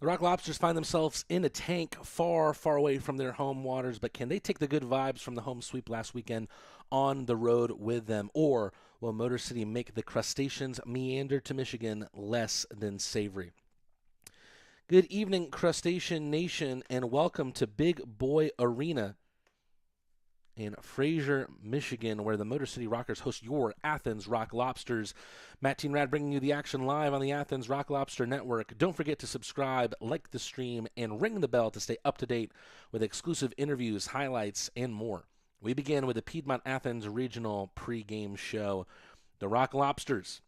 The Rock Lobsters find themselves in a tank far, far away from their home waters, but can they take the good vibes from the home sweep last weekend on the road with them? Or will Motor City make the crustaceans meander to Michigan less than savory? Good evening, Crustacean Nation, and welcome to Big Boy Arena in Fraser, Michigan, where the Motor City Rockers host your Athens Rock Lobsters. Matt Teenrad bringing you the action live on the Athens Rock Lobster Network. Don't forget to subscribe, like the stream, and ring the bell to stay up to date with exclusive interviews, highlights, and more. We begin with the Piedmont Athens Regional pregame show. The Rock Lobsters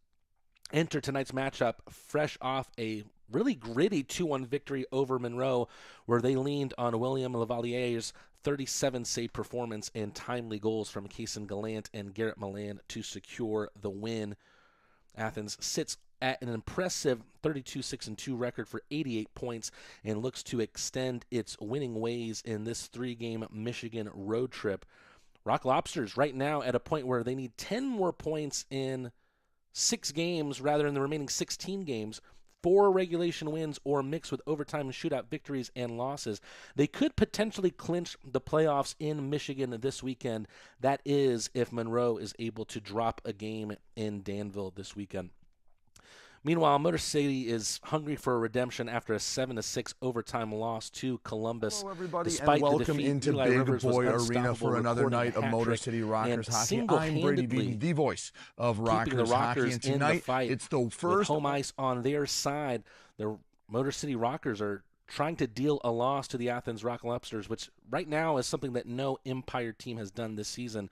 enter tonight's matchup fresh off a really gritty 2-1 victory over Monroe, where they leaned on William Lavalier's 37-save performance and timely goals from Kaysen Gallant and Garrett Milan to secure the win. Athens sits at an impressive 32-6-2 record for 88 points and looks to extend its winning ways in this 3-game Michigan road trip. Rock Lobsters right now at a point where they need 10 more points in 6 games rather than the remaining 16 games. 4 regulation wins or mixed with overtime and shootout victories and losses. They could potentially clinch the playoffs in Michigan this weekend. That is if Monroe is able to drop a game in Danville this weekend. Meanwhile, Motor City is hungry for a redemption after a 7-6 overtime loss to Columbus. Hello, everybody, Despite and welcome the defeat, into Eli Big Rivers Boy was Arena for another night of Motor City Rockers hockey. I'm Brady Beaton, the voice of Rockers hockey, and tonight it's the first home ice on their side. The Motor City Rockers are trying to deal a loss to the Athens Rock Lobsters, which right now is something that no Empire team has done this season.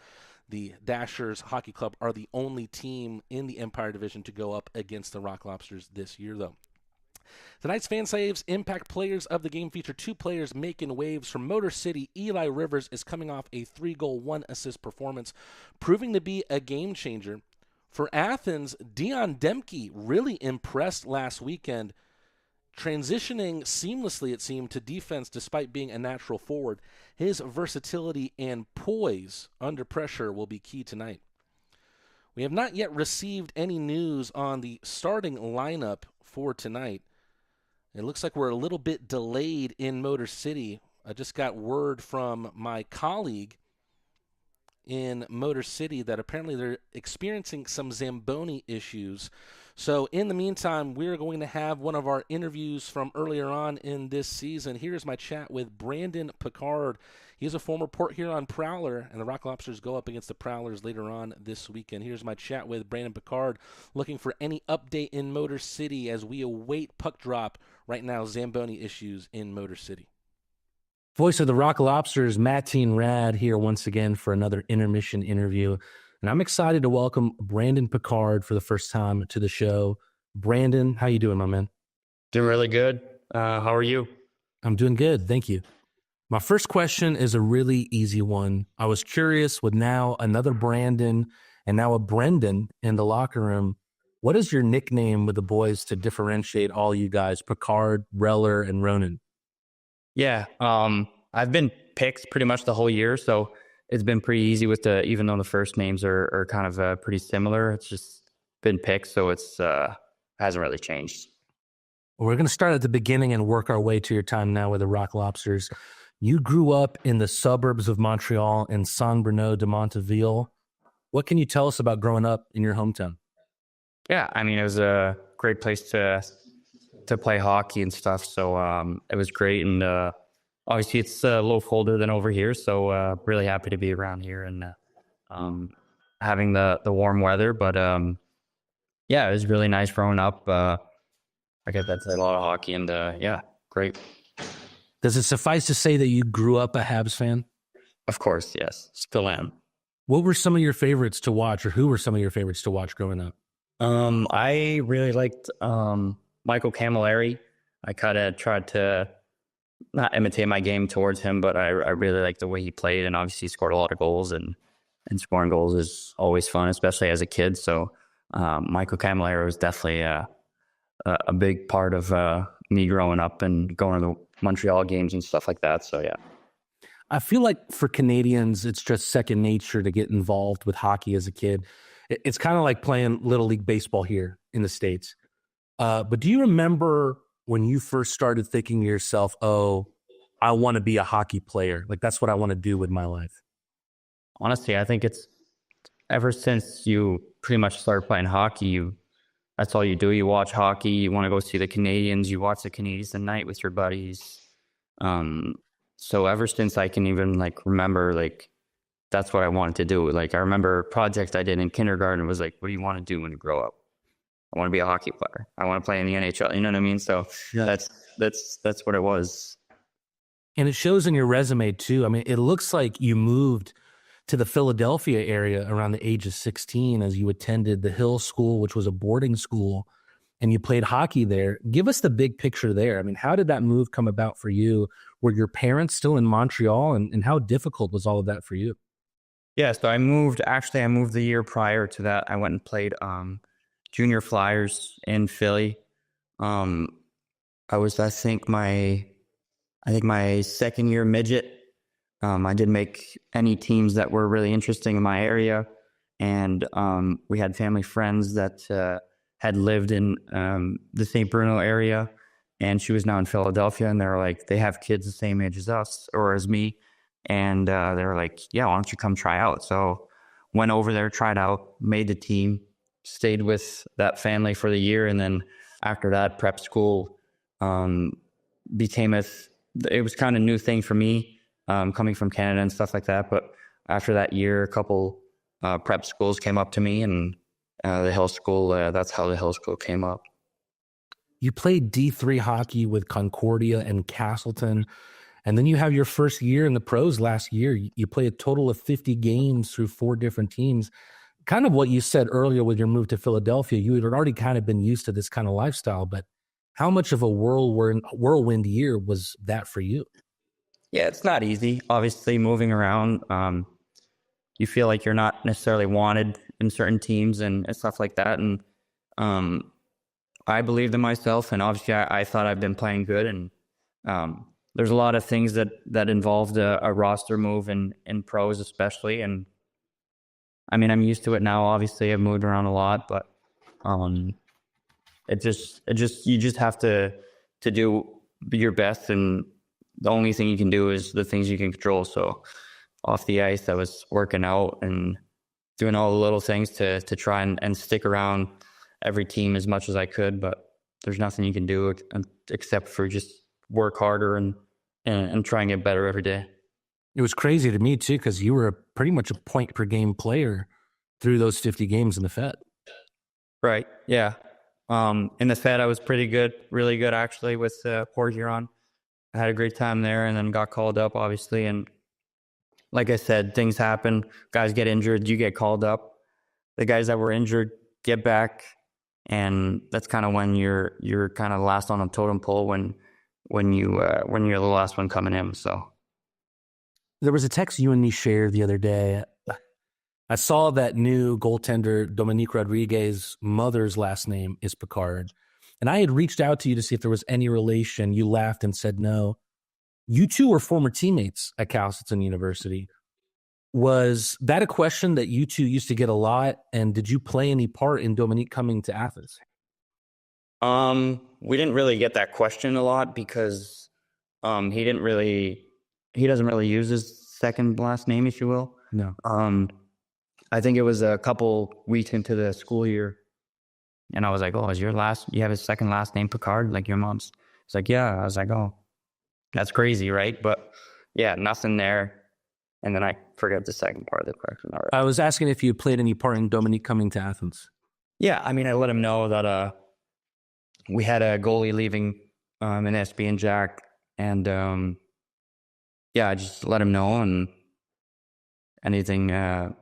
The Dashers Hockey Club are the only team in the Empire Division to go up against the Rock Lobsters this year, though. Tonight's fan saves impact players of the game feature 2 players making waves. From Motor City, Eli Rivers is coming off a 3-goal, 1-assist performance, proving to be a game changer. For Athens, Dion Demke really impressed last weekend, transitioning seamlessly, it seemed, to defense despite being a natural forward. His versatility and poise under pressure will be key tonight. We have not yet received any news on the starting lineup for tonight. It looks like we're a little bit delayed in Motor City. I just got word from my colleague in Motor City that apparently they're experiencing some Zamboni issues. So in the meantime, we're going to have one of our interviews from earlier on in this season. Here's my chat with Brandon Picard. He's a former Port Huron Prowler, and the Rock Lobsters go up against the Prowlers later on this weekend. Here's my chat with Brandon Picard, looking for any update in Motor City as we await puck drop. Right now, Zamboni issues in Motor City. Voice of the Rock Lobsters, Matt Teenrad, here once again for another intermission interview. And I'm excited to welcome Brandon Picard for the first time to the show. Brandon, how you doing, my man? Doing really good. How are you? I'm doing good, thank you. My first question is a really easy one. I was curious, with now another Brandon and now a Brendan in the locker room, what is your nickname with the boys to differentiate all you guys, Picard, Reller, and Ronan? Yeah, I've been picked pretty much the whole year, so it's been pretty easy with even though the first names are kind of pretty similar. It's just been picked, so it's hasn't really changed. Well, we're going to start at the beginning and work our way to your time now with the Rock Lobsters. You grew up in the suburbs of Montreal in Saint-Bruno de Monteville. What can you tell us about growing up in your hometown? Yeah, I mean, it was a great place to play hockey and stuff, so it was great. And obviously, it's a little colder than over here, so really happy to be around here and having the warm weather. But yeah, it was really nice growing up. I get that a lot of hockey, and yeah, great. Does it suffice to say that you grew up a Habs fan? Of course, yes, still am. What were some of your favorites to watch, or who were some of your favorites to watch growing up? I really liked Michael Camilleri. I kind of tried to not imitate my game towards him, but I really liked the way he played, and obviously he scored a lot of goals, and scoring goals is always fun, especially as a kid. So Michael Camilleri was definitely a big part of me growing up and going to the Montreal games and stuff like that. So yeah. I feel like for Canadians, it's just second nature to get involved with hockey as a kid. It's kind of like playing Little League Baseball here in the States. But do you remember when you first started thinking to yourself, oh, I want to be a hockey player? Like, that's what I want to do with my life. Honestly, I think it's ever since you pretty much started playing hockey, that's all you do. You watch hockey, you want to go see the Canadians, you watch the Canadians at night with your buddies. So ever since I can even like remember, like, that's what I wanted to do. Like, I remember a project I did in kindergarten was like, what do you want to do when you grow up? I want to be a hockey player. I want to play in the NHL. You know what I mean? So yeah, that's what it was. And it shows in your resume too. I mean, it looks like you moved to the Philadelphia area around the age of 16 as you attended the Hill School, which was a boarding school, and you played hockey there. Give us the big picture there. I mean, how did that move come about for you? Were your parents still in Montreal, and how difficult was all of that for you? Yeah, so I moved the year prior to that. I went and played junior flyers in Philly. I was, I think my second year midget. I didn't make any teams that were really interesting in my area. And we had family friends that had lived in the St. Bruno area. And she was now in Philadelphia. And they were like, they have kids the same age as us or as me. And they were like, yeah, why don't you come try out? So went over there, tried out, made the team, stayed with that family for the year. And then after that, prep school became it was kind of a new thing for me. Coming from Canada and stuff like that. But after that year, a couple prep schools came up to me, and the Hill School, that's how the Hill School came up. You played D3 hockey with Concordia and Castleton, and then you have your first year in the pros last year. You played a total of 50 games through 4 different teams. Kind of what you said earlier with your move to Philadelphia, you had already kind of been used to this kind of lifestyle, but how much of a whirlwind year was that for you? Yeah, it's not easy. Obviously, moving around, you feel like you're not necessarily wanted in certain teams and stuff like that. And I believed in myself, and obviously, I thought I've been playing good. And there's a lot of things that involved a roster move in pros, especially. And I mean, I'm used to it now. Obviously, I've moved around a lot, but you just have to do your best, and the only thing you can do is the things you can control. So off the ice, I was working out and doing all the little things to try and stick around every team as much as I could. But there's nothing you can do except for just work harder and try and get better every day. It was crazy to me too, because you were pretty much a point per game player through those 50 games in the Fed. Right. Yeah. In the Fed, I was pretty good, really good actually with Port Huron. I had a great time there, and then got called up, obviously. And like I said, things happen. Guys get injured, you get called up. The guys that were injured get back, and that's kind of when you're kind of last on a totem pole when you're the last one coming in. So there was a text you and me shared the other day. I saw that new goaltender Dominique Rodriguez's mother's last name is Picard. And I had reached out to you to see if there was any relation. You laughed and said no. You two were former teammates at Castleton University. Was that a question that you two used to get a lot? And did you play any part in Dominique coming to Athens? We didn't really get that question a lot because he doesn't really use his second last name, if you will. No. I think it was a couple weeks into the school year. And I was like, oh, you have his second last name Picard, like your mom's? It's like, yeah. I was like, oh, that's crazy, right? But yeah, nothing there. And then I forget the second part of the question. All right. I was asking if you played any part in Dominique coming to Athens. Yeah, I mean, I let him know that we had a goalie leaving in SB and Jack. And I just let him know, and anything, I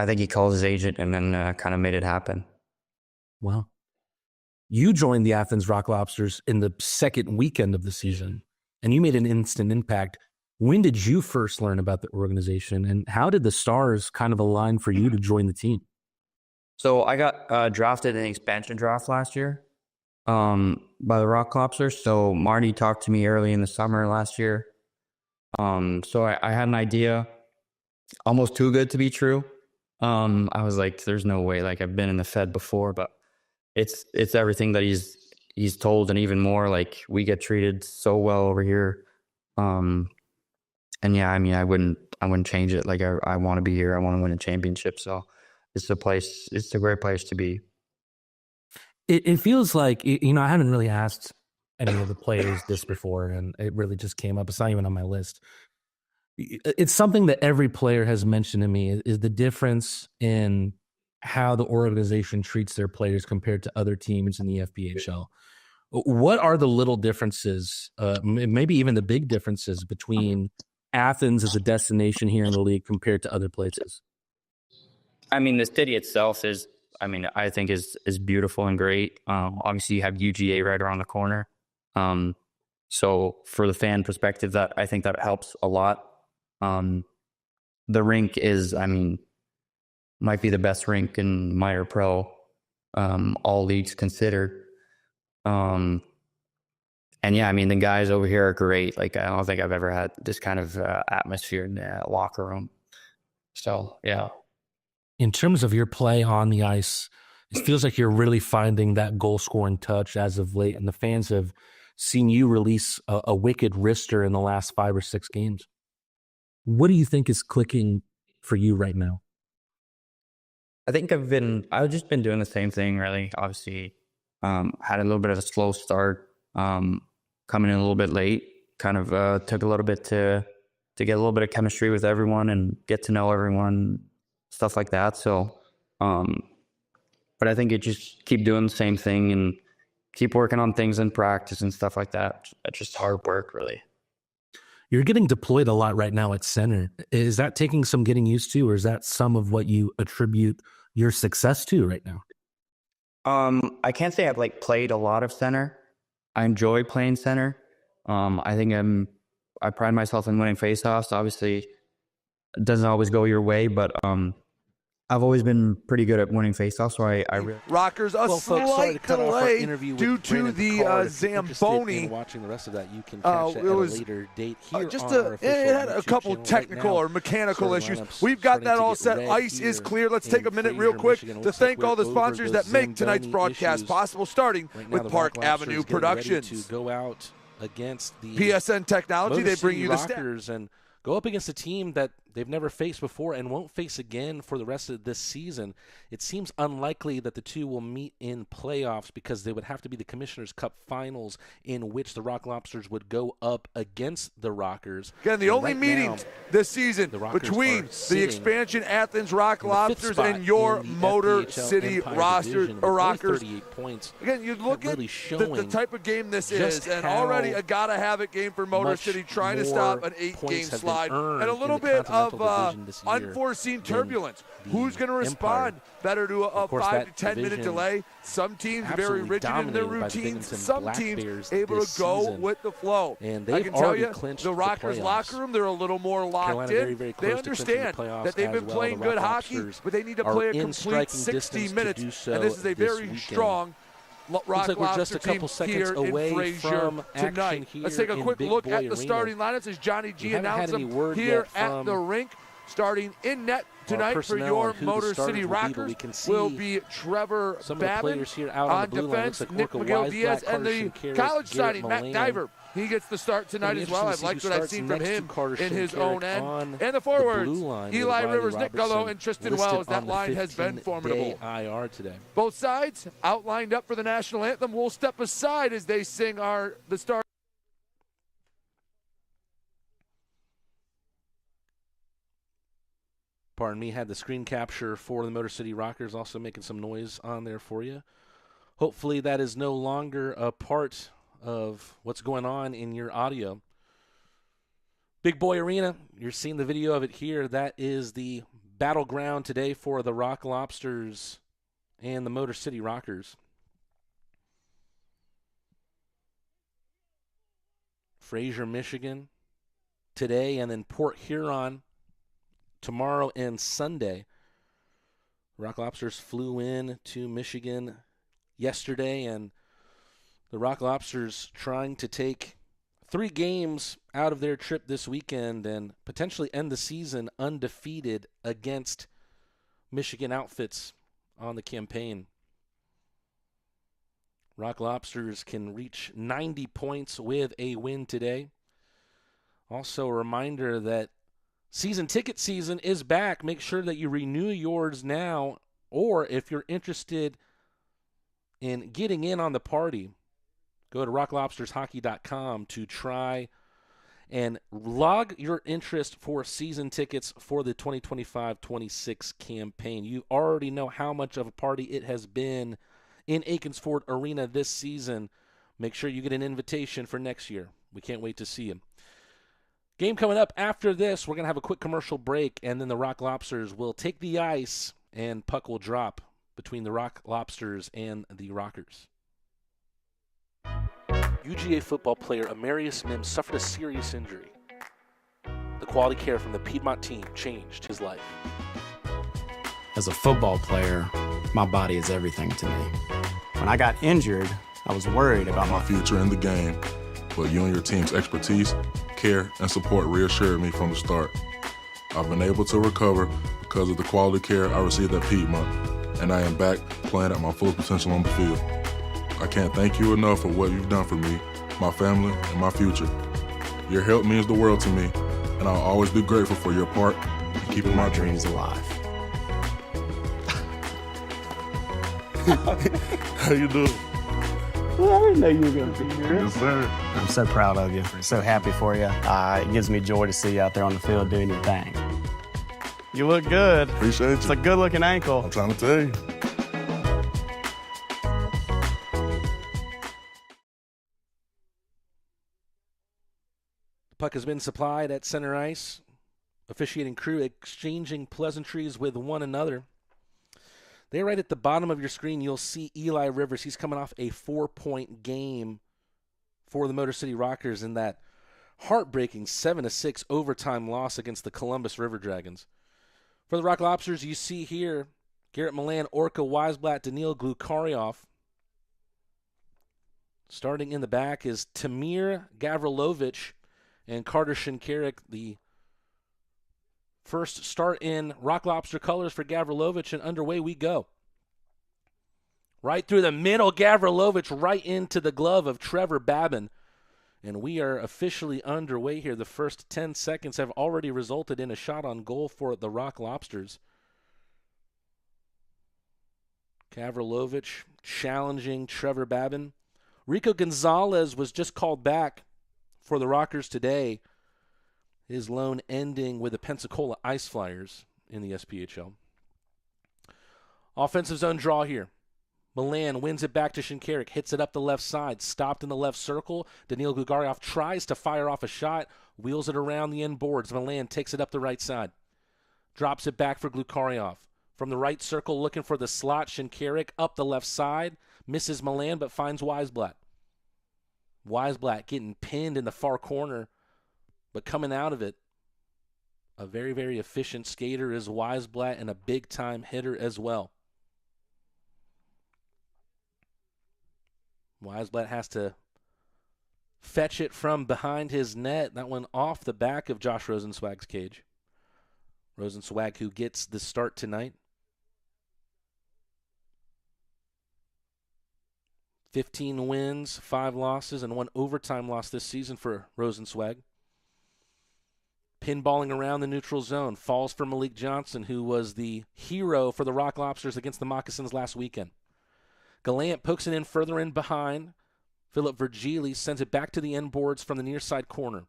think he called his agent and then kind of made it happen. Wow. You joined the Athens Rock Lobsters in the second weekend of the season, and you made an instant impact. When did you first learn about the organization, and how did the stars kind of align for you to join the team? So I got drafted in the expansion draft last year by the Rock Lobsters. So Marty talked to me early in the summer last year. So I had an idea, almost too good to be true. I was like, there's no way. Like, I've been in the Fed before, but it's everything that he's told, and even more, like, we get treated so well over here. And yeah, I mean, I wouldn't change it. Like, I want to be here. I want to win a championship. So it's a great place to be. It feels like, I haven't really asked any of the players this before, and it really just came up. It's not even on my list. It's something that every player has mentioned to me is the difference in how the organization treats their players compared to other teams in the FPHL. What are the little differences, maybe even the big differences between Athens as a destination here in the league compared to other places? I mean, the city itself is, I think is beautiful and great. Obviously, you have UGA right around the corner. So for the fan perspective, I think that helps a lot. The rink is, might be the best rink in Meyer Pro, all leagues considered. And yeah, the guys over here are great. Like, I don't think I've ever had this kind of atmosphere in the locker room. So, yeah. In terms of your play on the ice, it feels like you're really finding that goal-scoring touch as of late, and the fans have seen you release a wicked wrister in the last 5 or 6 games. What do you think is clicking for you right now? I think I've just been doing the same thing, really. Obviously, had a little bit of a slow start, coming in a little bit late. Kind of took a little bit to get a little bit of chemistry with everyone and get to know everyone, stuff like that. So, but I think it just keep doing the same thing and keep working on things in practice and stuff like that. It's just hard work, really. You're getting deployed a lot right now at center. Is that taking some getting used to, or is that some of what you attribute your success to right now? I can't say I've played a lot of center. I enjoy playing center. I think I pride myself in winning faceoffs. Obviously, it doesn't always go your way, but I've always been pretty good at winning faceoffs, so I really... Rockers, slight delay due to the Zamboni. Watching the rest of that, you can catch it at a later date here just on our it had a couple technical or mechanical issues. We've got that all set. Ice is clear. Let's take a minute real quick to thank all the sponsors that make tonight's broadcast possible, starting with Park Avenue Productions. To go out against the PSN Technology, they bring you the Rockers and go up against a team that they've never faced before and won't face again for the rest of this season. It seems unlikely that the two will meet in playoffs because they would have to be the Commissioner's Cup Finals in which the Rock Lobsters would go up against the Rockers. Again, the only meeting this season between the expansion Athens Rock Lobsters and your Motor City Rockers. 38 points. Again, you look at the type of game this is, and already a gotta-have-it game for Motor City trying to stop an 8-game slide and a little bit of unforeseen turbulence. Who's going to respond better to a 5 to 10 minute delay? Some teams very rigid in their routines. Some teams able to go with the flow. And I can tell you, the Rockers locker room, they're a little more locked in. They understand that they've been playing good hockey, but they need to play a complete 60 minutes. And this is a very strong Rock like we're just a couple seconds away from tonight. Let's take a quick look at the starting lineups as Johnny G announced them here at the rink. Starting in net tonight for your Motor City Rockers will be Trevor Babin on defense, Nick McGill-Diaz, and the college signing, Matt Diver. He gets the start tonight as well. I've liked what I've seen from him in his own end. And the forwards, Eli Rivers, Nick Gallo, and Tristan Wells. That line has been formidable. IR today. Both sides outlined up for the national anthem. We'll step aside as they sing the start. Pardon me, had the screen capture for the Motor City Rockers also making some noise on there for you. Hopefully that is no longer a part of what's going on in your audio. Big Boy Arena, you're seeing the video of it here. That is the battleground today for the Rock Lobsters and the Motor City Rockers. Fraser, Michigan today, and then Port Huron tomorrow and Sunday. Rock Lobsters flew in to Michigan yesterday, and the Rock Lobsters trying to take 3 games out of their trip this weekend and potentially end the season undefeated against Michigan outfits on the campaign. Rock Lobsters can reach 90 points with a win today. Also, a reminder that season ticket season is back. Make sure that you renew yours now, or if you're interested in getting in on the party, go to rocklobstershockey.com to try and log your interest for season tickets for the 2025-26 campaign. You already know how much of a party it has been in Aikens Ford Arena this season. Make sure you get an invitation for next year. We can't wait to see you. Game coming up after this. We're going to have a quick commercial break, and then the Rock Lobsters will take the ice, and puck will drop between the Rock Lobsters and the Rockers. UGA football player Amarius Mims suffered a serious injury. The quality care from the Piedmont team changed his life. As a football player, my body is everything to me. When I got injured, I was worried about my future in the game, but you and your team's expertise, care, and support reassured me from the start. I've been able to recover because of the quality care I received at Piedmont, and I am back playing at my full potential on the field. I can't thank you enough for what you've done for me, my family, and my future. Your help means the world to me, and I'll always be grateful for your part in keeping my dreams alive. How you doing? Well, I didn't know you were going to be here. Yes, sir. I'm so proud of you. So happy for you. It gives me joy to see you out there on the field doing your thing. You look good. Appreciate you. It's a good-looking ankle. I'm trying to tell you. The puck has been supplied at center ice. Officiating crew exchanging pleasantries with one another. There, right at the bottom of your screen, you'll see Eli Rivers. He's coming off a 4-point game for the Motor City Rockers in that heartbreaking 7-6 overtime loss against the Columbus River Dragons. For the Rock Lobsters, you see here Garrett Milan, Orca Weisblatt, Daniil Glukaryov. Starting in the back is Tamir Gavrilovich and Carter Shinkarik, the first start in Rock Lobster colors for Gavrilovich, and underway we go. Right through the middle, Gavrilovich right into the glove of Trevor Babin. And we are officially underway here. The first 10 seconds have already resulted in a shot on goal for the Rock Lobsters. Gavrilovich challenging Trevor Babin. Rico Gonzalez was just called back for the Rockers today. His loan ending with the Pensacola Ice Flyers in the SPHL. Offensive zone draw here. Milan wins it back to Shinkarik, hits it up the left side, stopped in the left circle. Daniil Glukaryov tries to fire off a shot, wheels it around the end boards. Milan takes it up the right side, drops it back for Glukaryov. From the right circle, looking for the slot, Shinkarik up the left side, misses Milan but finds Weisblatt. Weisblatt getting pinned in the far corner, but coming out of it, a very, very efficient skater is Weisblatt and a big-time hitter as well. Weisblatt has to fetch it from behind his net. That one off the back of Josh Rosenswag's cage. Rosenswag, who gets the start tonight. 15 wins, 5 losses, and 1 overtime loss this season for Rosenswag. Pinballing around the neutral zone. Falls for Malik Johnson, who was the hero for the Rock Lobsters against the Moccasins last weekend. Gallant pokes it in further in behind. Philip Virgili sends it back to the end boards from the near side corner.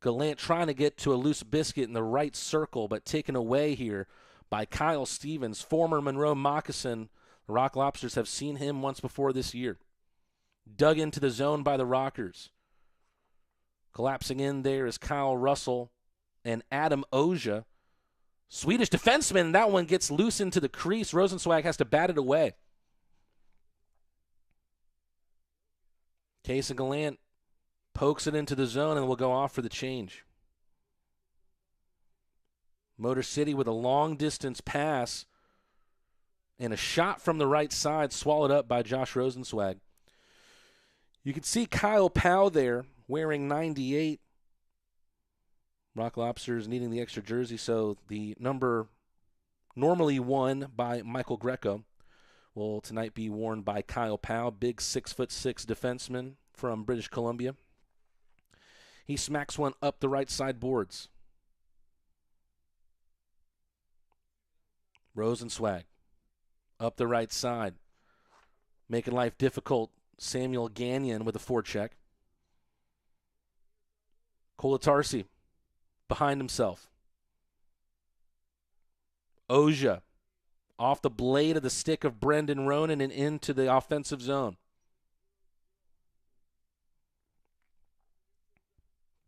Gallant trying to get to a loose biscuit in the right circle, but taken away here by Kyle Stevens, former Monroe Moccasin. The Rock Lobsters have seen him once before this year. Dug into the zone by the Rockers. Collapsing in there is Kyle Russell and Adam Oja. Swedish defenseman, that one gets loose into the crease. Rosenswag has to bat it away. Case and Gallant pokes it into the zone and will go off for the change. Motor City with a long-distance pass and a shot from the right side swallowed up by Josh Rosenswag. You can see Kyle Powell there wearing 98. Rock Lobsters needing the extra jersey, so the number normally won by Michael Greco. will tonight be worn by Kyle Powell, big 6'6" defenseman from British Columbia. He smacks one up the right side boards. Rosenzweig up the right side, making life difficult. Samuel Gagnon with a forecheck. Kolatarsi behind himself. Oja off the blade of the stick of Brendan Ronan and into the offensive zone.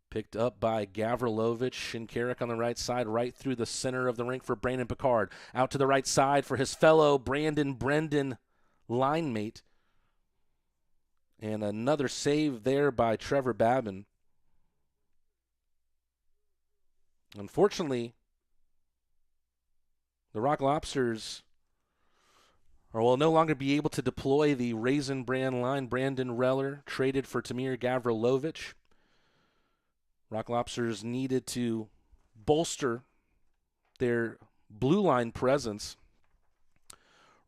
Picked up by Gavrilovic. Shinkarik on the right side, right through the center of the rink for Brandon Picard. Out to the right side for his fellow Brendan line mate. And another save there by Trevor Babin. Unfortunately, the Rock Lobsters will no longer be able to deploy the Raisin Brand line. Brandon Reller traded for Tamir Gavrilovic. Rock Lobsters needed to bolster their blue line presence.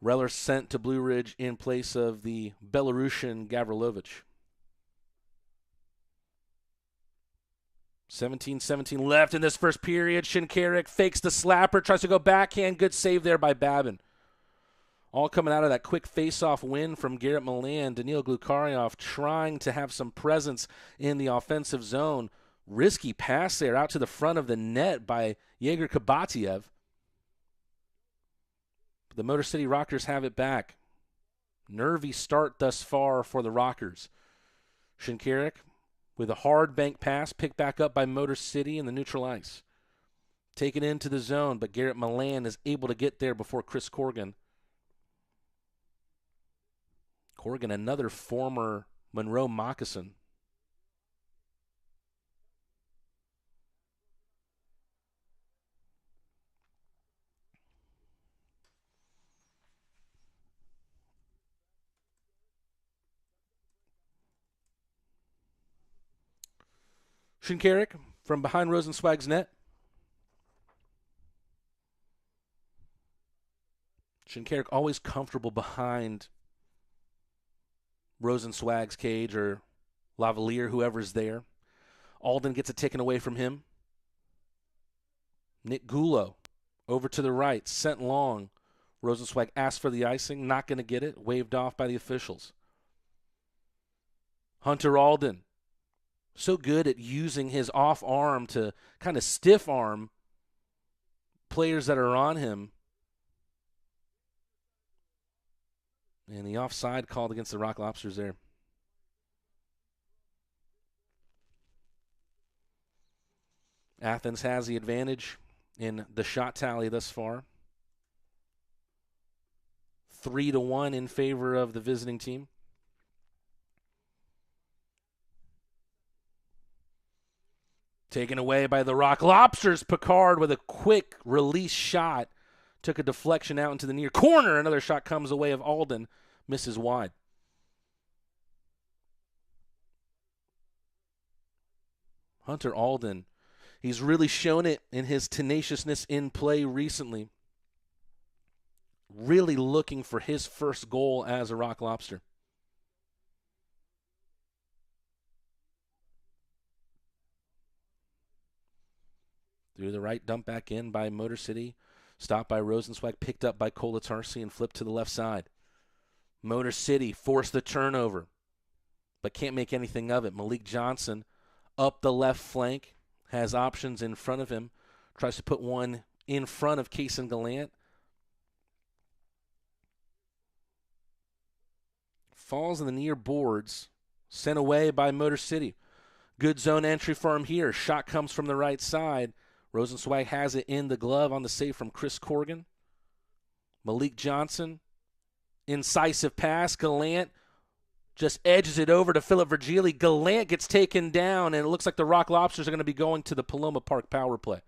Reller sent to Blue Ridge in place of the Belarusian Gavrilovic. 17-17 left in this first period. Shinkarik fakes the slapper, tries to go backhand. Good save there by Babin. All coming out of that quick face-off win from Garrett Milan. Daniil Glukaryov trying to have some presence in the offensive zone. Risky pass there out to the front of the net by Yegor Kabatiev. The Motor City Rockers have it back. Nervy start thus far for the Rockers. Shinkarik with a hard bank pass, picked back up by Motor City in the neutral ice. Taken into the zone, but Garrett Milan is able to get there before Chris Corrigan. Corrigan, another former Monroe Moccasin. Shinkarik from behind Rosenzweig's net. Shinkarik always comfortable behind Rosenzweig's cage or Lavalier, whoever's there. Alden gets it taken away from him. Nick Gulo over to the right, sent long. Rosenzweig asked for the icing, not going to get it, waved off by the officials. Hunter Alden, so good at using his off arm to kind of stiff arm players that are on him. And the offside called against the Rock Lobsters there. Athens has the advantage in the shot tally thus far. 3-1 in favor of the visiting team. Taken away by the Rock Lobsters. Picard with a quick release shot. Took a deflection out into the near corner. Another shot comes away of Alden. Misses wide. Hunter Alden. He's really shown it in his tenaciousness in play recently. Really looking for his first goal as a Rock Lobster. Through the right, dump back in by Motor City. Stopped by Rosenzweig, picked up by Kolatarsi and flipped to the left side. Motor City forced the turnover, but can't make anything of it. Malik Johnson up the left flank, has options in front of him. Tries to put one in front of Kaysen Gallant. Falls in the near boards. Sent away by Motor City. Good zone entry for him here. Shot comes from the right side. Rosenzweig has it in the glove on the save from Chris Corrigan. Malik Johnson. Incisive pass. Gallant just edges it over to Philip Virgili. Gallant gets taken down, and it looks like the Rock Lobsters are going to be going to the Paloma Park power play.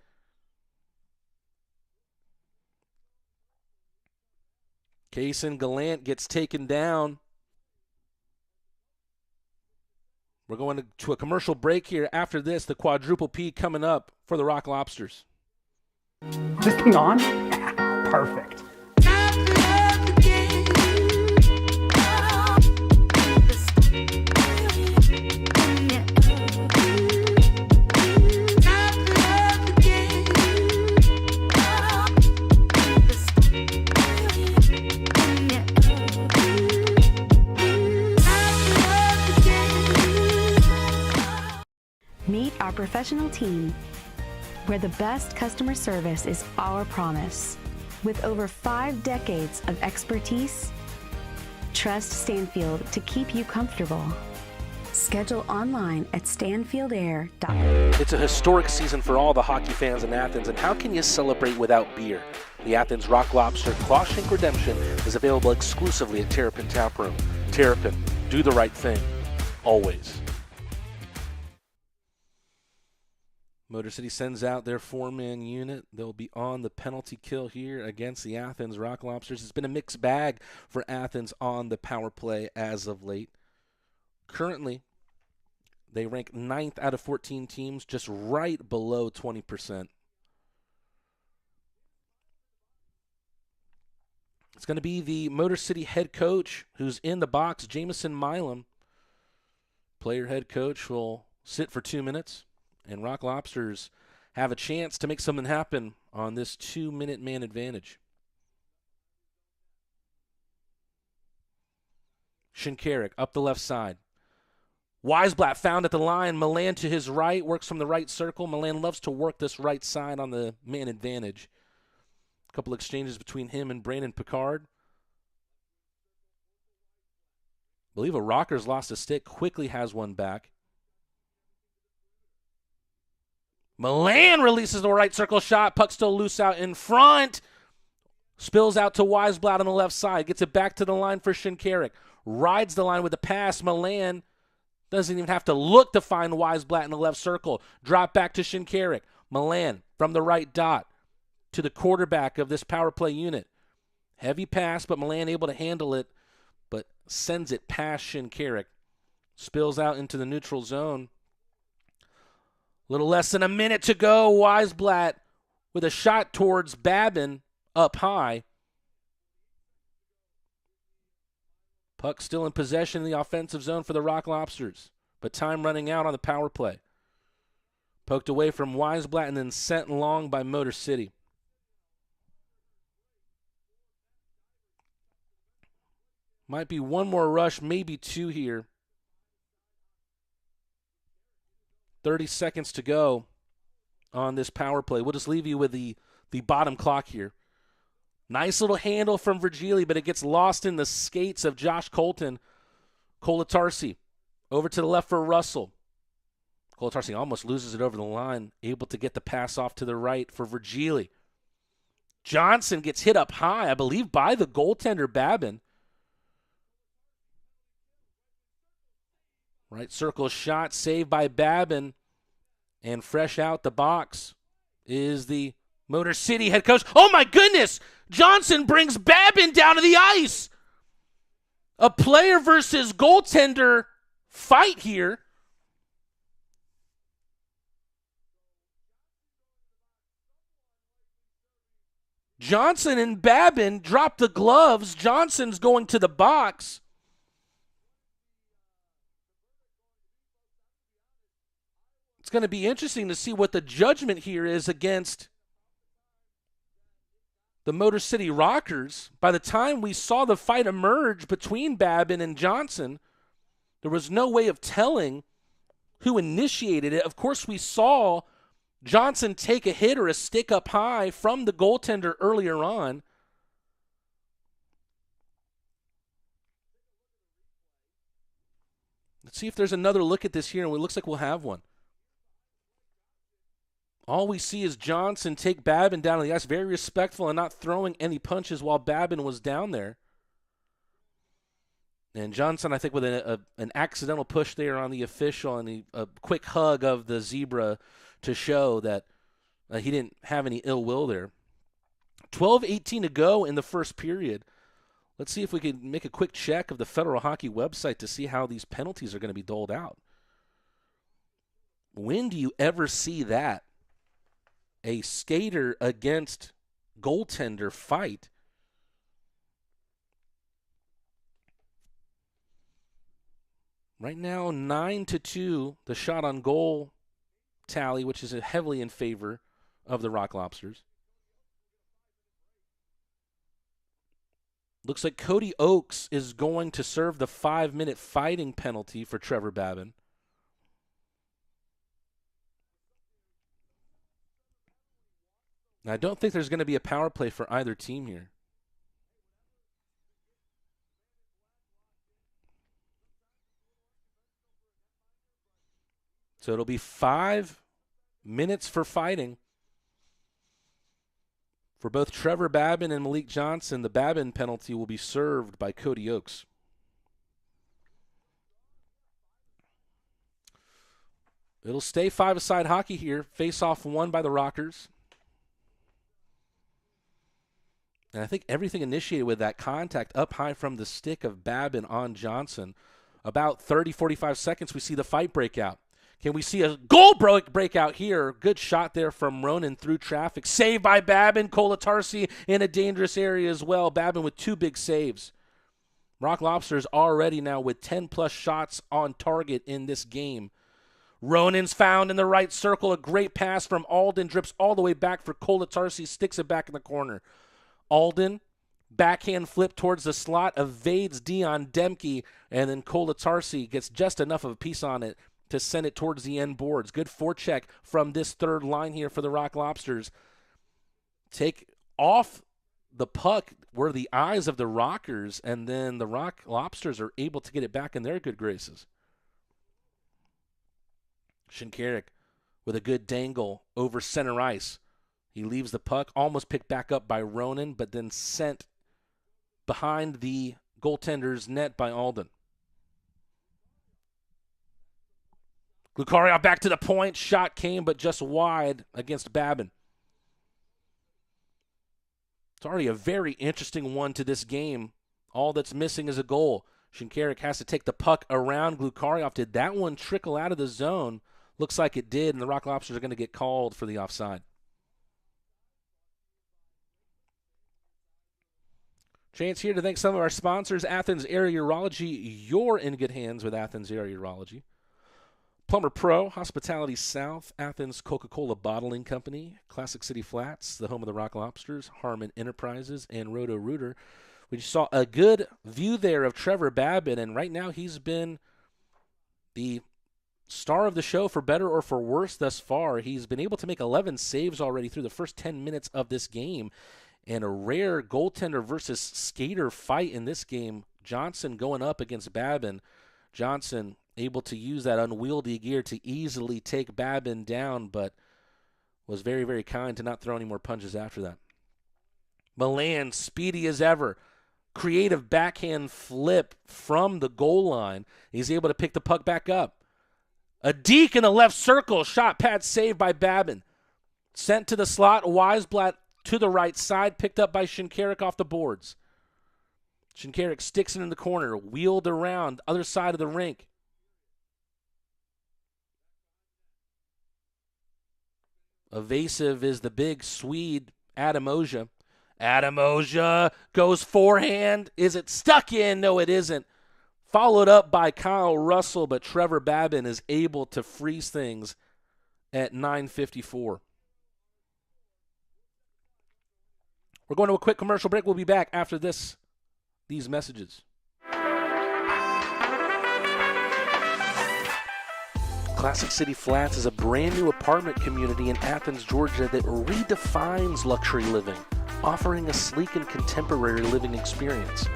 Kaysen Gallant gets taken down. We're going to a commercial break here. After this, the quadruple P coming up for the Rock Lobsters. This thing on? Perfect. our professional team, where the best customer service is our promise. With over 5 decades of expertise, trust Stanfield to keep you comfortable. Schedule online at stanfieldair.com. It's a historic season for all the hockey fans in Athens, and how can you celebrate without beer? The Athens Rock Lobster Clawshank Redemption is available exclusively at Terrapin Tap Room. Terrapin, do the right thing, always. Motor City sends out their 4-man unit. They'll be on the penalty kill here against the Athens Rock Lobsters. It's been a mixed bag for Athens on the power play as of late. Currently, they rank 9th out of 14 teams, just right below 20%. It's going to be the Motor City head coach who's in the box, Jamison Milam. Player head coach will sit for 2 minutes, and Rock Lobsters have a chance to make something happen on this 2-minute man advantage. Shinkarik up the left side. Weisblatt found at the line. Milan to his right, works from the right circle. Milan loves to work this right side on the man advantage. A couple exchanges between him and Brandon Picard. I believe a Rocker's lost a stick, quickly has one back. Milan releases the right circle shot. Puck still loose out in front. Spills out to Weisblatt on the left side. Gets it back to the line for Shinkarik. Rides the line with a pass. Milan doesn't even have to look to find Weisblatt in the left circle. Drop back to Shinkarik. Milan from the right dot to the quarterback of this power play unit. Heavy pass, but Milan able to handle it, but sends it past Shinkarik. Spills out into the neutral zone. Little less than a minute to go. Weisblatt with a shot towards Babin up high. Puck still in possession in the offensive zone for the Rock Lobsters, but time running out on the power play. Poked away from Weisblatt and then sent long by Motor City. Might be one more rush, maybe 2 here. 30 seconds to go on this power play. We'll just leave you with the bottom clock here. Nice little handle from Virgili, but it gets lost in the skates of Josh Colton. Kolatarsi over to the left for Russell. Kolatarsi almost loses it over the line, able to get the pass off to the right for Virgili. Johnson gets hit up high, I believe, by the goaltender Babin. Right circle shot, saved by Babin. And fresh out the box is the Motor City head coach. Oh, my goodness! Johnson brings Babin down to the ice. A player versus goaltender fight here. Johnson and Babin drop the gloves. Johnson's going to the box. It's going to be interesting to see what the judgment here is against the Motor City Rockers. By the time we saw the fight emerge between Babin and Johnson, there was no way of telling who initiated it. Of course, we saw Johnson take a hit or a stick up high from the goaltender earlier on. Let's see if there's another look at this here, and it looks like we'll have one. All we see is Johnson take Babin down to the ice, very respectful and not throwing any punches while Babin was down there. And Johnson, I think, with an accidental push there on the official and a quick hug of the zebra to show that he didn't have any ill will there. 12:18 to go in the first period. Let's see if we can make a quick check of the Federal Hockey website to see how these penalties are going to be doled out. When do you ever see that? A skater against goaltender fight. Right now, 9-2, the shot on goal tally, which is heavily in favor of the Rock Lobsters. Looks like Cody Oakes is going to serve the 5-minute fighting penalty for Trevor Babin. I don't think there's going to be a power play for either team here. So it'll be 5 minutes for fighting for both Trevor Babin and Malik Johnson. The Babin penalty will be served by Cody Oakes. It'll stay 5-a-side hockey here. Face-off won by the Rockers. And I think everything initiated with that contact up high from the stick of Babin on Johnson. About 30, 45 seconds, we see the fight break out. Can we see a goal breakout here? Good shot there from Ronan through traffic. Saved by Babin. Kolatarsi in a dangerous area as well. Babin with 2 big saves. Rock Lobsters already now with 10-plus shots on target in this game. Ronan's found in the right circle. A great pass from Alden. Drips all the way back for Kolatarsi. Sticks it back in the corner. Alden, backhand flip towards the slot. Evades Dion Demke. And then Kolatarsi gets just enough of a piece on it to send it towards the end boards. Good forecheck from this third line here for the Rock Lobsters. Take off the puck were the eyes of the Rockers, and then the Rock Lobsters are able to get it back in their good graces. Shinkarik with a good dangle over center ice. He leaves the puck, almost picked back up by Ronan, but then sent behind the goaltender's net by Alden. Lucario back to the point. Shot came, but just wide against Babin. It's already a very interesting one to this game. All that's missing is a goal. Shinkarik has to take the puck around Glukaryov. Did that one trickle out of the zone? Looks like it did, and the Rock Lobsters are going to get called for the offside. Chance here to thank some of our sponsors. Athens Area Urology. You're in good hands with Athens Area Urology. Plumber Pro, Hospitality South, Athens Coca-Cola Bottling Company, Classic City Flats, the home of the Rock Lobsters, Harmon Enterprises, and Roto-Rooter. We saw a good view there of Trevor Babin, and right now he's been the star of the show for better or for worse thus far. He's been able to make 11 saves already through the first 10 minutes of this game, and a rare goaltender versus skater fight in this game. Johnson going up against Babin. Johnson able to use that unwieldy gear to easily take Babin down, but was very, very kind to not throw any more punches after that. Milan, speedy as ever. Creative backhand flip from the goal line. He's able to pick the puck back up. A deke in the left circle. Shot pad saved by Babin. Sent to the slot. Weisblatt to the right side. Picked up by Shinkarik off the boards. Shinkarik sticks it in the corner. Wheeled around. Other side of the rink. Evasive is the big Swede, Adam Oja. Adam Oja goes forehand. Is it stuck in? No, it isn't. Followed up by Kyle Russell, but Trevor Babin is able to freeze things at 9:54. We're going to a quick commercial break. We'll be back after these messages. Classic City Flats is a brand new apartment community in Athens, Georgia that redefines luxury living, offering a sleek and contemporary living experience.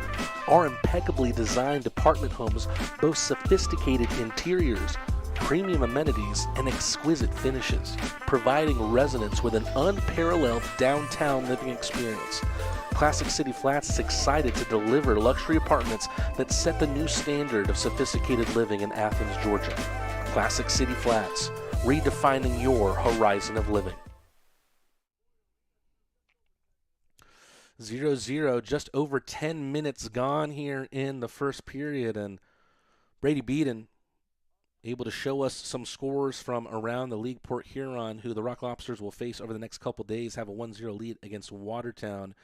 Our impeccably designed apartment homes boast sophisticated interiors, premium amenities, and exquisite finishes, providing residents with an unparalleled downtown living experience. Classic City Flats is excited to deliver luxury apartments that set the new standard of sophisticated living in Athens, Georgia. Classic City Flats, redefining your horizon of living. 0-0, just over 10 minutes gone here in the first period, and Brady Beaton able to show us some scores from around the league. Port Huron, who the Rock Lobsters will face over the next couple days, have a 1-0 lead against Watertown.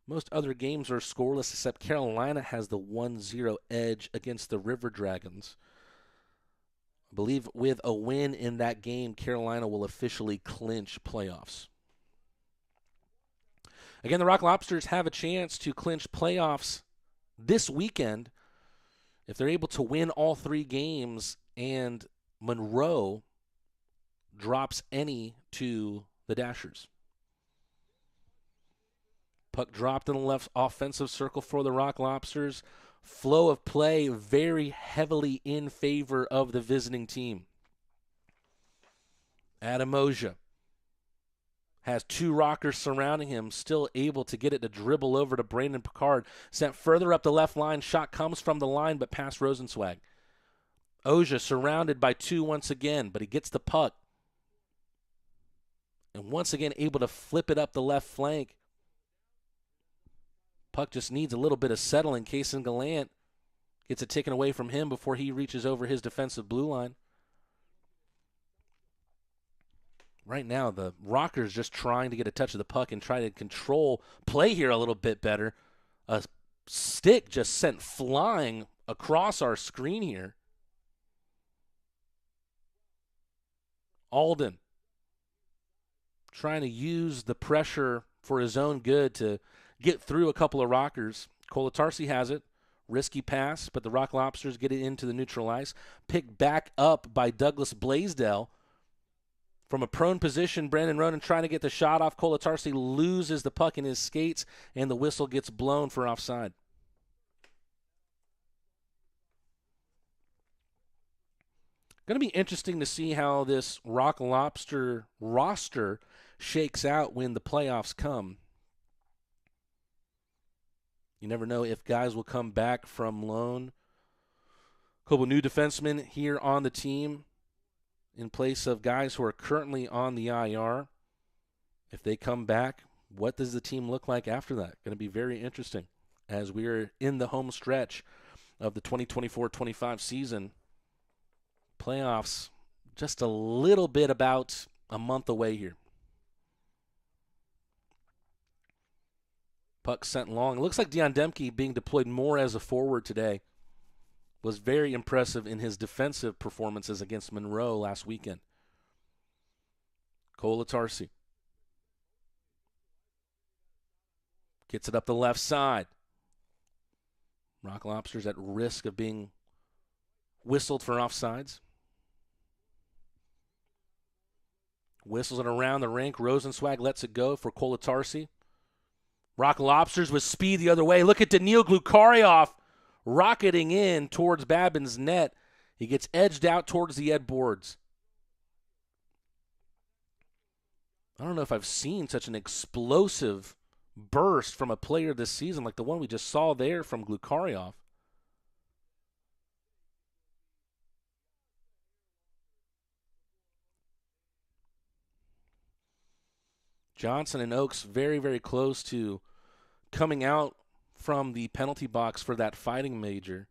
Most other games are scoreless, except Carolina has the 1-0 edge against the River Dragons. I believe with a win in that game, Carolina will officially clinch playoffs. Again, the Rock Lobsters have a chance to clinch playoffs this weekend if they're able to win all 3 games and Monroe drops any to the Dashers. Puck dropped in the left offensive circle for the Rock Lobsters. Flow of play very heavily in favor of the visiting team. Adam Oja has 2 Rockers surrounding him, still able to get it to dribble over to Brandon Picard. Sent further up the left line. Shot comes from the line, but past Rosenzweig. Oja surrounded by 2 once again, but he gets the puck. And once again able to flip it up the left flank. Puck just needs a little bit of settling. Kaysen Gallant gets it taken away from him before he reaches over his defensive blue line. Right now, the Rockers just trying to get a touch of the puck and try to control play here a little bit better. A stick just sent flying across our screen here. Alden trying to use the pressure for his own good to get through a couple of Rockers. Kolatarsi has it. Risky pass, but the Rock Lobsters get it into the neutral ice. Picked back up by Douglas Blaisdell. From a prone position, Brandon Ronan trying to get the shot off. Kolatarsi loses the puck in his skates, and the whistle gets blown for offside. Going to be interesting to see how this Rock Lobster roster shakes out when the playoffs come. You never know if guys will come back from loan. A couple new defensemen here on the team in place of guys who are currently on the IR. If they come back, what does the team look like after that? Going to be very interesting as we are in the home stretch of the 2024-25 season. Playoffs just a little bit about a month away here. Puck sent long. It looks like Dion Demke being deployed more as a forward today. Was very impressive in his defensive performances against Monroe last weekend. Kolatarsi gets it up the left side. Rock Lobsters at risk of being whistled for offsides. Whistles it around the rink. Rosenzweig lets it go for Kolatarsi. Rock Lobsters with speed the other way. Look at Daniil Glukarioff rocketing in towards Babin's net. He gets edged out towards the Ed boards. I don't know if I've seen such an explosive burst from a player this season like the one we just saw there from Glukarioff. Johnson and Oakes very, very close to coming out from the penalty box for that fighting major.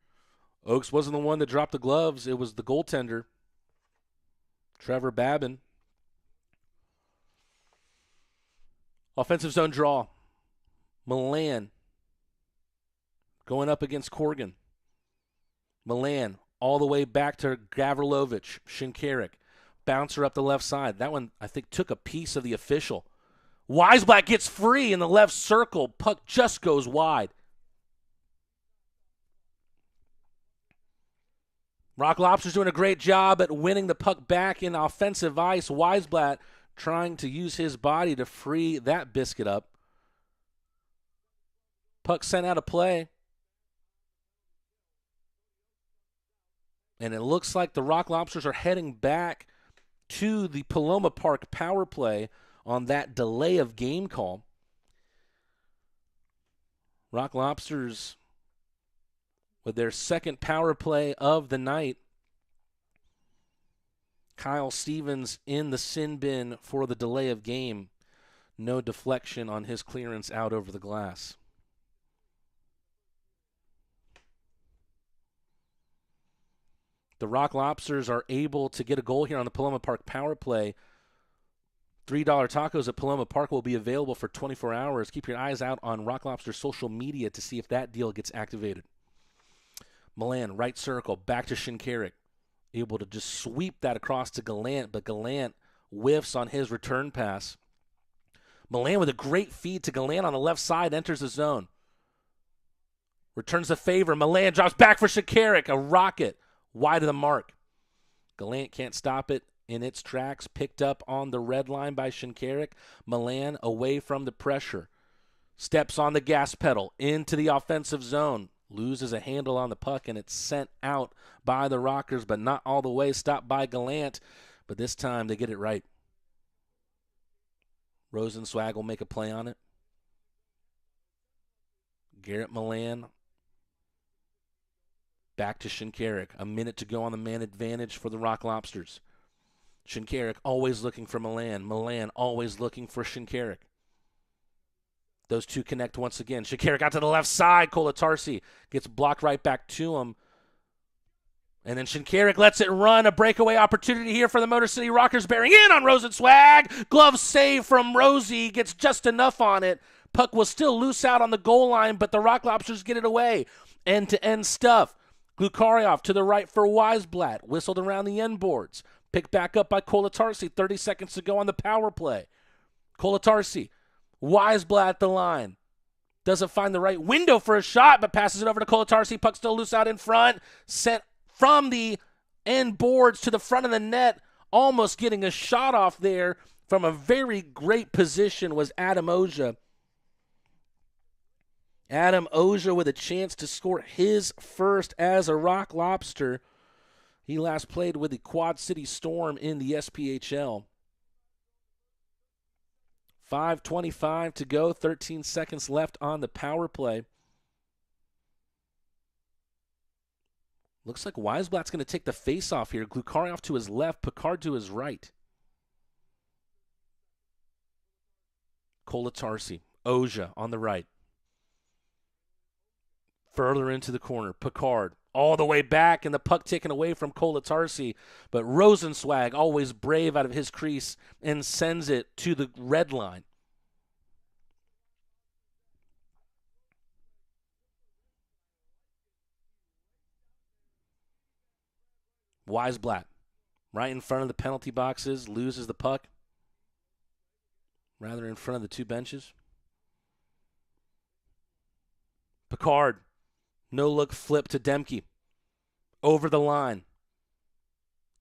Oakes wasn't the one that dropped the gloves. It was the goaltender, Trevor Babin. Offensive zone draw. Milan going up against Corgan. Milan all the way back to Gavrilovich. Shinkarik. Bouncer up the left side. That one, I think, took a piece of the official. Weisblatt gets free in the left circle. Puck just goes wide. Rock Lobster's doing a great job at winning the puck back in offensive ice. Weisblatt trying to use his body to free that biscuit up. Puck sent out of play. And it looks like the Rock Lobsters are heading back to the Paloma Park power play on that delay of game call. Rock Lobsters with their second power play of the night. Kyle Stevens in the sin bin for the delay of game. No deflection on his clearance out over the glass. The Rock Lobsters are able to get a goal here on the Paloma Park power play. $3 tacos at Paloma Park will be available for 24 hours. Keep your eyes out on Rock Lobster social media to see if that deal gets activated. Milan, right circle, back to Shinkarik. Able to just sweep that across to Gallant, but Gallant whiffs on his return pass. Milan with a great feed to Gallant on the left side, enters the zone. Returns the favor. Milan drops back for Shinkarik. A rocket wide of the mark. Gallant can't stop it in its tracks, picked up on the red line by Shinkarik. Milan away from the pressure. Steps on the gas pedal into the offensive zone. Loses a handle on the puck, and it's sent out by the Rockers, but not all the way. Stopped by Gallant, but this time they get it right. Rosenzweig will make a play on it. Garrett Milan. Back to Shinkarik. A minute to go on the man advantage for the Rock Lobsters. Shinkarik always looking for Milan. Milan always looking for Shinkarik. Those two connect once again. Shinkarik out to the left side. Kolatarsi gets blocked right back to him. And then Shinkarik lets it run. A breakaway opportunity here for the Motor City Rockers, bearing in on Rosenzweig. Glove save from Rosie. Gets just enough on it. Puck was still loose out on the goal line, but the Rock Lobsters get it away. End-to-end stuff. Glukaryov to the right for Weisblatt. Whistled around the end boards. Picked back up by Kolatarsi. 30 seconds to go on the power play. Kolatarsi. Weisblatt at the line. Doesn't find the right window for a shot, but passes it over to Kolatarsi. Puck still loose out in front. Sent from the end boards to the front of the net. Almost getting a shot off there from a very great position was Adam Oja. Adam Oja with a chance to score his first as a Rock Lobster. He last played with the Quad City Storm in the SPHL. 5:25 to go, 13 seconds left on the power play. Looks like Weisblatt's going to take the face-off here. Glukaryov to his left, Picard to his right. Kolatarsi, Oja on the right. Further into the corner, Picard all the way back, and the puck taken away from Kolatarsi. But Rosenzweig, always brave out of his crease, and sends it to the red line. Weisblatt, right in front of the penalty boxes, loses the puck. Rather in front of the two benches. Picard, no-look flip to Demke. Over the line.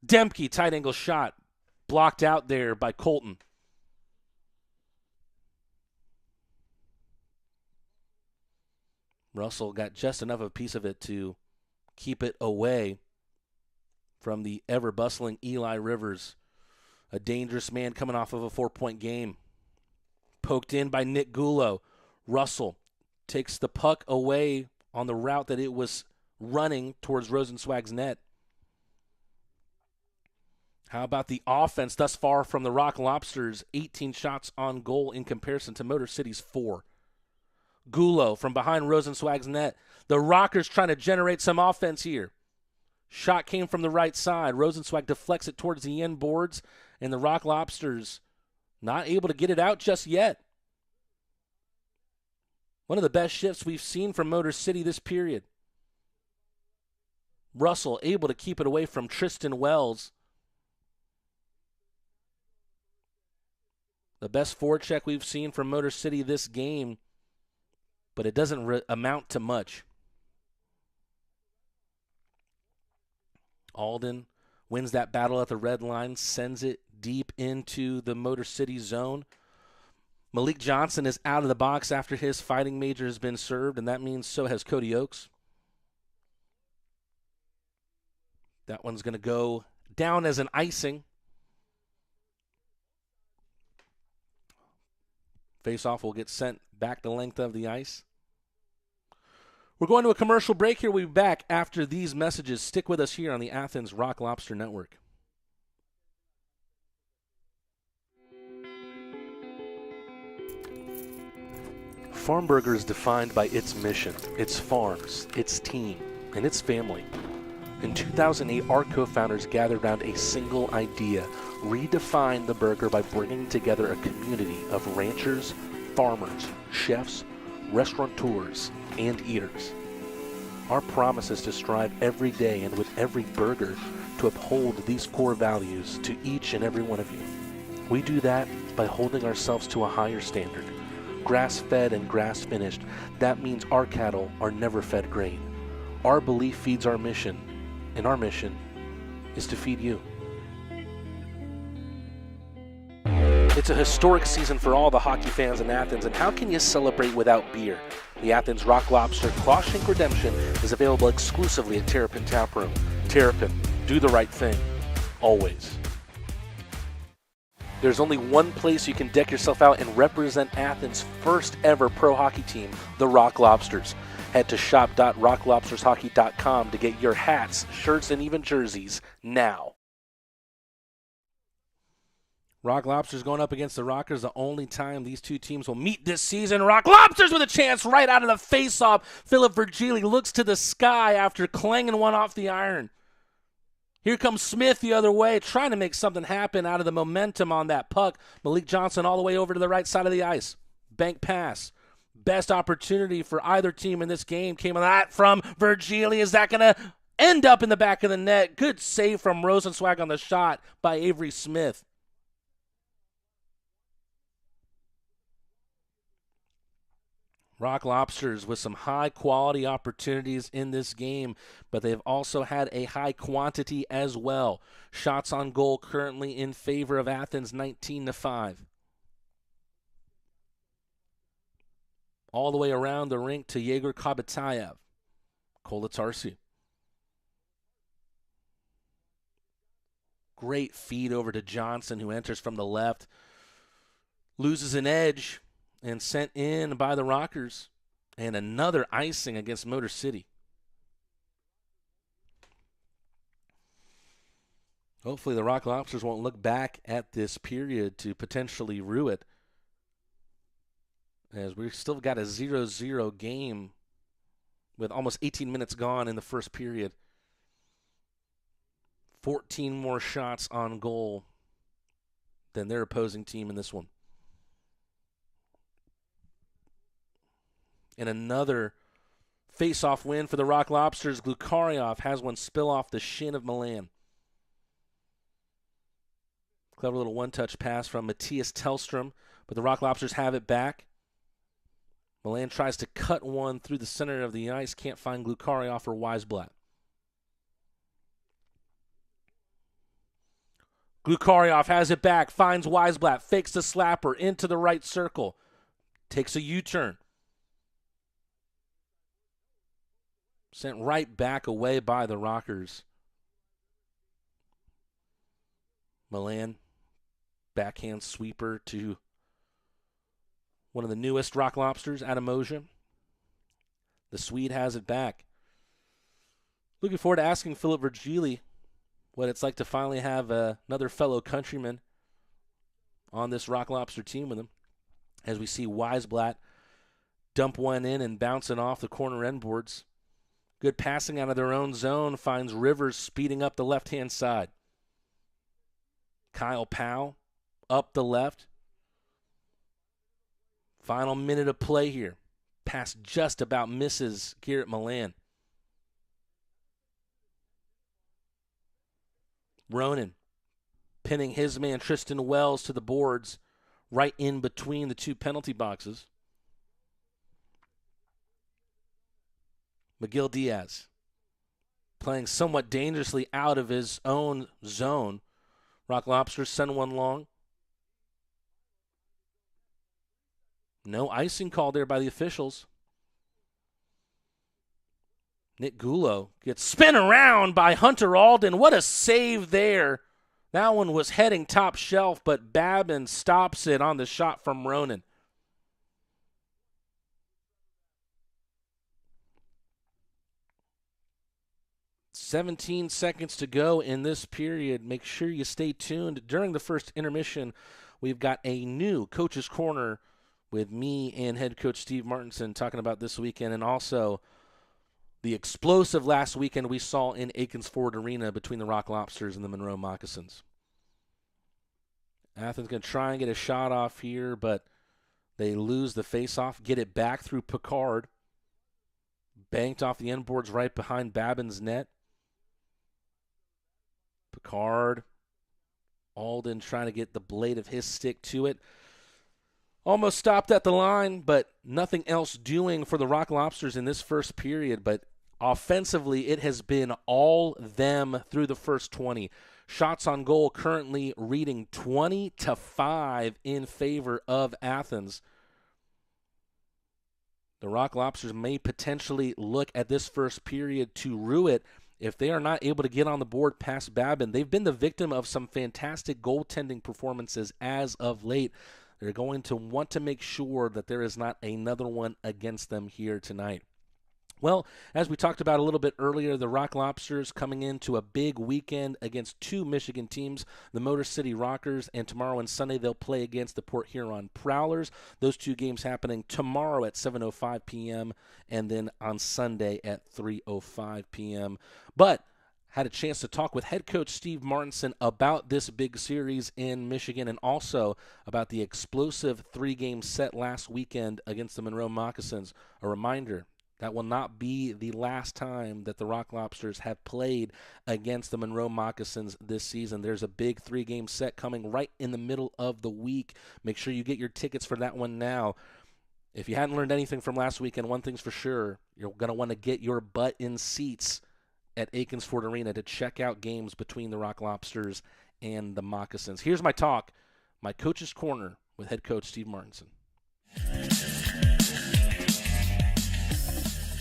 Demke, tight angle shot. Blocked out there by Colton. Russell got just enough of a piece of it to keep it away from the ever-bustling Eli Rivers. A dangerous man coming off of a 4-point game. Poked in by Nick Gulo. Russell takes the puck away on the route that it was running towards Rosenzweig's net. How about the offense thus far from the Rock Lobsters? 18 shots on goal in comparison to Motor City's 4. Gulo from behind Rosenzweig's net. The Rockers trying to generate some offense here. Shot came from the right side. Rosenzweig deflects it towards the end boards, and the Rock Lobsters not able to get it out just yet. One of the best shifts we've seen from Motor City this period. Russell able to keep it away from Tristan Wells. The best forecheck we've seen from Motor City this game, but it doesn't amount to much. Alden wins that battle at the red line, sends it deep into the Motor City zone. Malik Johnson is out of the box after his fighting major has been served, and that means so has Cody Oakes. That one's going to go down as an icing. Face-off will get sent back the length of the ice. We're going to a commercial break here. We'll be back after these messages. Stick with us here on the Athens Rock Lobster Network. Farm Burger is defined by its mission, its farms, its team, and its family. In 2008, our co-founders gathered around a single idea: redefine the burger by bringing together a community of ranchers, farmers, chefs, restaurateurs, and eaters. Our promise is to strive every day and with every burger to uphold these core values to each and every one of you. We do that by holding ourselves to a higher standard. Grass-fed and grass-finished, that means our cattle are never fed grain. Our belief feeds our mission, and our mission is to feed you. It's It's a historic season for all the hockey fans in Athens, and how can you celebrate without beer? The Athens Rock Lobster Clawshank Redemption is available exclusively at Terrapin Tap Room. Terrapin, do the right thing, always. There's only one place you can deck yourself out and represent Athens' first ever pro hockey team, the Rock Lobsters. Head to shop.rocklobstershockey.com to get your hats, shirts, and even jerseys now. Rock Lobsters going up against the Rockers, the only time these two teams will meet this season. Rock Lobsters with a chance right out of the faceoff. Philip Virgili looks to the sky after clanging one off the iron. Here comes Smith the other way, trying to make something happen out of the momentum on that puck. Malik Johnson all the way over to the right side of the ice. Bank pass. Best opportunity for either team in this game came on that from Virgili. Is that going to end up in the back of the net? Good save from Rosenzweig on the shot by Avery Smith. Rock Lobsters with some high-quality opportunities in this game, but they've also had a high quantity as well. Shots on goal currently in favor of Athens, 19-5. All the way around the rink to Yegor Kabatayev. Kolatarsi. Great feed over to Johnson, who enters from the left. Loses an edge and sent in by the Rockers. And another icing against Motor City. Hopefully the Rock Lobsters won't look back at this period to potentially rue it, as we've still got a 0-0 game with almost 18 minutes gone in the first period. 14 more shots on goal than their opposing team in this one. And another face-off win for the Rock Lobsters. Glukaryov has one spill off the shin of Milan. Clever little one-touch pass from Matthias Tellstrom, but the Rock Lobsters have it back. Milan tries to cut one through the center of the ice. Can't find Glukaryov or Weisblatt. Glukaryov has it back. Finds Weisblatt. Fakes the slapper into the right circle. Takes a U-turn. Sent right back away by the Rockers. Milan, backhand sweeper to one of the newest Rock Lobsters, Adamosia. The Swede has it back. Looking forward to asking Philip Virgili what it's like to finally have another fellow countryman on this Rock Lobster team with him, as we see Weisblatt dump one in and bounce it off the corner end boards. Good passing out of their own zone finds Rivers speeding up the left-hand side. Kyle Powell up the left. Final minute of play here. Pass just about misses Garrett Milan. Ronan pinning his man Tristan Wells to the boards right in between the two penalty boxes. Miguel Diaz playing somewhat dangerously out of his own zone. Rock Lobsters send one long. No icing called there by the officials. Nick Gulo gets spun around by Hunter Alden. What a save there. That one was heading top shelf, but Babin stops it on the shot from Ronan. "17 seconds to go in this period. Make sure you stay tuned. During the first intermission, we've got a new Coach's Corner with me and head coach Steve Martinson talking about this weekend, and also the explosive last weekend we saw in Aikens Ford Arena between the Rock Lobsters and the Monroe Moccasins. Athens going to try and get a shot off here, but they lose the faceoff, get it back through Picard. Banked off the end boards right behind Babin's net. Picard, Alden trying to get the blade of his stick to it. Almost stopped at the line, but nothing else doing for the Rock Lobsters in this first period. But offensively, it has been all them through the first 20. Shots on goal currently reading 20-5 in favor of Athens. The Rock Lobsters may potentially look at this first period to rue it if they are not able to get on the board past Babin. They've been the victim of some fantastic goaltending performances as of late. They're going to want to make sure that there is not another one against them here tonight. Well, as we talked about a little bit earlier, the Rock Lobsters coming into a big weekend against two Michigan teams, the Motor City Rockers, and tomorrow and Sunday they'll play against the Port Huron Prowlers. Those two games happening tomorrow at 7:05 p.m. and then on Sunday at 3:05 p.m. But had a chance to talk with head coach Steve Martinson about this big series in Michigan and also about the explosive 3-game set last weekend against the Monroe Moccasins. A reminder, that will not be the last time that the Rock Lobsters have played against the Monroe Moccasins this season. There's a big 3-game set coming right in the middle of the week. Make sure you get your tickets for that one now. If you hadn't learned anything from last weekend, one thing's for sure, you're going to want to get your butt in seats at Aikens Ford Arena to check out games between the Rock Lobsters and the Moccasins. Here's my talk, my Coach's Corner with head coach Steve Martinson.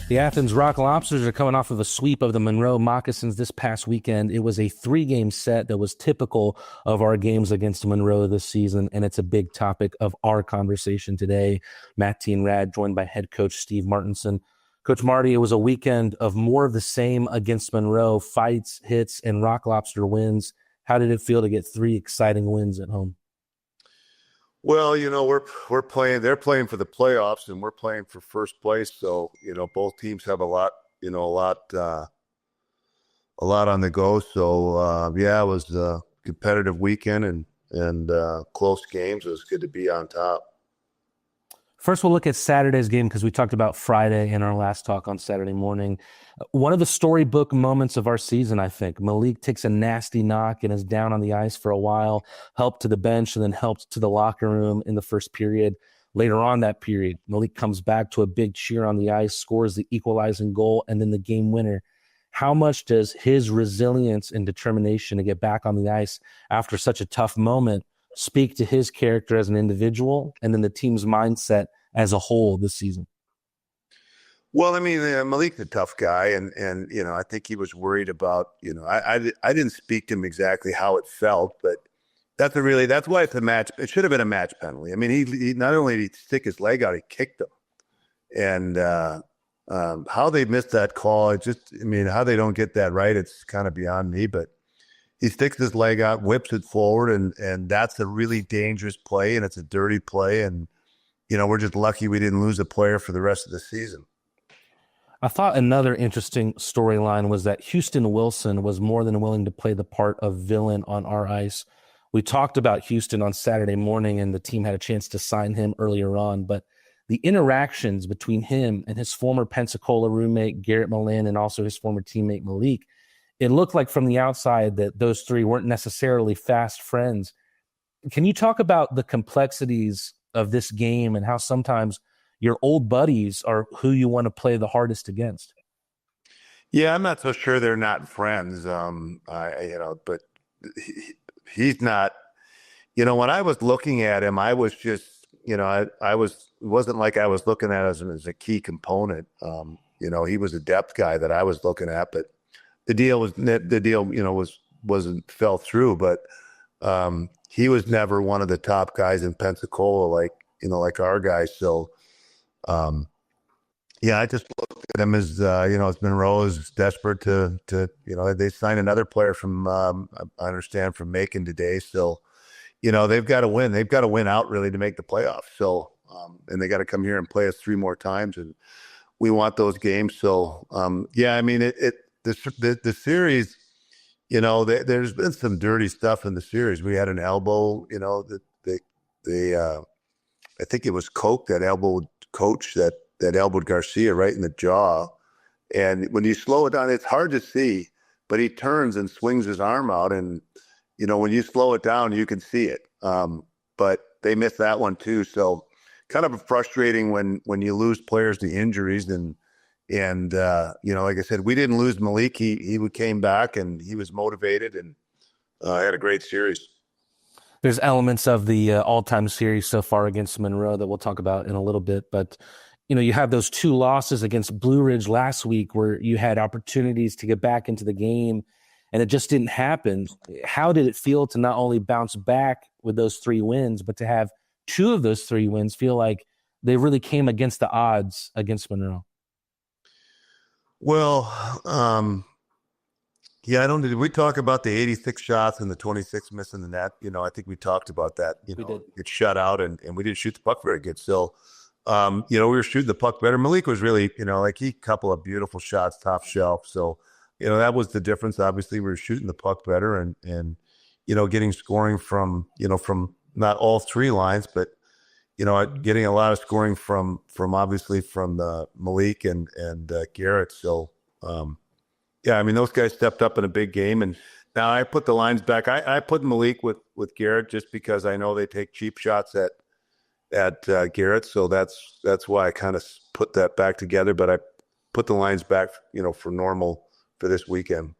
The Athens Rock Lobsters are coming off of a sweep of the Monroe Moccasins this past weekend. It was a 3-game set that was typical of our games against Monroe this season, and it's a big topic of our conversation today. Matt Rad, joined by head coach Steve Martinson. Coach Marty, it was a weekend of more of the same against Monroe, fights, hits, and Rock Lobster wins. How did it feel to get 3 exciting wins at home? Well, we're playing. They're playing for the playoffs, and we're playing for first place. So, both teams have a lot on the go. So, it was a competitive weekend and close games. It was good to be on top. First, we'll look at Saturday's game because we talked about Friday in our last talk on Saturday morning. One of the storybook moments of our season, I think. Malik takes a nasty knock and is down on the ice for a while, helped to the bench and then helped to the locker room in the first period. Later on that period, Malik comes back to a big cheer on the ice, scores the equalizing goal, and then the game winner. How much does his resilience and determination to get back on the ice after such a tough moment speak to his character as an individual and then the team's mindset as a whole this season? Well, I mean, Malik's a tough guy, and I think he was worried about, I didn't speak to him exactly how it felt, but that's why it's a match. It should have been a match penalty. I mean, he not only did he stick his leg out, he kicked him. And how they missed that call, how they don't get that right, it's kind of beyond me, but he sticks his leg out, whips it forward, and that's a really dangerous play, and it's a dirty play, and we're just lucky we didn't lose a player for the rest of the season. I thought another interesting storyline was that Houston Wilson was more than willing to play the part of villain on our ice. We talked about Houston on Saturday morning, and the team had a chance to sign him earlier on, but the interactions between him and his former Pensacola roommate, Garrett Milan, and also his former teammate, Malik, it looked like from the outside that those three weren't necessarily fast friends. Can you talk about the complexities of this game and how sometimes your old buddies are who you want to play the hardest against? Yeah, I'm not so sure they're not friends. But he's not. When I was looking at him, I was just, it wasn't like I was looking at him as a key component. He was a depth guy that I was looking at, but the deal fell through. But he was never one of the top guys in Pensacola, like our guys. So. I just looked at him as, Monroe is desperate to they signed another player from, I understand, from Macon today. So, they've got to win. They've got to win out really to make the playoffs. So, and they got to come here and play us 3 more times, and we want those games. So, the series, there's been some dirty stuff in the series. We had an elbow, I think it was Koch that elbowed Coach that elbowed Garcia right in the jaw. And when you slow it down, it's hard to see, but he turns and swings his arm out. And, when you slow it down, you can see it. But they missed that one too. So kind of frustrating when you lose players to injuries. And like I said, we didn't lose Malik. He came back and he was motivated. And, had a great series. There's elements of the all-time series so far against Monroe that we'll talk about in a little bit, but you have those 2 losses against Blue Ridge last week where you had opportunities to get back into the game and it just didn't happen. How did it feel to not only bounce back with those 3 wins, but to have 2 of those 3 wins feel like they really came against the odds against Monroe? Well, did we talk about the 86 shots and the 26 missing the net? I think we talked about that. We did. Get shut out and we didn't shoot the puck very good. So, we were shooting the puck better. Malik was really, he couple of beautiful shots, top shelf. So, that was the difference. Obviously, we were shooting the puck better and getting scoring from not all 3 lines, but, getting a lot of scoring from obviously from Malik and Garrett. So, those guys stepped up in a big game. And now I put the lines back. I put Malik with Garrett just because I know they take cheap shots at Garrett. So that's why I kind of put that back together. But I put the lines back, for normal for this weekend.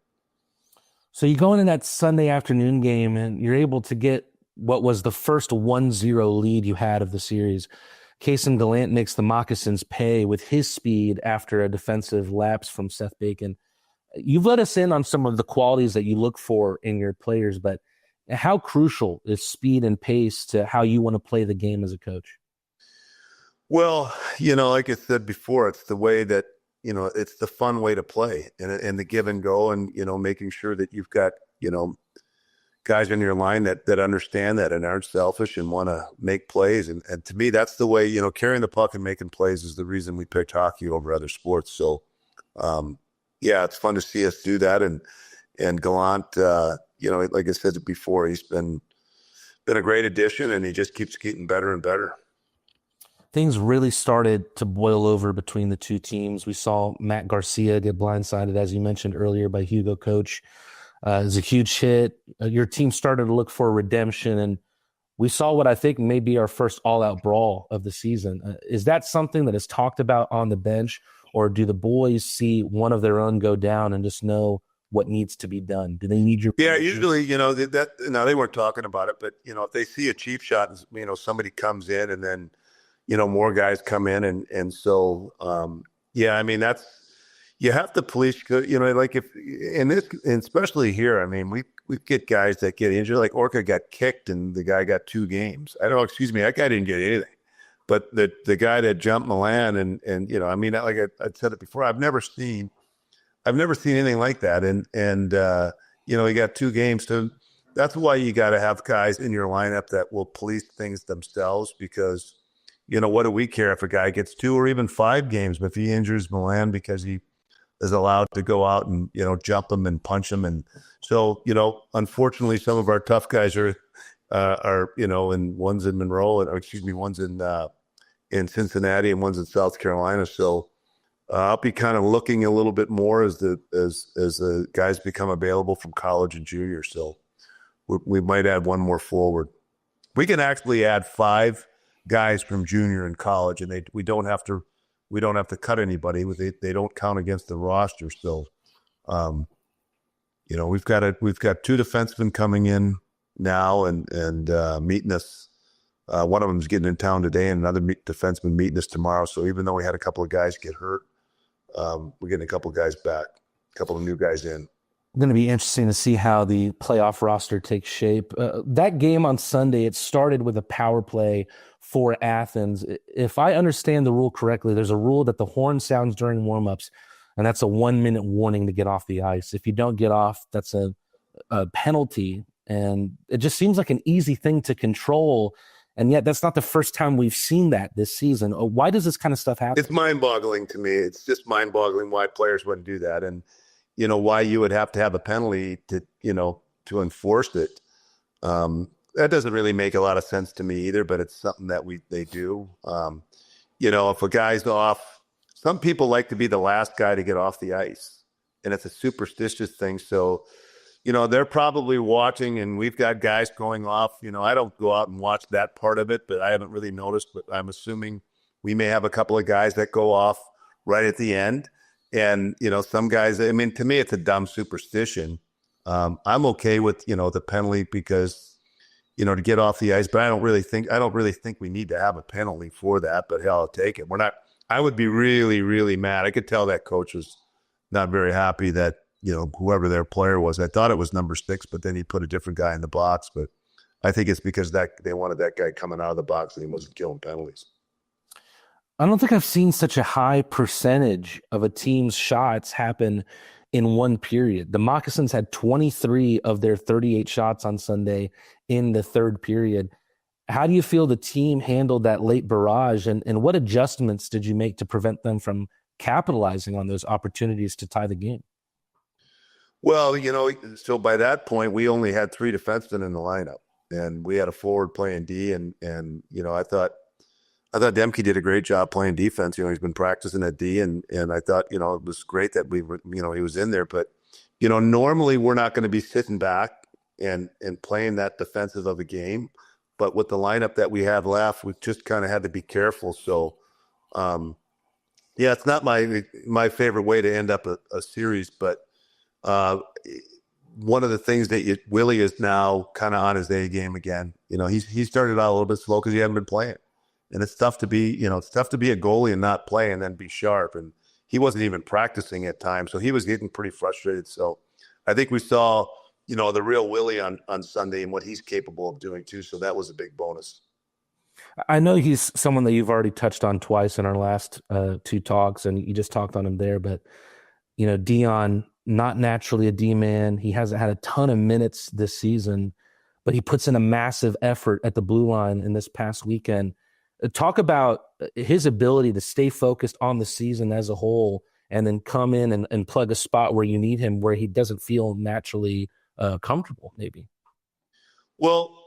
So you go into that Sunday afternoon game and you're able to get what was the first 1-0 lead you had of the series. Kason Gallant makes the Moccasins pay with his speed after a defensive lapse from Seth Bacon. You've let us in on some of the qualities that you look for in your players, but how crucial is speed and pace to how you want to play the game as a coach? Well, like I said before, it's the way that, it's the fun way to play and the give and go and, making sure that you've got, guys in your line that understand that and aren't selfish and want to make plays. And to me, that's the way, carrying the puck and making plays is the reason we picked hockey over other sports. So, it's fun to see us do that. And Gallant, like I said before, he's been a great addition and he just keeps getting better and better. Things really started to boil over between the 2 teams. We saw Matt Garcia get blindsided, as you mentioned earlier, by Hugo Coach. It was a huge hit. Your team started to look for redemption, and we saw what I think may be our first all-out brawl of the season. Is that something that is talked about on the bench, or do the boys see one of their own go down and just know what needs to be done? Do they need your position? Usually, they weren't talking about it, but, if they see a cheap shot, somebody comes in and then, more guys come in. And so, that's, you have to police, like if in this, and especially here, we get guys that get injured, like Orca got kicked and the guy got 2 games. I don't know, excuse me, that guy didn't get anything. But the guy that jumped Milan and like I said it before, I've never seen anything like that. And he got 2 games. So that's why you got to have guys in your lineup that will police things themselves because, what do we care if a guy gets 2 or even 5 games? But if he injures Milan because he is allowed to go out and, jump him and punch him. And so, unfortunately, some of our tough guys are, and one's in Monroe, one's in Cincinnati and one's in South Carolina. So I'll be kind of looking a little bit more as the guys become available from college and junior. So we might add 1 more forward. We can actually add 5 guys from junior and college, and we don't have to cut anybody. They don't count against the roster. So, we've got 2 defensemen coming in now and meeting us. One of them's getting in town today, and another defenseman meeting us tomorrow. So even though we had a couple of guys get hurt, we're getting a couple of guys back, a couple of new guys in. Going to be interesting to see how the playoff roster takes shape. That game on Sunday, it started with a power play for Athens. If I understand the rule correctly, there's a rule that the horn sounds during warmups, and that's a 1-minute warning to get off the ice. If you don't get off, that's a penalty. And it just seems like an easy thing to control. And yet that's not the first time we've seen that this season. Why does this kind of stuff happen? It's mind-boggling to me. It's just mind-boggling why players wouldn't do that. And, why you would have to have a penalty to enforce it. That doesn't really make a lot of sense to me either, but it's something that they do. If a guy's off, some people like to be the last guy to get off the ice, and it's a superstitious thing. So, they're probably watching, and we've got guys going off. I don't go out and watch that part of it, but I haven't really noticed. But I'm assuming we may have a couple of guys that go off right at the end. And, some guys, to me, it's a dumb superstition. I'm okay with, the penalty because, to get off the ice, but I don't really think we need to have a penalty for that, but hell, I'll take it. I would be really, really mad. I could tell that coach was not very happy that, whoever their player was. I thought it was number 6, but then he put a different guy in the box. But I think it's because they wanted that guy coming out of the box and he wasn't killing penalties. I don't think I've seen such a high percentage of a team's shots happen in one period. The Moccasins had 23 of their 38 shots on Sunday in the third period. How do you feel the team handled that late barrage, and what adjustments did you make to prevent them from capitalizing on those opportunities to tie the game? Well, so by that point, we only had 3 defensemen in the lineup, and we had a forward playing D, and I thought Demke did a great job playing defense. He's been practicing at D, and I thought, it was great that he was in there. But, normally we're not going to be sitting back and playing that defensive of a game. But with the lineup that we had left, we just kind of had to be careful. So, it's not my favorite way to end up a series. But one of the things that Willie is now kind of on his A game again. He started out a little bit slow because he hadn't been playing. And it's tough to be a goalie and not play and then be sharp. And he wasn't even practicing at times, so he was getting pretty frustrated. So I think we saw, the real Willie on Sunday and what he's capable of doing too. So that was a big bonus. I know he's someone that you've already touched on twice in our last 2 talks, and you just talked on him there. But, Dion, not naturally a D-man. He hasn't had a ton of minutes this season, but he puts in a massive effort at the blue line in this past weekend. Talk about his ability to stay focused on the season as a whole and then come in and plug a spot where you need him, where he doesn't feel naturally comfortable, maybe. Well,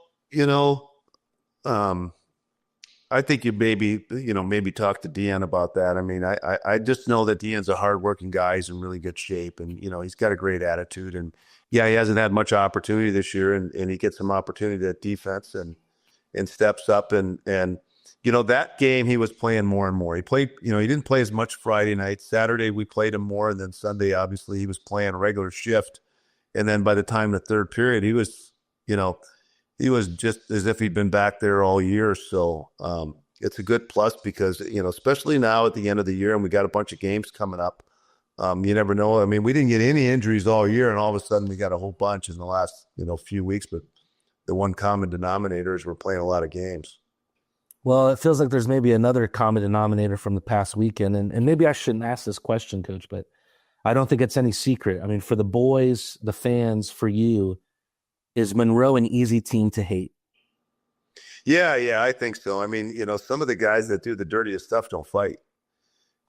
I think you maybe talk to Deon about that. I mean, I just know that Deon's a hardworking guy. He's in really good shape, and, he's got a great attitude. And, he hasn't had much opportunity this year, and he gets some opportunity at defense and steps up. And that game he was playing more and more. He played, he didn't play as much Friday night. Saturday we played him more, and then Sunday, obviously, he was playing a regular shift. And then by the time the third period, he was just as if he'd been back there all year. So it's a good plus because, especially now at the end of the year and we got a bunch of games coming up, you never know. I mean, we didn't get any injuries all year, and all of a sudden we got a whole bunch in the last, few weeks. But the one common denominator is we're playing a lot of games. Well, it feels like there's maybe another common denominator from the past weekend. And maybe I shouldn't ask this question, Coach, but I don't think it's any secret. I mean, for the boys, the fans, for you, is Monroe an easy team to hate? Yeah, I think so. I mean, some of the guys that do the dirtiest stuff don't fight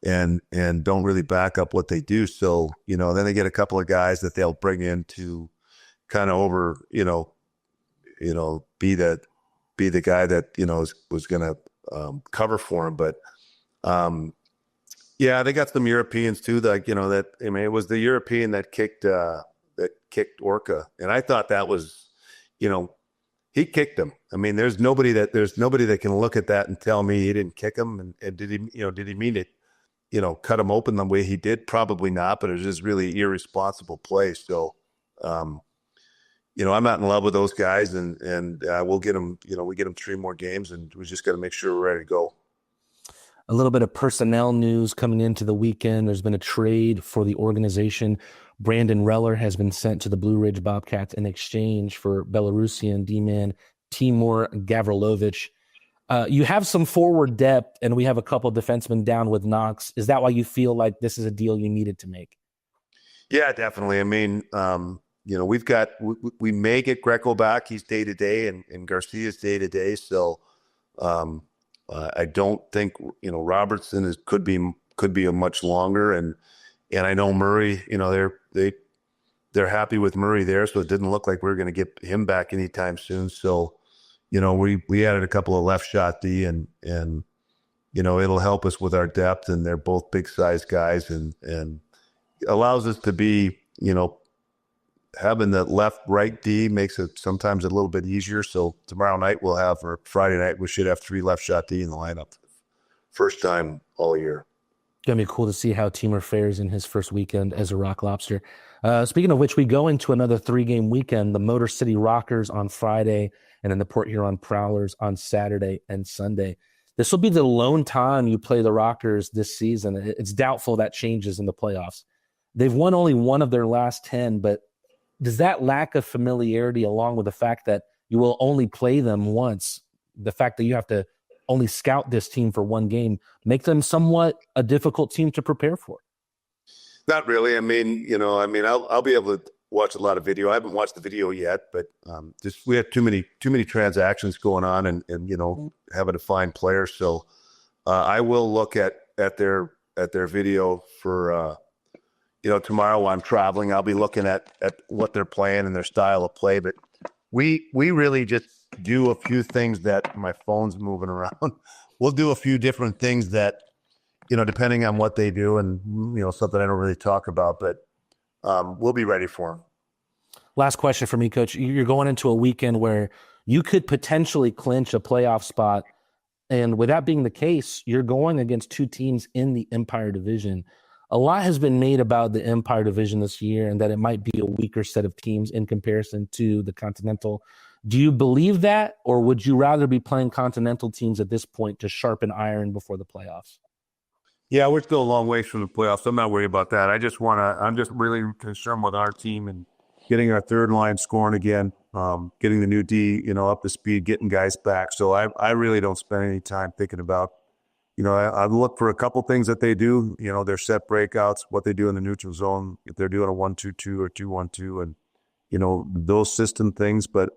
and don't really back up what they do. So, then they get a couple of guys that they'll bring in to kind of over, be the guy that, was going to cover for him. But, they got some Europeans too, it was the European that kicked Orca. And I thought that was, he kicked him. I mean, there's nobody that can look at that and tell me he didn't kick him. And did he mean it, cut him open the way he did? Probably not, but it was just really irresponsible play. So, I'm not in love with those guys, and we'll get them. We get them 3 more games, and we just got to make sure we're ready to go. A little bit of personnel news coming into the weekend. There's been a trade for the organization. Brandon Reller has been sent to the Blue Ridge Bobcats in exchange for Belarusian D-man Timur Gavrilovich. You have some forward depth, and we have a couple of defensemen down with Knox. Is that why you feel like this is a deal you needed to make? Yeah, definitely. I mean, we may get Greco back. He's day to day, and Garcia's day to day. So I don't think Robertson could be a much longer, and I know Murray. They're happy with Murray there, so it didn't look like we were going to get him back anytime soon. So we added a couple of left shot D, and it'll help us with our depth, and they're both big size guys, and allows us to be having the left-right D makes it sometimes a little bit easier. So tomorrow night or Friday night, we should have 3 left shot D in the lineup. First time all year. It's going to be cool to see how Timur fares in his first weekend as a Rock Lobster. Speaking of which, we go into another 3-game weekend, the Motor City Rockers on Friday, and then the Port Huron Prowlers on Saturday and Sunday. This will be the lone time you play the Rockers this season. It's doubtful that changes in the playoffs. They've won only one of their last 10, but does that lack of familiarity, along with the fact that you will only play them once, the fact that you have to only scout this team for one game, make them somewhat a difficult team to prepare for? Not really. I mean, I'll be able to watch a lot of video. I haven't watched the video yet, but just we had too many transactions going on, and having to find players. So I will look at their video for tomorrow while I'm traveling. I'll be looking at what they're playing and their style of play. But we really just do a few things that my phone's moving around. We'll do a few different things that, depending on what they do, and something I don't really talk about, but we'll be ready for them. Last question for me, Coach. You're going into a weekend where you could potentially clinch a playoff spot, and with that being the case, you're going against two teams in the Empire Division. A lot has been made about the Empire Division this year, and that it might be a weaker set of teams in comparison to the Continental. Do you believe that, or would you rather be playing Continental teams at this point to sharpen iron before the playoffs? Yeah, we're still a long ways from the playoffs. I'm not worried about that. I'm just really concerned with our team and getting our third line scoring again, getting the new D, up to speed, getting guys back. So I really don't spend any time thinking about, I look for a couple things that they do, their set breakouts, what they do in the neutral zone, if they're doing a 1-2-2 or 2-1-2, and, those system things. But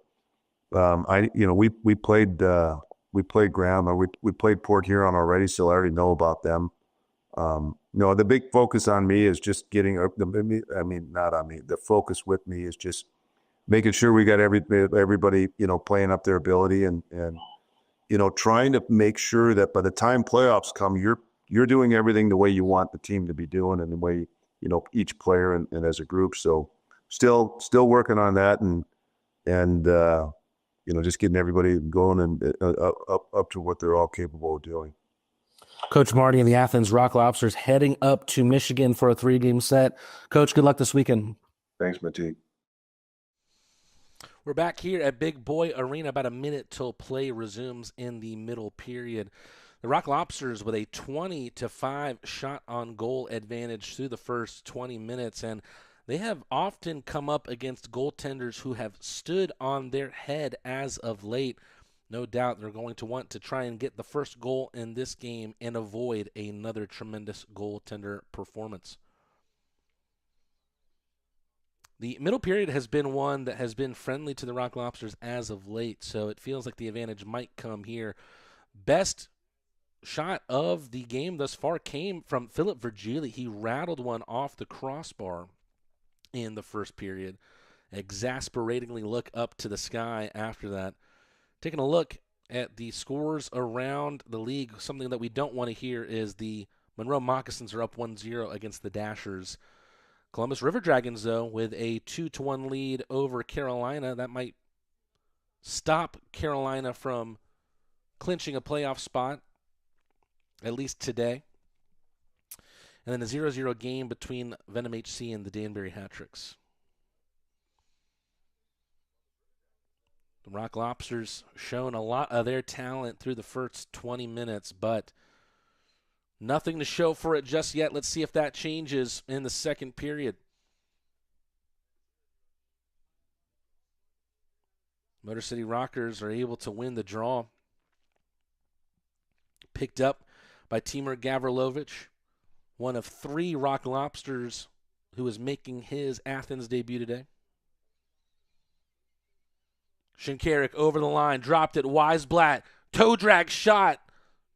we played Graham, or we played Port Huron already, so I already know about them. The big focus on me is just getting, not on me, the focus with me is just making sure we got everybody, playing up their ability, and trying to make sure that by the time playoffs come, you're doing everything the way you want the team to be doing, and the way, each player and as a group. So still working on that, and just getting everybody going and up to what they're all capable of doing. Coach Marty and the Athens Rock Lobsters heading up to Michigan for a 3-game set. Coach, good luck this weekend. Thanks, Matee. We're back here at Big Boy Arena, about a minute till play resumes in the middle period. The Rock Lobsters with a 20-5 shot on goal advantage through the first 20 minutes, and they have often come up against goaltenders who have stood on their head as of late. No doubt they're going to want to try and get the first goal in this game and avoid another tremendous goaltender performance. The middle period has been one that has been friendly to the Rock Lobsters as of late, so it feels like the advantage might come here. Best shot of the game thus far came from Philip Virgili. He rattled one off the crossbar in the first period. Exasperatingly look up to the sky after that. Taking a look at the scores around the league, something that we don't want to hear is the Monroe Moccasins are up 1-0 against the Dashers. Columbus River Dragons, though, with a 2-1 lead over Carolina. That might stop Carolina from clinching a playoff spot, at least today. And then a 0-0 game between Venom HC and the Danbury Hat-Tricks. The Rock Lobsters shown a lot of their talent through the first 20 minutes, but nothing to show for it just yet. Let's see if that changes in the second period. Motor City Rockers are able to win the draw. Picked up by Timur Gavrilovich, one of 3 Rock Lobsters who is making his Athens debut today. Shinkarik over the line, dropped it, Weisblatt, toe drag shot.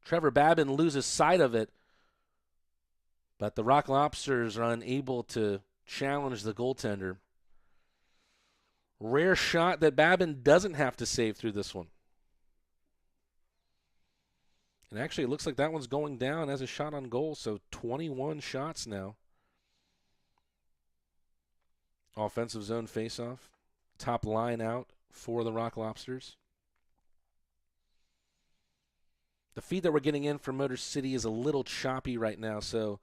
Trevor Babin loses sight of it, but the Rock Lobsters are unable to challenge the goaltender. Rare shot that Babin doesn't have to save through this one. And actually, it looks like that one's going down as a shot on goal, so 21 shots now. Offensive zone faceoff. Top line out for the Rock Lobsters. The feed that we're getting in from Motor City is a little choppy right now, so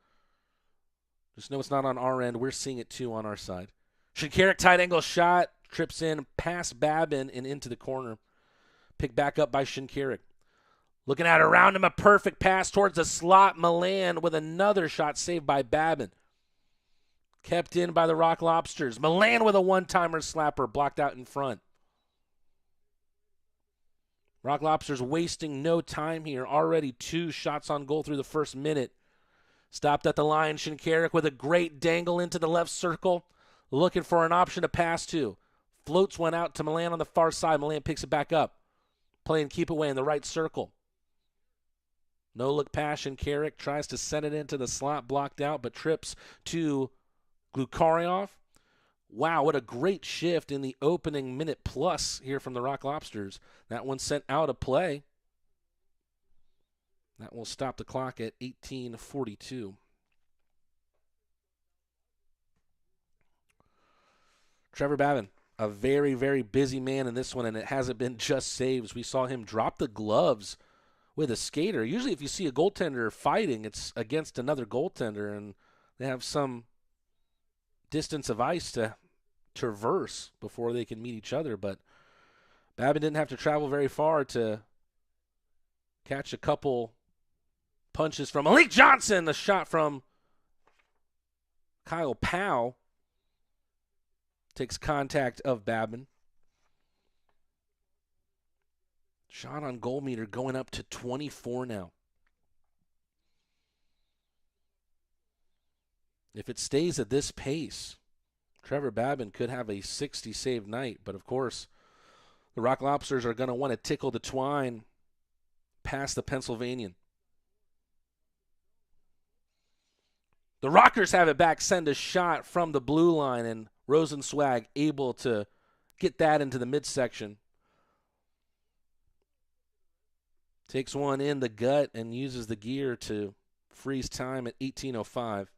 Just know it's not on our end. We're seeing it too on our side. Shinkarik tight angle shot, trips in, past Babin and into the corner. Picked back up by Shinkarik. Looking at it around him, a perfect pass towards the slot. Milan with another shot saved by Babin. Kept in by the Rock Lobsters. Milan with a one-timer slapper blocked out in front. Rock Lobsters wasting no time here. Already 2 shots on goal through the first minute. Stopped at the line. Shinkarik with a great dangle into the left circle. Looking for an option to pass to. Floats one out to Milan on the far side. Milan picks it back up. Playing keep away in the right circle. No look pass. Shinkarik tries to send it into the slot. Blocked out, but trips to Glukaryov. Wow, what a great shift in the opening minute plus here from the Rock Lobsters. That one sent out of play. That will stop the clock at 18:42. Trevor Babin, a very, very busy man in this one, and it hasn't been just saves. We saw him drop the gloves with a skater. Usually if you see a goaltender fighting, it's against another goaltender, and they have some distance of ice to traverse before they can meet each other. But Babin didn't have to travel very far to catch a couple punches from Malik Johnson. The shot from Kyle Powell takes contact of Babin. Shot on goal meter going up to 24 now. If it stays at this pace, Trevor Babin could have a 60 save night. But of course, the Rock Lobsters are going to want to tickle the twine past the Pennsylvanian. The Rockers have it back, send a shot from the blue line, and Rosenzweig able to get that into the midsection. Takes one in the gut and uses the gear to freeze time at 18:05.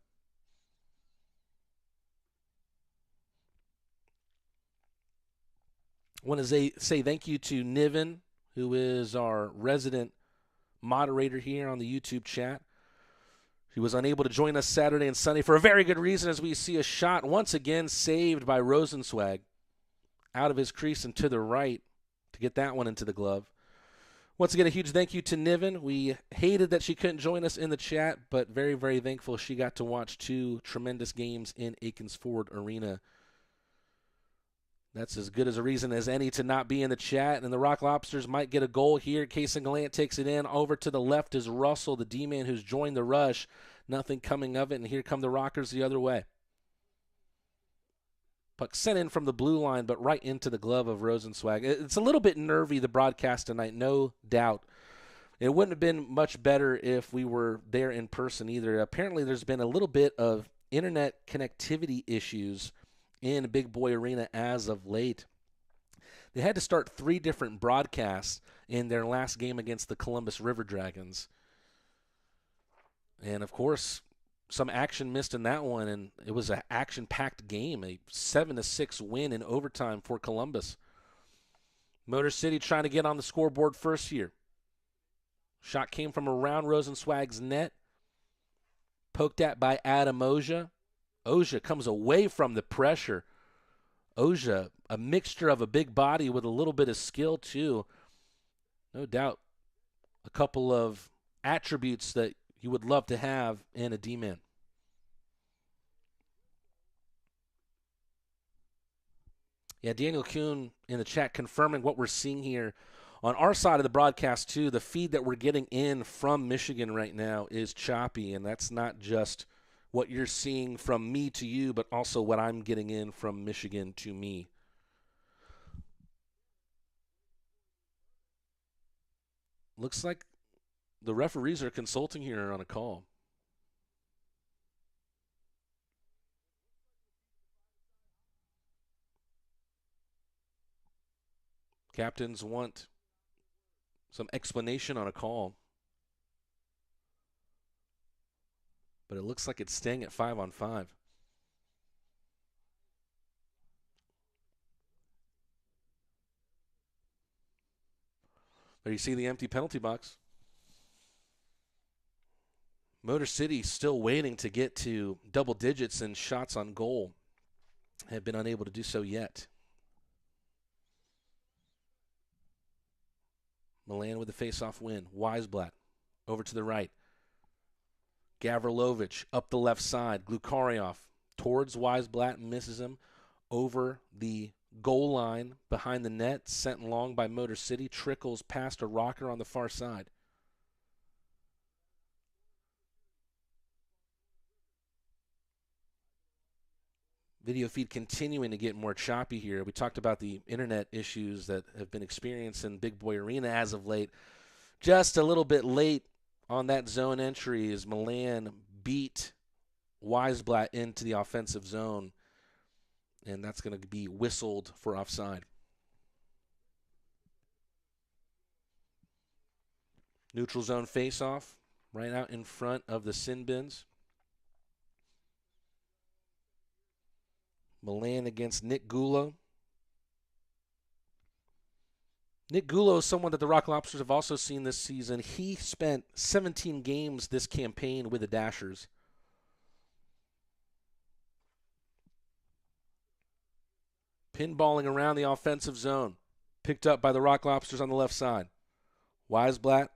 I want to say thank you to Niven, who is our resident moderator here on the YouTube chat. He was unable to join us Saturday and Sunday for a very good reason, as we see a shot once again saved by Rosenzweig out of his crease and to the right to get that one into the glove. Once again, a huge thank you to Niven. We hated that she couldn't join us in the chat, but very, very thankful she got to watch 2 tremendous games in Aikens Ford Arena. That's as good as a reason as any to not be in the chat. And the Rock Lobsters might get a goal here. Kason Gallant takes it in. Over to the left is Russell, the D-man who's joined the rush. Nothing coming of it, and here come the Rockers the other way. Puck sent in from the blue line, but right into the glove of Rosenzweig. It's a little bit nervy, the broadcast tonight, no doubt. It wouldn't have been much better if we were there in person either. Apparently there's been a little bit of internet connectivity issues in Big Boy Arena as of late. They had to start 3 different broadcasts in their last game against the Columbus River Dragons. And, of course, some action missed in that one, and it was an action-packed game, a 7-6 win in overtime for Columbus. Motor City trying to get on the scoreboard first here. Shot came from around Rosenzweig's net, poked at by Adam Oja. Oja comes away from the pressure. Oja, a mixture of a big body with a little bit of skill, too. No doubt a couple of attributes that you would love to have in a D-man. Yeah, Daniel Kuhn in the chat confirming what we're seeing here. On our side of the broadcast, too, the feed that we're getting in from Michigan right now is choppy, and that's not just what you're seeing from me to you, but also what I'm getting in from Michigan to me. Looks like the referees are consulting here on a call. Captains want some explanation on a call. But it looks like it's staying at 5-on-5. There you see the empty penalty box. Motor City still waiting to get to double digits in shots on goal. Have been unable to do so yet. Milan with the face-off win. Weisblatt over to the right. Gavrilovich up the left side. Glukaryov towards Weisblatt, misses him over the goal line behind the net. Sent long by Motor City. Trickles past a rocker on the far side. Video feed continuing to get more choppy here. We talked about the internet issues that have been experienced in Big Boy Arena as of late. Just a little bit late on that zone entry as Milan beat Weisblatt into the offensive zone, and that's going to be whistled for offside. Neutral zone face-off right out in front of the sin bins. Milan against Nick Gulo. Nick Gulo is someone that the Rock Lobsters have also seen this season. He spent 17 games this campaign with the Dashers. Pinballing around the offensive zone. Picked up by the Rock Lobsters on the left side. Weisblatt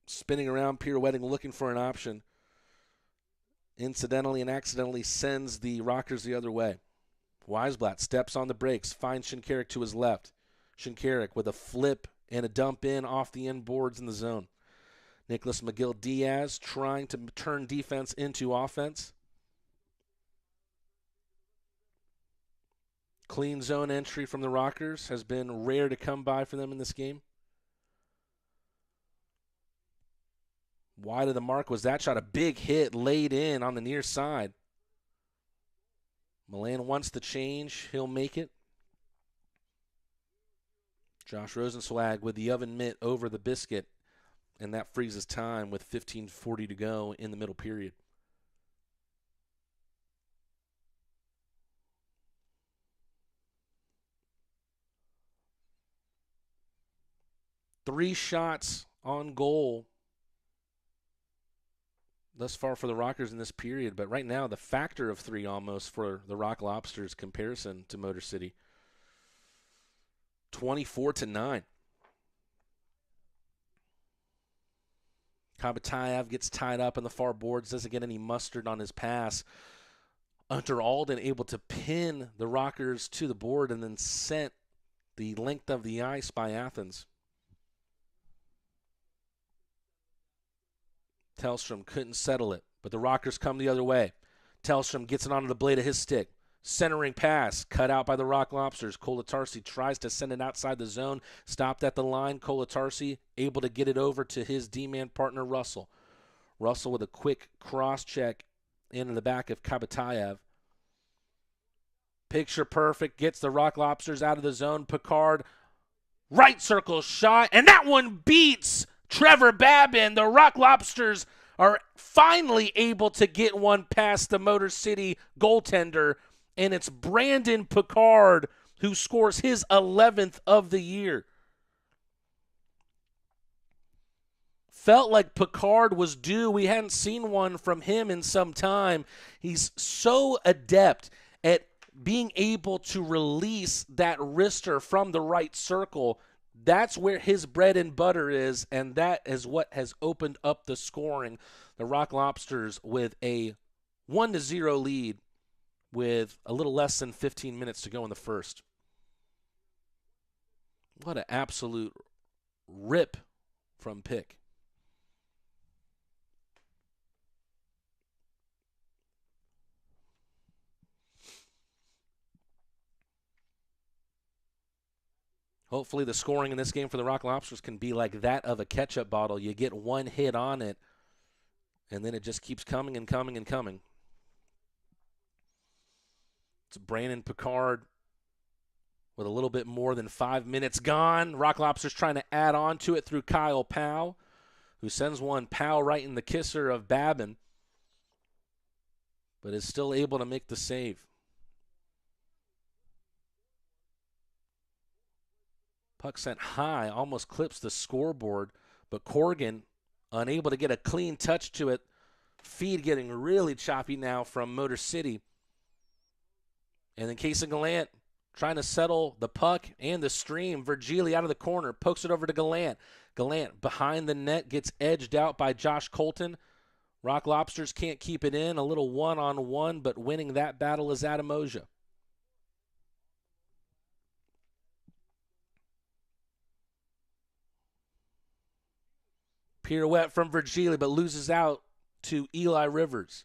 spinning around, pirouetting, looking for an option. Incidentally and accidentally sends the Rockers the other way. Weisblatt steps on the brakes, finds Shinkarik to his left. Shinkarik with a flip and a dump in off the end boards in the zone. Nicholas McGill-Diaz trying to turn defense into offense. Clean zone entry from the Rockers has been rare to come by for them in this game. Wide of the mark was that shot. A big hit laid in on the near side. Milan wants the change. He'll make it. Josh Rosenswag with the oven mitt over the biscuit, and that freezes time with 15:40 to go in the middle period. Three shots on goal thus far for the Rockers in this period, but right now the factor of three almost for the Rock Lobsters comparison to Motor City. 24-9. Kabatayev gets tied up in the far boards, doesn't get any mustard on his pass. Hunter Alden able to pin the Rockers to the board and then sent the length of the ice by Athens. Tellstrom couldn't settle it, but the Rockers come the other way. Tellstrom gets it onto the blade of his stick. Centering pass, cut out by the Rock Lobsters. Kolatarsi tries to send it outside the zone. Stopped at the line. Kolatarsi able to get it over to his D-man partner, Russell. Russell with a quick cross-check into the back of Kabatayev. Picture perfect, gets the Rock Lobsters out of the zone. Picard, right circle shot, and that one beats Trevor Babin. The Rock Lobsters are finally able to get one past the Motor City goaltender, and it's Brandon Picard who scores his 11th of the year. Felt like Picard was due. We hadn't seen one from him in some time. He's so adept at being able to release that wrister from the right circle. That's where his bread and butter is, and that is what has opened up the scoring. The Rock Lobsters with a 1-0 lead with a little less than 15 minutes to go in the first. What an absolute rip from Pick. Hopefully the scoring in this game for the Rock Lobsters can be like that of a ketchup bottle. You get one hit on it, and then it just keeps coming and coming and coming. It's Brandon Picard with a little bit more than 5 minutes gone. Rock Lobsters trying to add on to it through Kyle Powell, who sends one Powell right in the kisser of Babin, but is still able to make the save. Puck sent high, almost clips the scoreboard, but Corrigan unable to get a clean touch to it. feed getting really choppy now from Motor City. And then Casey Gallant trying to settle the puck and the stream. Virgili out of the corner, pokes it over to Gallant. Gallant behind the net, gets edged out by Josh Colton. Rock Lobsters can't keep it in. A little one-on-one, but winning that battle is Adam Oja. Pirouette from Virgili, but loses out to Eli Rivers.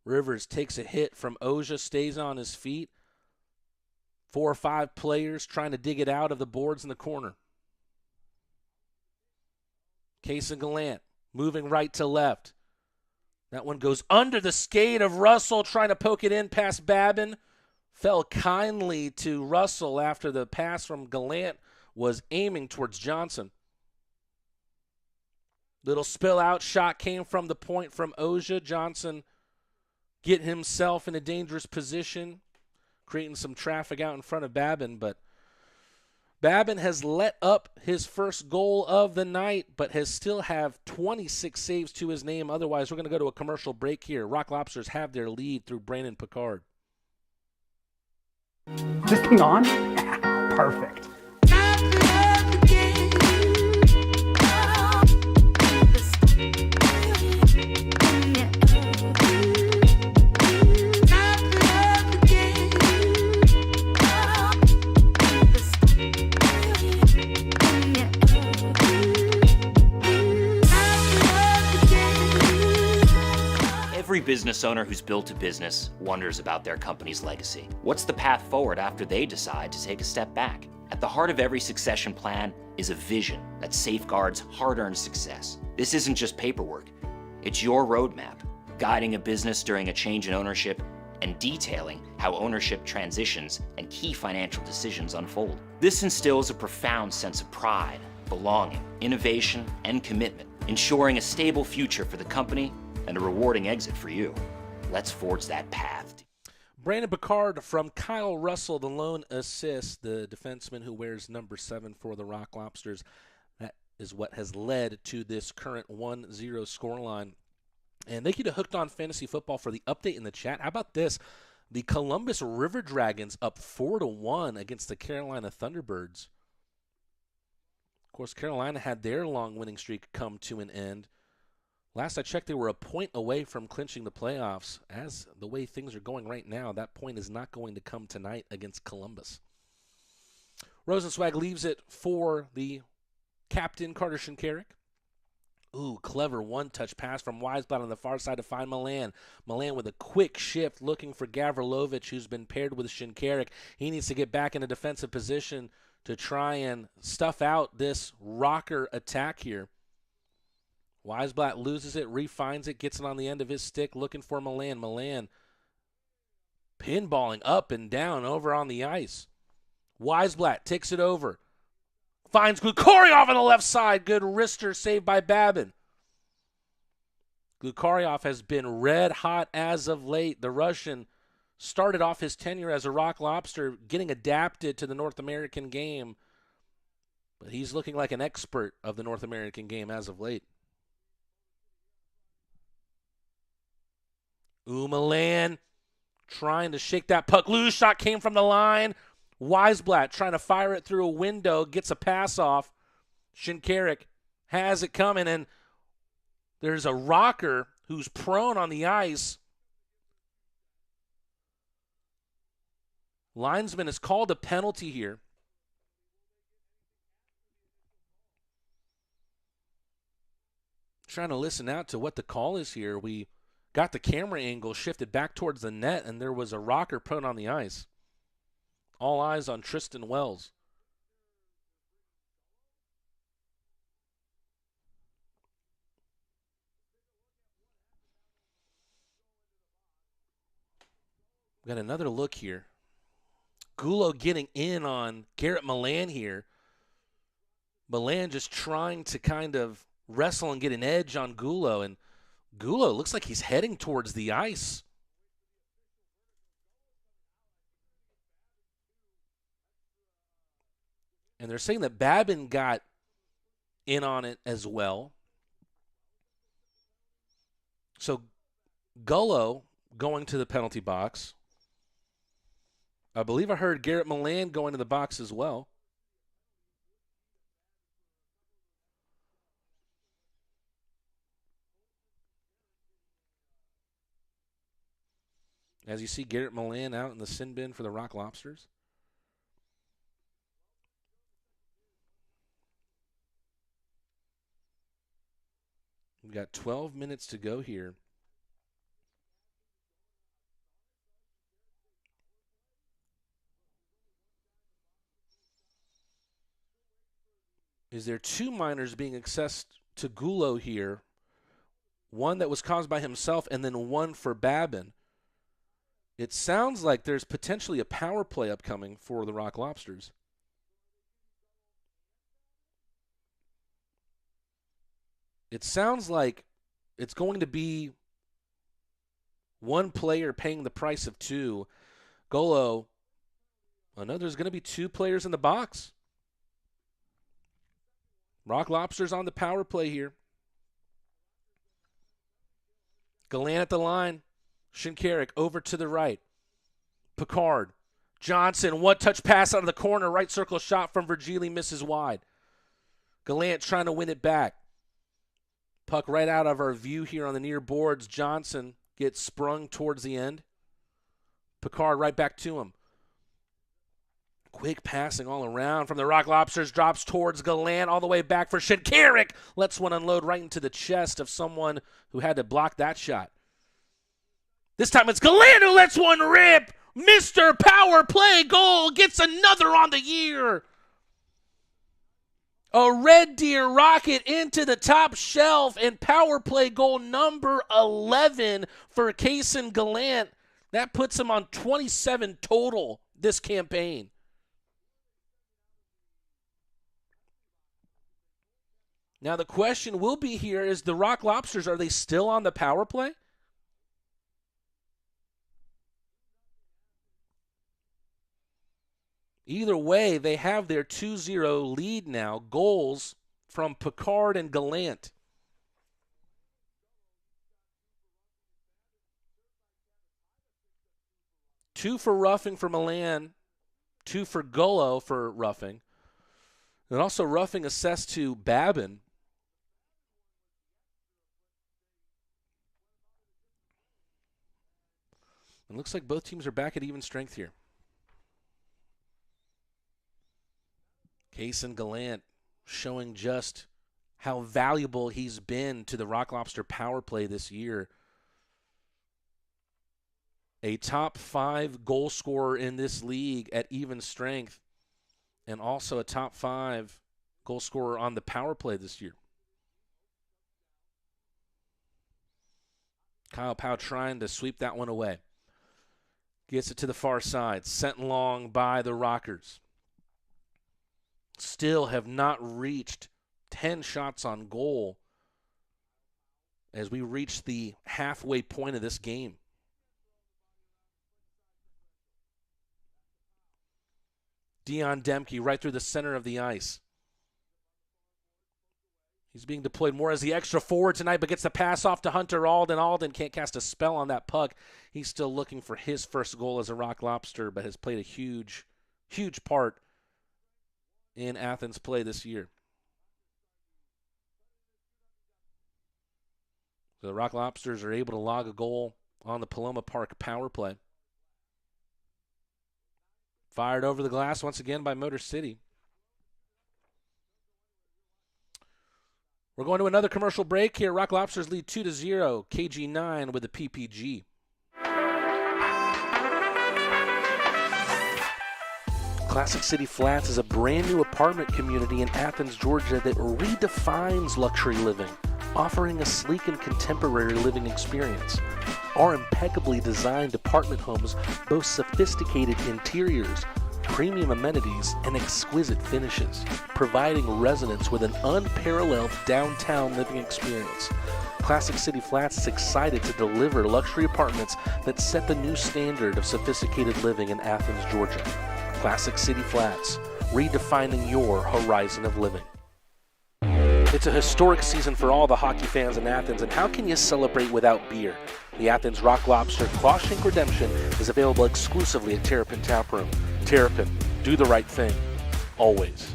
Rivers takes a hit from Oja, stays on his feet. 4 or 5 players trying to dig it out of the boards in the corner. Casey Gallant moving right to left. That one goes under the skate of Russell, trying to poke it in past Babin. Fell kindly to Russell after the pass from Gallant was aiming towards Johnson. Little spill out shot came from the point from Oja. Johnson getting himself in a dangerous position, creating some traffic out in front of Babin, but Babin has let up his first goal of the night, but has still have 26 saves to his name. Otherwise, we're going to go to a commercial break here. Rock Lobsters have their lead through Brandon Picard. This thing on? Perfect. Every business owner who's built a business wonders about their company's legacy. What's the path forward after they decide to take a step back? At the heart of every succession plan is a vision that safeguards hard-earned success. This isn't just paperwork. It's your roadmap, guiding a business during a change in ownership and detailing how ownership transitions and key financial decisions unfold. This instills a profound sense of pride, belonging, innovation, and commitment, ensuring a stable future for the company and a rewarding exit for you. Let's forge that path. Brandon Picard from Kyle Russell, the lone assist, the defenseman who wears number 7 for the Rock Lobsters. That is what has led to this current 1-0 scoreline. And thank you to Hooked on Fantasy Football for the update in the chat. How about this? The Columbus River Dragons up 4-1 against the Carolina Thunderbirds. Of course, Carolina had their long winning streak come to an end. Last I checked, they were a point away from clinching the playoffs. As the way things are going right now, that point is not going to come tonight against Columbus. Rosenzweig leaves it for the captain, Carter Shinkarik. Ooh, clever one-touch pass from Weisblatt on the far side to find Milan. Milan with a quick shift looking for Gavrilovic, who's been paired with Shinkarik. He needs to get back in a defensive position to try and stuff out this rocker attack here. Weisblatt loses it, refines it, gets it on the end of his stick, looking for Milan. Milan pinballing up and down over on the ice. Weisblatt takes it over. Finds Glukarioff on the left side. Good wrister saved by Babin. Glukarioff has been red hot as of late. The Russian started off his tenure as a Rock Lobster, getting adapted to the North American game. But he's looking like an expert of the North American game as of late. Milan trying to shake that puck loose. Shot came from the line. Weisblatt trying to fire it through a window. Gets a pass off. Shinkarik has it coming, and there's a rocker who's prone on the ice. Linesman has called a penalty here. Trying to listen out to what the call is here. We got the camera angle shifted back towards the net, and there was a rocker prone on the ice. All eyes on Tristan Wells. We got another look here. Gulo getting in on Garrett Milan here. Milan just trying to kind of wrestle and get an edge on Gulo, and Gulo looks like he's heading towards the ice. And they're saying that Babin got in on it as well. So Gullo going to the penalty box. I believe I heard Garrett Milan going to the box as well. As you see Garrett Milan out in the sin bin for the Rock Lobsters. We've got 12 minutes to go here. Is there 2 minors being assessed to Gullo here? One that was caused by himself and then one for Babin. It sounds like there's potentially a power play upcoming for the Rock Lobsters. It sounds like it's going to be one player paying the price of 2. Gullo, I know there's going to be 2 players in the box. Rock Lobsters on the power play here. Gallant at the line. Shinkarik over to the right. Picard. Johnson, one-touch pass out of the corner. Right circle shot from Virgili misses wide. Gallant trying to win it back. Puck right out of our view here on the near boards. Johnson gets sprung towards the end. Picard right back to him. Quick passing all around from the Rock Lobsters. Drops towards Gallant all the way back for Shinkarik. Lets one unload right into the chest of someone who had to block that shot. This time it's Gallant who lets one rip. Mr. Power Play goal gets another on the year. A Red Deer rocket into the top shelf and power play goal number 11 for Kaysen Gallant. That puts him on 27 total this campaign. Now the question will be here is the Rock Lobsters, are they still on the power play? Either way, they have their 2-0 lead now. Goals from Picard and Gallant. Two for roughing for Milan, 2 for Gullo for roughing. And also roughing assessed to Babin. It looks like both teams are back at even strength here. Kaysen Gallant showing just how valuable he's been to the Rock Lobster power play this year. A top 5 goal scorer in this league at even strength, and also a top 5 goal scorer on the power play this year. Kyle Powell trying to sweep that one away. Gets it to the far side. Sent long by the Rockers. Still have not reached 10 shots on goal as we reach the halfway point of this game. Dion Demke right through the center of the ice. He's being deployed more as the extra forward tonight, but gets the pass off to Hunter Alden. Alden can't cast a spell on that puck. He's still looking for his first goal as a Rock Lobster, but has played a huge, huge part in Athens play this year. So the Rock Lobsters are able to log a goal on the Paloma Park power play. Fired over the glass once again by Motor City. We're going to another commercial break here. Rock Lobsters lead 2-0. KG9 with the PPG. Classic City Flats is a brand new apartment community in Athens, Georgia that redefines luxury living, offering a sleek and contemporary living experience. Our impeccably designed apartment homes boast sophisticated interiors, premium amenities, and exquisite finishes, providing residents with an unparalleled downtown living experience. Classic City Flats is excited to deliver luxury apartments that set the new standard of sophisticated living in Athens, Georgia. Classic City Flats, redefining your horizon of living. It's a historic season for all the hockey fans in Athens, and how can you celebrate without beer? The Athens Rock Lobster Clawshank Redemption is available exclusively at Terrapin Tap Room. Terrapin, do the right thing, always.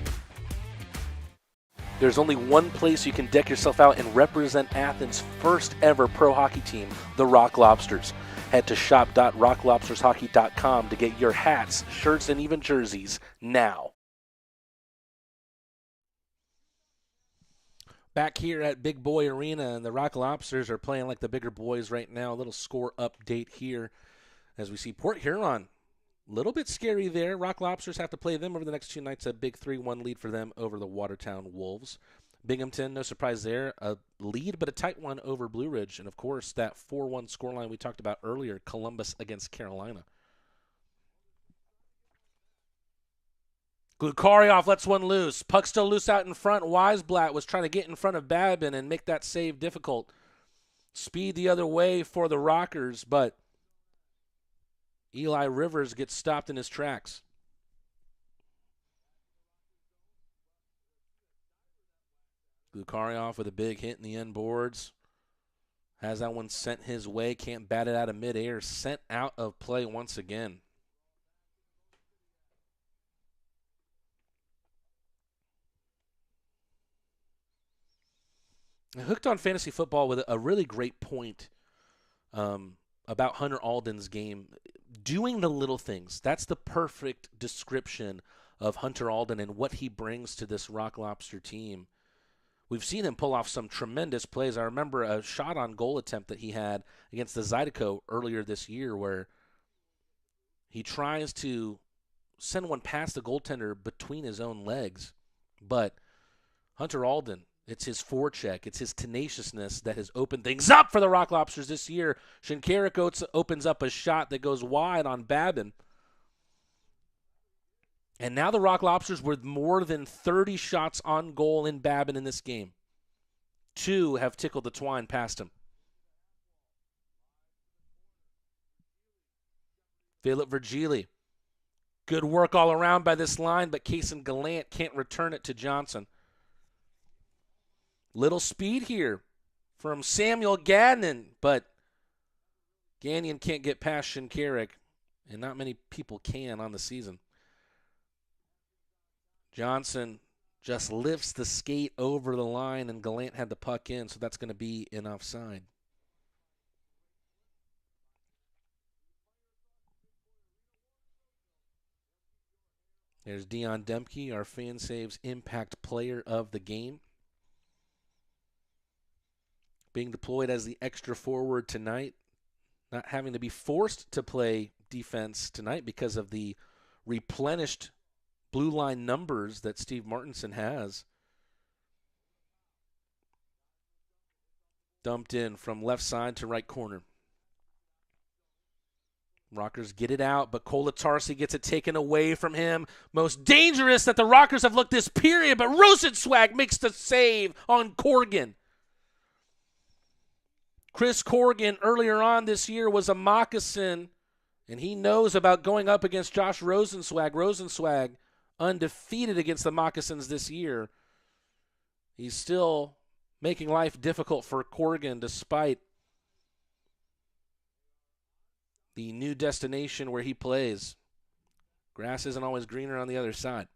There's only one place you can deck yourself out and represent Athens' first ever pro hockey team, the Rock Lobsters. Head to shop.rocklobstershockey.com to get your hats, shirts, and even jerseys now. Back here at Big Boy Arena, and the Rock Lobsters are playing like the bigger boys right now. A little score update here as we see Port Huron. A little bit scary there. Rock Lobsters have to play them over the next 2 nights. A big 3-1 lead for them over the Watertown Wolves. Binghamton, no surprise there. A lead, but a tight one over Blue Ridge. And, of course, that 4-1 scoreline we talked about earlier, Columbus against Carolina. Glukarioff lets one loose. Puck still loose out in front. Weisblatt was trying to get in front of Babin and make that save difficult. Speed the other way for the Rockers, but Eli Rivers gets stopped in his tracks. Glukarioff with a big hit in the end boards. Has that one sent his way. Can't bat it out of midair. Sent out of play once again. Hooked on Fantasy Football with a really great point about Hunter Alden's game. Doing the little things. That's the perfect description of Hunter Alden and what he brings to this Rock Lobster team. We've seen him pull off some tremendous plays. I remember a shot on goal attempt that he had against the Zydeco earlier this year where he tries to send one past the goaltender between his own legs. But Hunter Alden, it's his forecheck, it's his tenaciousness that has opened things up for the Rock Lobsters this year. Shinkaruk opens up a shot that goes wide on Babin. And now the Rock Lobsters with more than 30 shots on goal in Babin in this game. 2 have tickled the twine past him. Philip Virgili. Good work all around by this line, but Kaysen Gallant can't return it to Johnson. Little speed here from Samuel Gagnon, but Gagnon can't get past Shinkaruk, and not many people can on the season. Johnson just lifts the skate over the line, and Gallant had the puck in, so that's going to be an offside. There's Dion Demke, our Fan Saves Impact Player of the Game. Being deployed as the extra forward tonight, not having to be forced to play defense tonight because of the replenished blue line numbers that Steve Martinson has. Dumped in from left side to right corner. Rockers get it out, but Kolatarski gets it taken away from him. Most dangerous that the Rockers have looked this period, but Rosenzweig makes the save on Corrigan. Chris Corrigan earlier on this year was a moccasin, and he knows about going up against Josh Rosenzweig. Rosenzweig undefeated against the Moccasins this year. He's still making life difficult for Corrigan despite the new destination where he plays. Grass isn't always greener on the other side.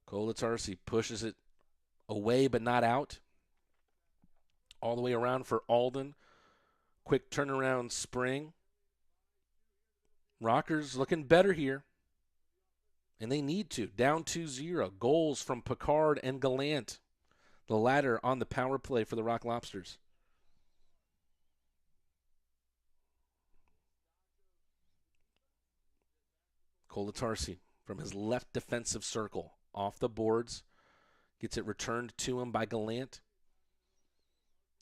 Kolatarski pushes it away but not out. All the way around for Alden. Quick turnaround spring. Rockers looking better here. And they need to. Down 2-0. Goals from Picard and Gallant. The latter on the power play for the Rock Lobsters. Kolatarski from his left defensive circle. Off the boards. Gets it returned to him by Gallant.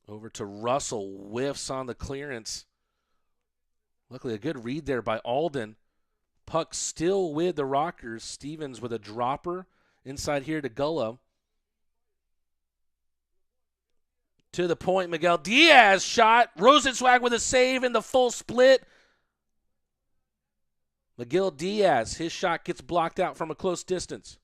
Over to Russell. Whiffs on the clearance. Luckily a good read there by Alden. Puck still with the Rockers. Stevens with a dropper. Inside here to Gullo. To the point, Miguel Diaz shot. Rosenzweig with a save in the full split. Miguel Diaz, his shot gets blocked out from a close distance.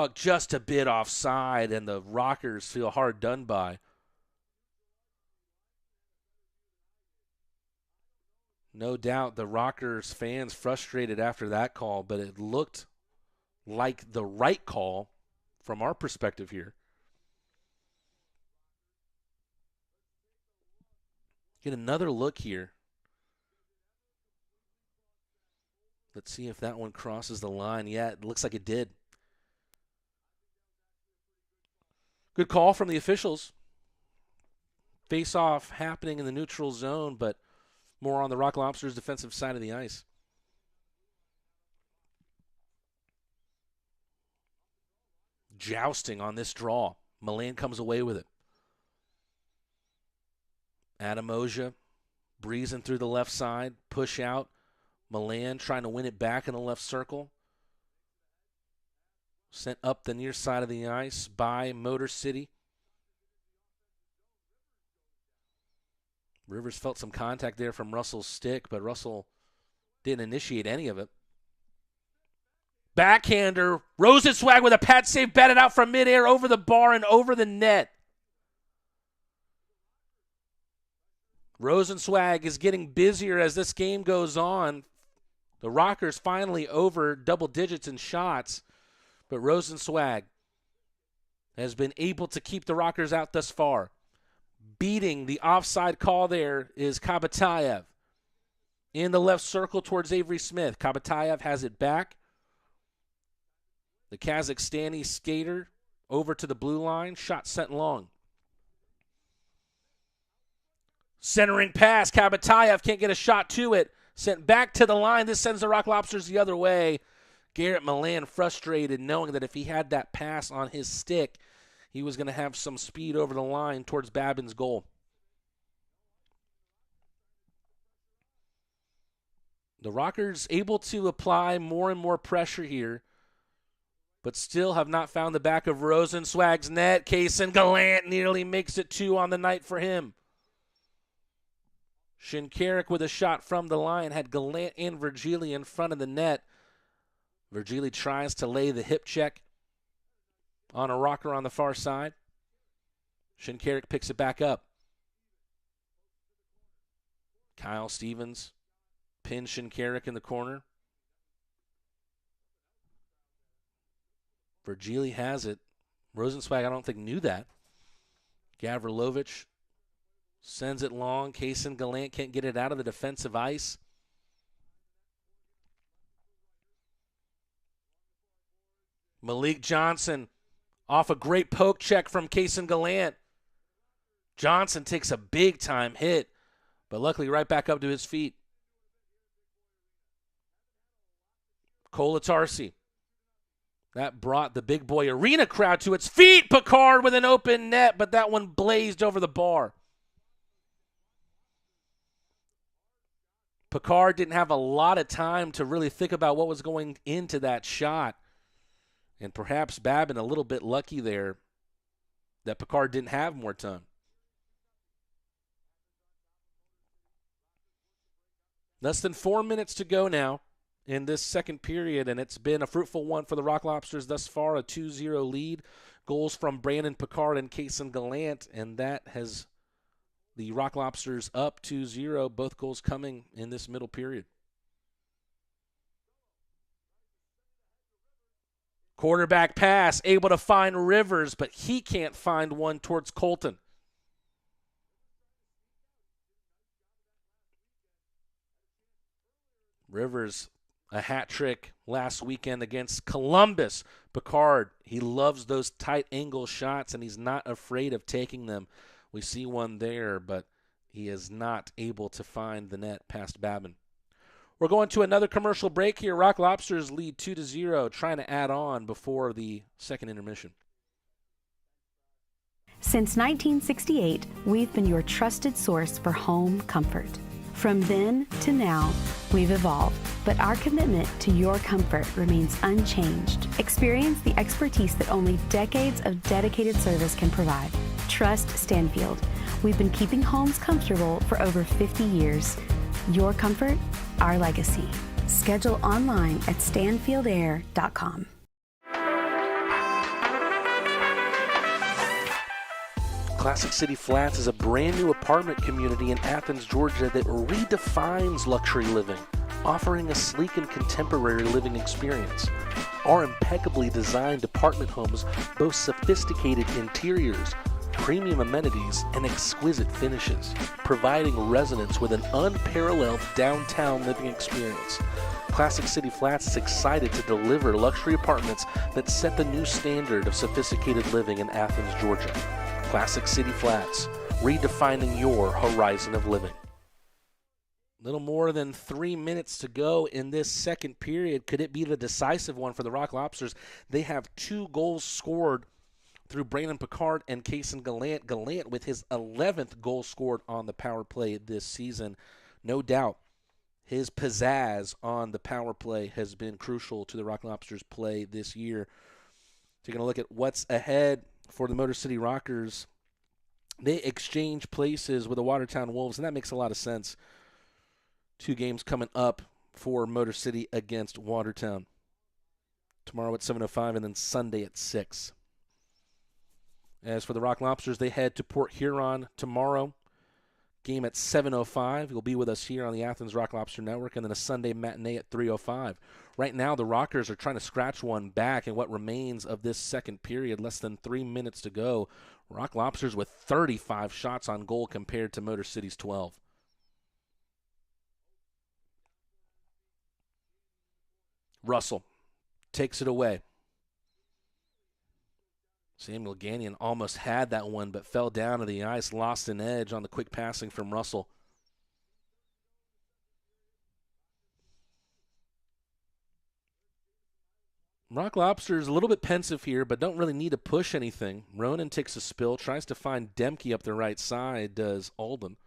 Puck just a bit offside, and the Rockers feel hard done by. No doubt the Rockers fans frustrated after that call, but it looked like the right call from our perspective here. Get another look here. Let's see if that one crosses the line. Yeah, it looks like it did. Good call from the officials. Face-off happening in the neutral zone, but more on the Rock Lobsters' defensive side of the ice. Jousting on this draw. Milan comes away with it. Adamosia breezing through the left side. Push out. Milan trying to win it back in the left circle. Sent up the near side of the ice by Motor City. Rivers felt some contact there from Russell's stick, but Russell didn't initiate any of it. Backhander. Rosenzweig with a pad save, batted out from midair over the bar and over the net. Rosenzweig is getting busier as this game goes on. The Rockers finally over double digits in shots, but Rosenzweig has been able to keep the Rockers out thus far. Beating the offside call there is Kabatayev. In the left circle towards Avery Smith. Kabatayev has it back. The Kazakhstani skater over to the blue line. Shot sent long. Centering pass. Kabatayev can't get a shot to it. Sent back to the line. This sends the Rock Lobsters the other way. Garrett Milan frustrated, knowing that if he had that pass on his stick, he was going to have some speed over the line towards Babin's goal. The Rockers able to apply more and more pressure here, but still have not found the back of Rosenzweig's net. Kaysen Gallant nearly makes it 2 on the night for him. Shinkarik with a shot from the line had Gallant and Virgili in front of the net. Virgili tries to lay the hip check on a Rocker on the far side. Shinkarik picks it back up. Kyle Stevens pins Shinkarik in the corner. Virgili has it. Rosenzweig, I don't think, knew that. Gavrilovich sends it long. Kaysen Gallant can't get it out of the defensive ice. Malik Johnson off a great poke check from Kaysen Gallant. Johnson takes a big-time hit, but luckily right back up to his feet. Kolatarsi. That brought the Big Boy Arena crowd to its feet. Picard with an open net, but that one blazed over the bar. Picard didn't have a lot of time to really think about what was going into that shot. And perhaps Babin a little bit lucky there that Picard didn't have more time. Less than 4 minutes to go now in this second period, and it's been a fruitful one for the Rock Lobsters thus far, a 2-0 lead. Goals from Brandon Picard and Kaysen Gallant, and that has the Rock Lobsters up 2-0, both goals coming in this middle period. Quarterback pass, able to find Rivers, but he can't find one towards Colton. Rivers, a hat trick last weekend against Columbus. Picard, he loves those tight angle shots, and he's not afraid of taking them. We see one there, but he is not able to find the net past Babin. We're going to another commercial break here. Rock Lobsters lead 2-0, trying to add on before the second intermission. Since 1968, we've been your trusted source for home comfort. From then to now, we've evolved, but our commitment to your comfort remains unchanged. Experience the expertise that only decades of dedicated service can provide. Trust Stanfield. We've been keeping homes comfortable for over 50 years. Your comfort, our legacy. Schedule online at stanfieldair.com. Classic City Flats is a brand new apartment community in Athens, Georgia that redefines luxury living, offering a sleek and contemporary living experience. Our impeccably designed apartment homes boast sophisticated interiors, premium amenities, and exquisite finishes, providing residents with an unparalleled downtown living experience. Classic City Flats is excited to deliver luxury apartments that set the new standard of sophisticated living in Athens, Georgia. Classic City Flats, redefining your horizon of living. Little more than 3 minutes to go in this second period. Could it be the decisive one for the Rock Lobsters? They have 2 goals scored through Brandon Picard and Kaysen Gallant. Gallant with his 11th goal scored on the power play this season. No doubt his pizzazz on the power play has been crucial to the Rock Lobsters' play this year. Taking a look at what's ahead for the Motor City Rockers, they exchange places with the Watertown Wolves, and that makes a lot of sense. 2 games coming up for Motor City against Watertown. Tomorrow at 7:05 and then Sunday at 6. As for the Rock Lobsters, they head to Port Huron tomorrow. Game at 7:05. You'll be with us here on the Athens Rock Lobster Network, and then a Sunday matinee at 3:05. Right now, the Rockers are trying to scratch one back in what remains of this second period. Less than 3 minutes to go. Rock Lobsters with 35 shots on goal compared to Motor City's 12. Russell takes it away. Samuel Gagnon almost had that one, but fell down to the ice, lost an edge on the quick passing from Russell. Rock Lobsters a little bit pensive here, but don't really need to push anything. Ronan takes a spill, tries to find Demke up the right side, does Alden.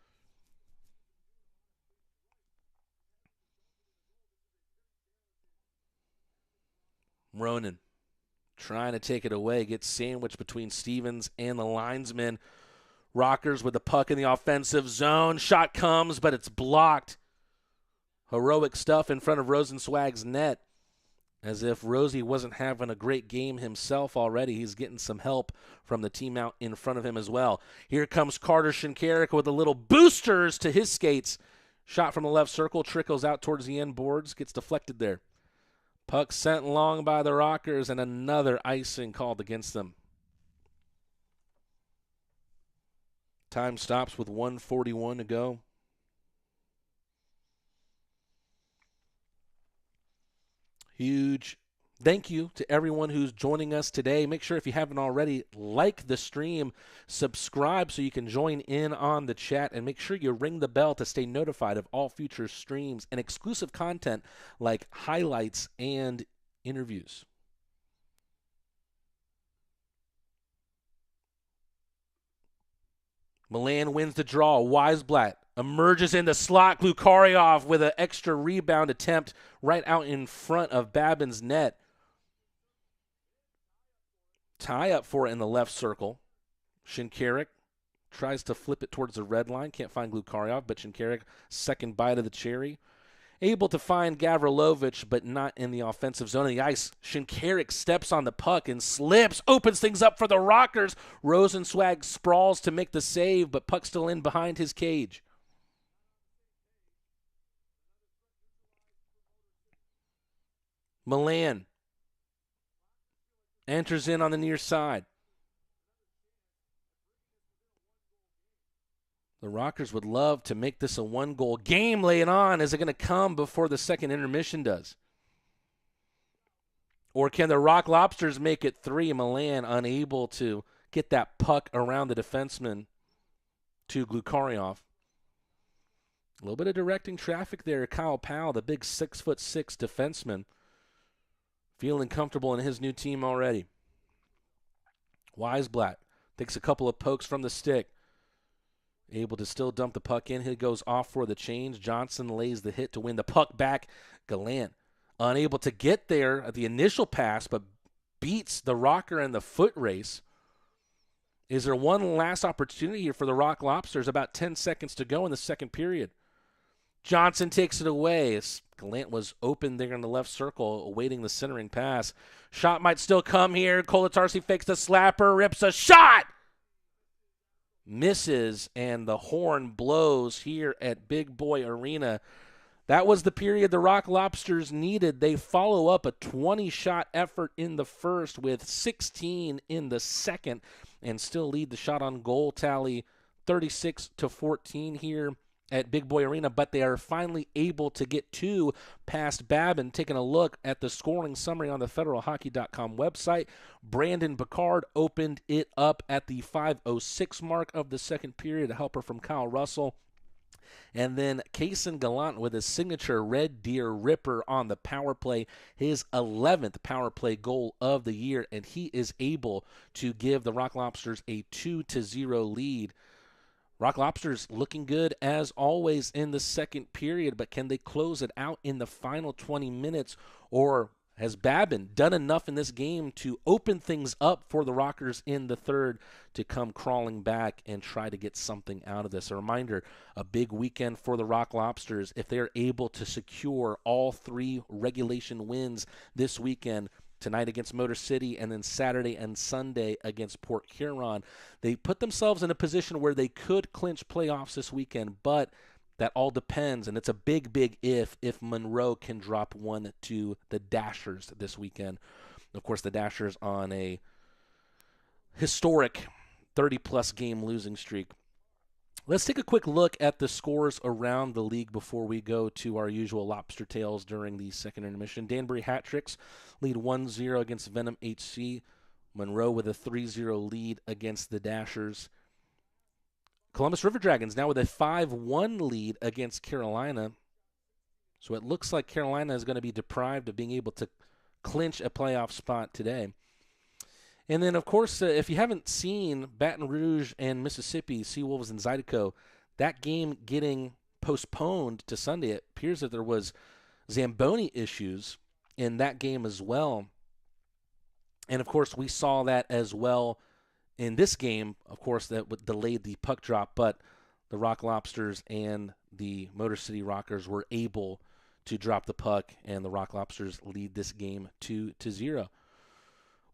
Ronan trying to take it away, gets sandwiched between Stevens and the linesman. Rockers with the puck in the offensive zone. Shot comes, but it's blocked. Heroic stuff in front of Rosenswag's net. As if Rosie wasn't having a great game himself already. He's getting some help from the team out in front of him as well. Here comes Carter Shinkarik with a little boosters to his skates. Shot from the left circle, trickles out towards the end boards, gets deflected there. Puck sent long by the Rockers, and another icing called against them. Time stops with 1:41 to go. Huge thank you to everyone who's joining us today. Make sure if you haven't already, like the stream, subscribe so you can join in on the chat, and make sure you ring the bell to stay notified of all future streams and exclusive content like highlights and interviews. Milan wins the draw. Weisblatt emerges in the slot. Glukaryov with an extra rebound attempt right out in front of Babin's net. Tie up for it in the left circle. Shinkarik tries to flip it towards the red line. Can't find Glukaryov, but Shinkarik, second bite of the cherry. Able to find Gavrilovich, but not in the offensive zone of the ice. Shinkarik steps on the puck and slips, opens things up for the Rockers. Rosenswag sprawls to make the save, but puck still in behind his cage. Milan enters in on the near side. The Rockers would love to make this a one-goal game. Lay it on. Is it going to come before the second intermission does? Or can the Rock Lobsters make it 3? Milan unable to get that puck around the defenseman to Glukaryov. A little bit of directing traffic there. Kyle Powell, the big 6'6" defenseman, feeling comfortable in his new team already. Weisblatt takes a couple of pokes from the stick. Able to still dump the puck in. He goes off for the change. Johnson lays the hit to win the puck back. Gallant unable to get there at the initial pass, but beats the Rocker in the foot race. Is there one last opportunity here for the Rock Lobsters? About 10 seconds to go in the second period. Johnson takes it away. Gallant was open there in the left circle, awaiting the centering pass. Shot might still come here. Kolatarski fakes the slapper, rips a shot. misses, and the horn blows here at Big Boy Arena. That was the period the Rock Lobsters needed. They follow up a 20-shot effort in the first with 16 in the second and still lead the shot on goal tally 36-14 here at Big Boy Arena, but they are finally able to get two past Babin. Taking a look at the scoring summary on the federalhockey.com website, Brandon Picard opened it up at the 5:06 mark of the second period, a helper from Kyle Russell. And then Kaysen Gallant with his signature Red Deer Ripper on the power play, his 11th power play goal of the year, and he is able to give the Rock Lobsters a 2-0 lead. Rock Lobsters looking good as always in the second period, but can they close it out in the final 20 minutes, or has Babin done enough in this game to open things up for the Rockers in the third to come crawling back and try to get something out of this? A reminder, a big weekend for the Rock Lobsters. If they are able to secure all three regulation wins this weekend, tonight against Motor City and then Saturday and Sunday against Port Huron, they put themselves in a position where they could clinch playoffs this weekend, but that all depends, and it's a big, big if Monroe can drop one to the Dashers this weekend. Of course, the Dashers on a historic 30-plus game losing streak. Let's take a quick look at the scores around the league before we go to our usual Lobster Tales during the second intermission. Danbury Hat-Tricks lead 1-0 against Venom HC. Monroe with a 3-0 lead against the Dashers. Columbus River Dragons now with a 5-1 lead against Carolina. So it looks like Carolina is going to be deprived of being able to clinch a playoff spot today. And then, of course, if you haven't seen Baton Rouge and Mississippi, Seawolves and Zydeco, that game getting postponed to Sunday, it appears that there was Zamboni issues in that game as well. And, of course, we saw that as well in this game. Of course, that delayed the puck drop, but the Rock Lobsters and the Motor City Rockers were able to drop the puck, and the Rock Lobsters lead this game 2-0.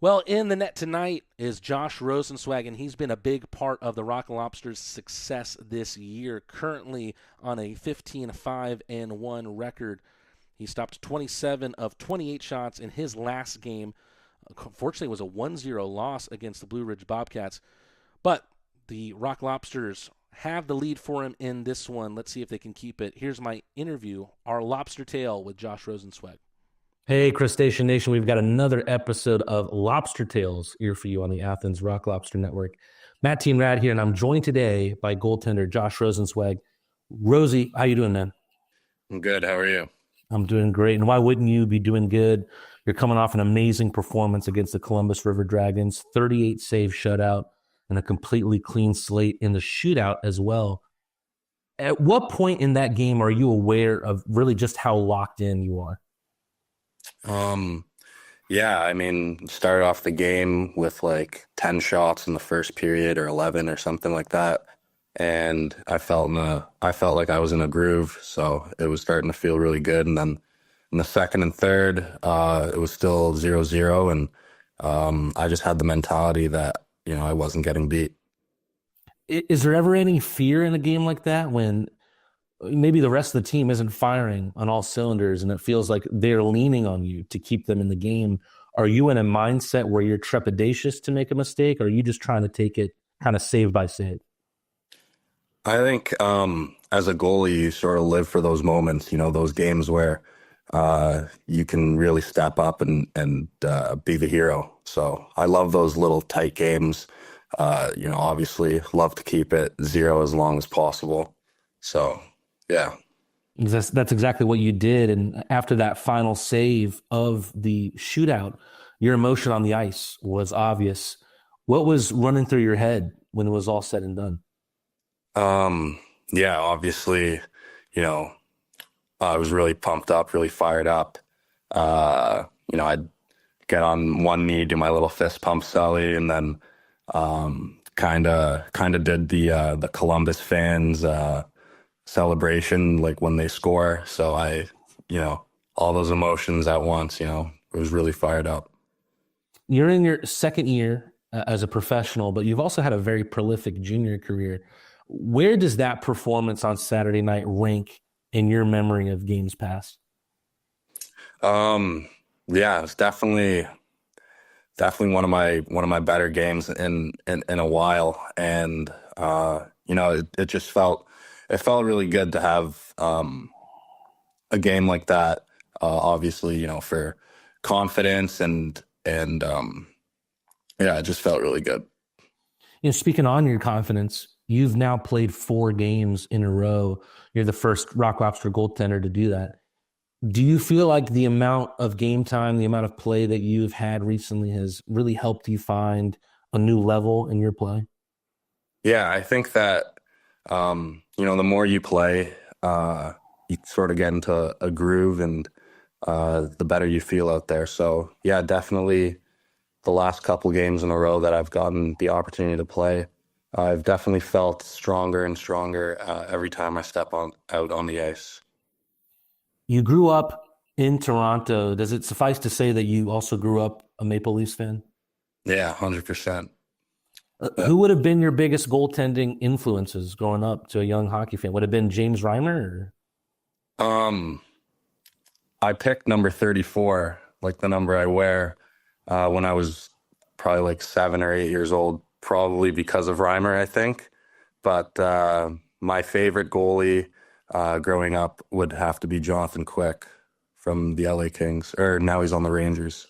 Well, in the net tonight is Josh Rosenswag, and he's been a big part of the Rock Lobsters' success this year, currently on a 15-5-1 record. He stopped 27 of 28 shots in his last game. Unfortunately, it was a 1-0 loss against the Blue Ridge Bobcats. But the Rock Lobsters have the lead for him in this one. Let's see if they can keep it. Here's my interview, our Lobster Tale with Josh Rosenswag. Hey, Crustacean Nation, we've got another episode of Lobster Tales here for you on the Athens Rock Lobster Network. Matt Team Rad here, and I'm joined today by goaltender Josh Rosenswag. Rosie, how you doing, man? I'm good. How are you? I'm doing great, and why wouldn't you be doing good? You're coming off an amazing performance against the Columbus River Dragons, 38-save shutout, and a completely clean slate in the shootout as well. At what point in that game are you aware of really just how locked in you are? Yeah, I mean, started off the game with like 10 shots in the first period or 11 or something like that. And I felt like I was in a groove. So it was starting to feel really good. And then in the second and third, it was still 0-0. And, I just had the mentality that, I wasn't getting beat. Is there ever any fear in a game like that when maybe the rest of the team isn't firing on all cylinders and it feels like they're leaning on you to keep them in the game? Are you in a mindset where you're trepidatious to make a mistake, or are you just trying to take it kind of save by save? I think as a goalie, you sort of live for those moments, those games where you can really step up and be the hero. So I love those little tight games. Obviously love to keep it 0 as long as possible. So yeah. That's exactly what you did. And after that final save of the shootout, your emotion on the ice was obvious. What was running through your head when it was all said and done? Yeah, obviously, I was really pumped up, really fired up. I'd get on one knee, do my little fist pump Sully, and then kind of did the Columbus fans celebration like when they score. So all those emotions at once, it was really fired up. You're in your second year as a professional, but you've also had a very prolific junior career. Where does that performance on Saturday night rank in your memory of games past? Yeah, it's definitely one of my better games in a while, and it just felt really good to have a game like that. Obviously, for confidence and yeah, it just felt really good. Speaking on your confidence, you've now played 4 games in a row. You're the first Rock Lobster goaltender to do that. Do you feel like the amount of game time, the amount of play that you've had recently has really helped you find a new level in your play? Yeah, I think that, the more you play, you sort of get into a groove, and the better you feel out there. So, yeah, definitely the last couple games in a row that I've gotten the opportunity to play, I've definitely felt stronger and stronger every time I step out on the ice. You grew up in Toronto. Does it suffice to say that you also grew up a Maple Leafs fan? Yeah, 100%. Who would have been your biggest goaltending influences growing up to a young hockey fan? Would it have been James Reimer? I picked number 34, like the number I wear, when I was probably like 7 or 8 years old, probably because of Reimer, I think. But my favorite goalie growing up would have to be Jonathan Quick from the LA Kings, or now he's on the Rangers.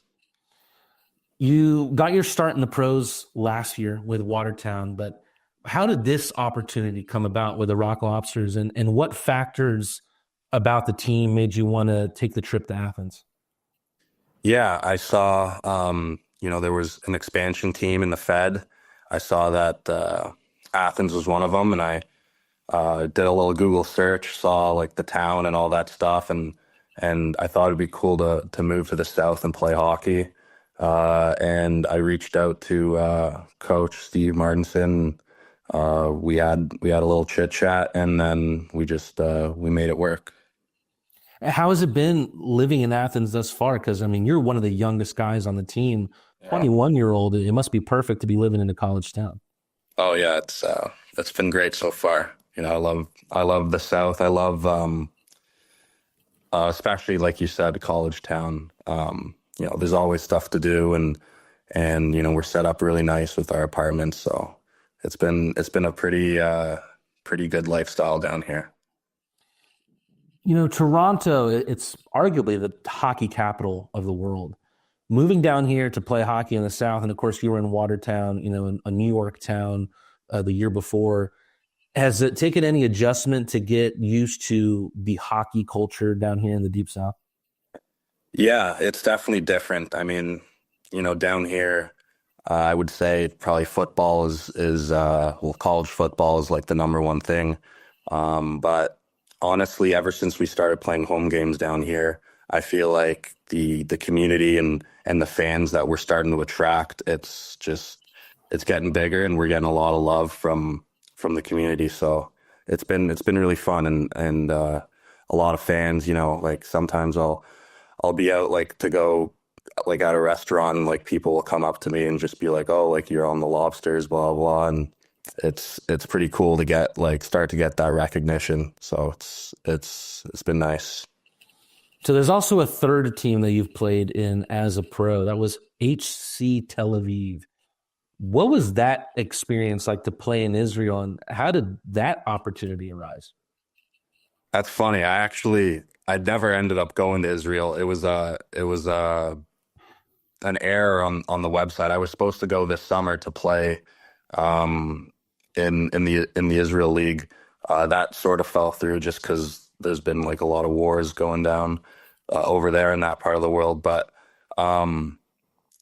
You got your start in the pros last year with Watertown, but how did this opportunity come about with the Rock Lobsters, and what factors about the team made you want to take the trip to Athens? Yeah, I saw, there was an expansion team in the Fed. I saw that Athens was one of them, and I did a little Google search, saw like the town and all that stuff, and I thought it'd be cool to move to the South and play hockey. And I reached out to Coach Steve Martinson. We had a little chit chat, and then we just we made it work. How has it been living in Athens thus far? Because, I mean, you're one of the youngest guys on the team, 21-year-old. It must be perfect to be living in a college town. Oh, yeah, it's been great so far. I love the South. I love, especially like you said, college town. There's always stuff to do, and we're set up really nice with our apartments. So it's been a pretty good lifestyle down here. Toronto, it's arguably the hockey capital of the world. Moving down here to play hockey in the South, and of course you were in Watertown, in a New York town the year before. Has it taken any adjustment to get used to the hockey culture down here in the Deep South? Yeah, it's definitely different. I mean, down here, I would say probably football is college football is like the number one thing. But honestly, ever since we started playing home games down here, I feel like the community and the fans that we're starting to attract, it's getting bigger, and we're getting a lot of love from the community. So it's been really fun, and a lot of fans, like sometimes I'll be out like to go like at a restaurant, and like people will come up to me and just be like, "Oh, like you're on the Lobsters, blah blah," and it's pretty cool to start to get that recognition. So it's been nice. So there's also a third team that you've played in as a pro. That was HC Tel Aviv. What was that experience like to play in Israel, and how did that opportunity arise? That's funny. I never ended up going to Israel. It was an error on the website. I was supposed to go this summer to play in the Israel League. That sort of fell through just because there's been like a lot of wars going down over there in that part of the world. But no,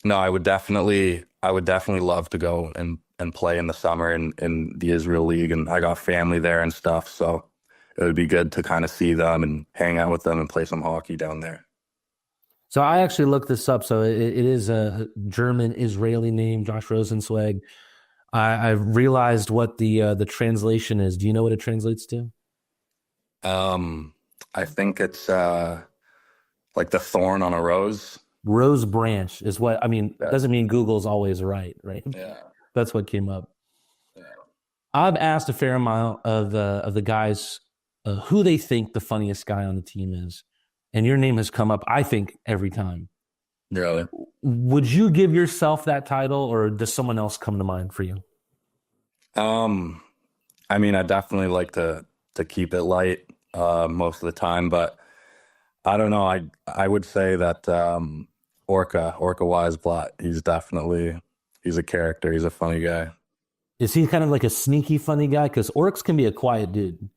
I would definitely love to go and play in the summer in the Israel League, and I got family there and stuff, so it would be good to kind of see them and hang out with them and play some hockey down there. So I actually looked this up. So it is a German-Israeli name, Josh Rosenzweig. I realized what the translation is. Do you know what it translates to? I think it's like the thorn on a rose. Rose Branch is what, I mean, doesn't mean Google's always right? Yeah. That's what came up. Yeah. I've asked a fair amount of the guys who they think the funniest guy on the team is. And your name has come up, I think, every time. Really? Would you give yourself that title, or does someone else come to mind for you? I mean, I definitely like to keep it light most of the time, but I don't know. I would say that Orca Weisblatt, he's a character. He's a funny guy. Is he kind of like a sneaky funny guy? Because Orcs can be a quiet dude.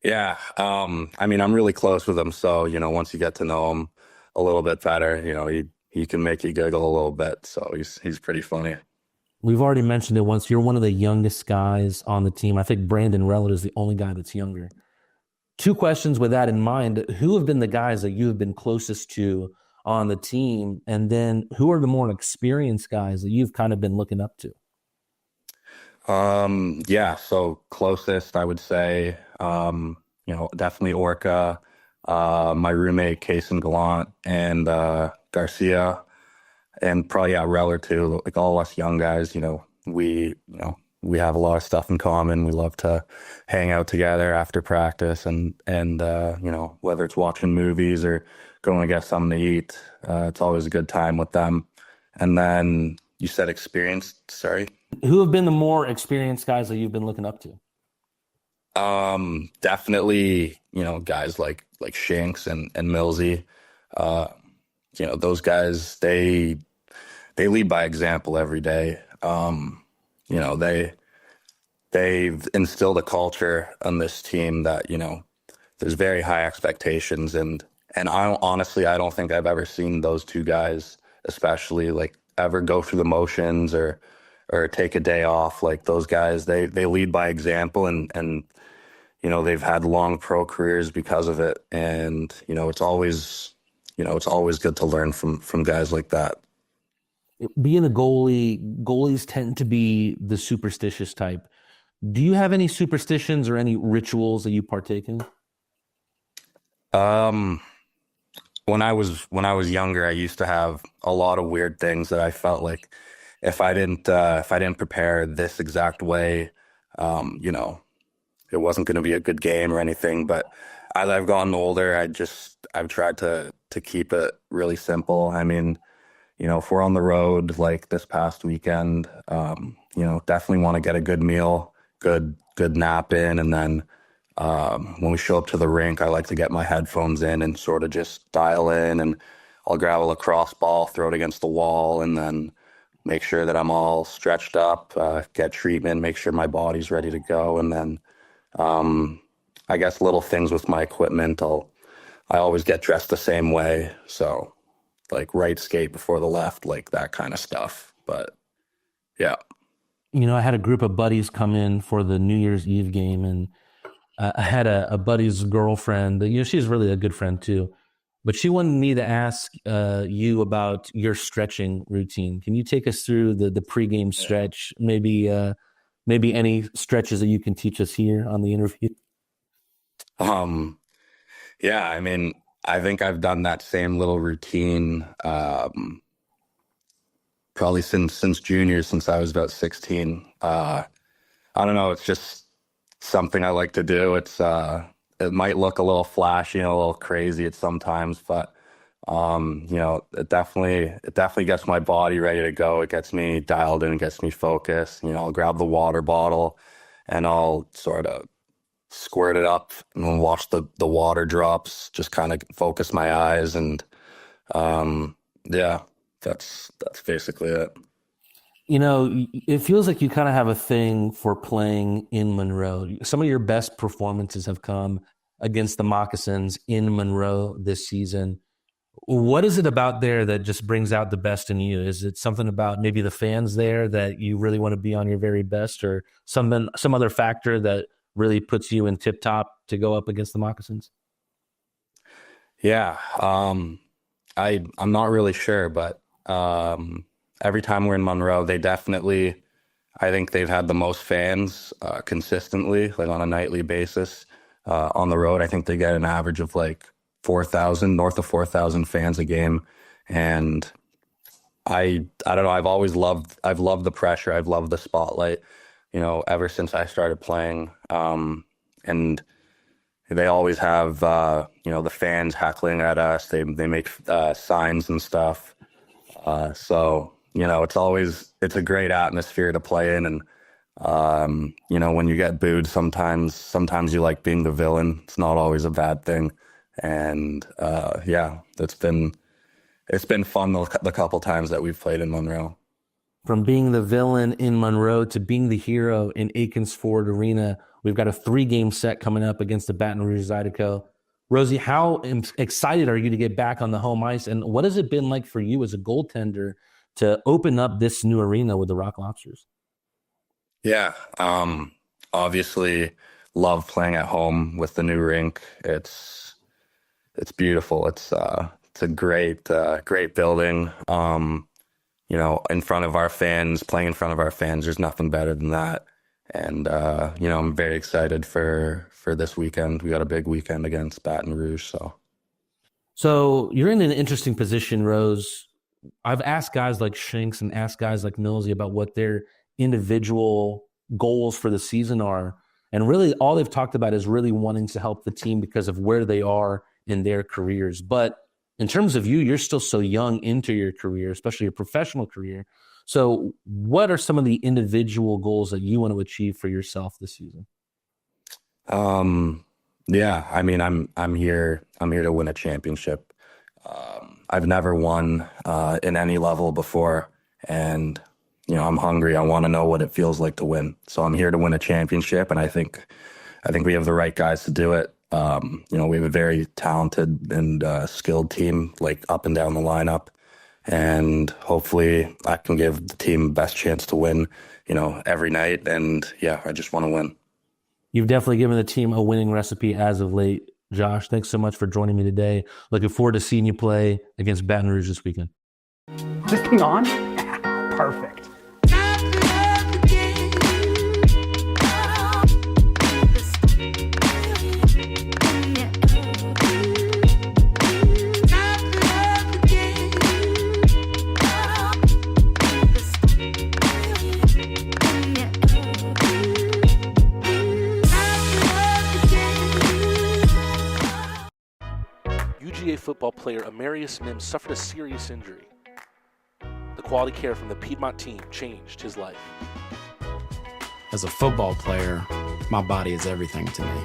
Yeah. I mean, I'm really close with him, so once you get to know him a little bit better, he can make you giggle a little bit. So he's pretty funny. We've already mentioned it once. You're one of the youngest guys on the team. I think Brandon Rellett is the only guy that's younger. 2 questions with that in mind. Who have been the guys that you have been closest to on the team? And then who are the more experienced guys that you've kind of been looking up to? Yeah, so closest, I would say, definitely Orca, my roommate, Kason Gallant, and Garcia, and probably Reller too. Like all us young guys, we have a lot of stuff in common. We love to hang out together after practice, and whether it's watching movies or going to get something to eat, it's always a good time with them. And then you said experienced, sorry? Who have been the more experienced guys that you've been looking up to? Definitely, guys like Shanks and Millsy. Those guys, they lead by example every day. They've instilled a culture on this team that, there's very high expectations, and I don't think I've ever seen those 2 guys, especially ever go through the motions or take a day off. Like those guys, they lead by example, and they've had long pro careers because of it. And it's always good to learn from guys like that. Being a goalies tend to be the superstitious type. Do you have any superstitions or any rituals that you partake in? When I was younger, I used to have a lot of weird things that I felt like if I didn't prepare this exact way, it wasn't going to be a good game or anything. But as I've gotten older, I've tried to keep it really simple. I mean, if we're on the road like this past weekend, definitely want to get a good meal, good nap in, and then when we show up to the rink, I like to get my headphones in and sort of just dial in, and I'll grab a lacrosse ball, throw it against the wall, and then make sure that I'm all stretched up, get treatment, make sure my body's ready to go. And then I guess little things with my equipment, I always get dressed the same way. So like right skate before the left, like that kind of stuff. But yeah. I had a group of buddies come in for the New Year's Eve game, and I had a buddy's girlfriend. She's really a good friend too, but she wanted me to ask you about your stretching routine. Can you take us through the pregame stretch? Maybe any stretches that you can teach us here on the interview. Yeah, I mean, I think I've done that same little routine probably since junior, since I was about 16. I don't know. It's just something I like to do. It might look a little flashy and a little crazy at sometimes, but it definitely gets my body ready to go. It gets me dialed in, it gets me focused. I'll grab the water bottle and I'll sort of squirt it up and then watch the water drops, just kind of focus my eyes. And yeah, that's basically it. It feels like you kind of have a thing for playing in Monroe. Some of your best performances have come against the Moccasins in Monroe this season. What is it about there that just brings out the best in you? Is it something about maybe the fans there that you really want to be on your very best, or some other factor that really puts you in tip top to go up against the Moccasins? Yeah, I'm not really sure, but every time we're in Monroe, I think they've had the most fans consistently, like on a nightly basis on the road. I think they get an average of like 4,000, north of 4,000 fans a game. And I don't know, I've loved the pressure. I've loved the spotlight, ever since I started playing. And they always have, the fans heckling at us. They make signs and stuff. So, it's a great atmosphere to play in. And, when you get booed, sometimes you like being the villain. It's not always a bad thing. And, it's been fun the couple times that we've played in Monroe. From being the villain in Monroe to being the hero in Aikens Ford Arena, we've got a 3-game set coming up against the Baton Rouge Zydeco. Rosie, how excited are you to get back on the home ice? And what has it been like for you as a goaltender to open up this new arena with the Rock Lobsters? Yeah, obviously love playing at home with the new rink. It's beautiful. It's a great building. In front of our fans, playing in front of our fans, there's nothing better than that. And, I'm very excited for this weekend. We got a big weekend against Baton Rouge. So you're in an interesting position, Rose. I've asked guys like Shinks and asked guys like Millsy about what their individual goals for the season are. And really all they've talked about is really wanting to help the team because of where they are in their careers. But in terms of you, you're still so young into your career, especially your professional career. So what are some of the individual goals that you want to achieve for yourself this season? Yeah, I mean, I'm here to win a championship. I've never won in any level before, and I'm hungry. I want to know what it feels like to win. So I'm here to win a championship, and I think we have the right guys to do it. We have a very talented and skilled team, like up and down the lineup, and hopefully I can give the team the best chance to win, every night. And yeah, I just want to win. You've definitely given the team a winning recipe as of late. Josh, thanks so much for joining me today. Looking forward to seeing you play against Baton Rouge this weekend. This thing on? Perfect. UGA football player Amarius Mims suffered a serious injury. The quality care from the Piedmont team changed his life. As a football player, my body is everything to me.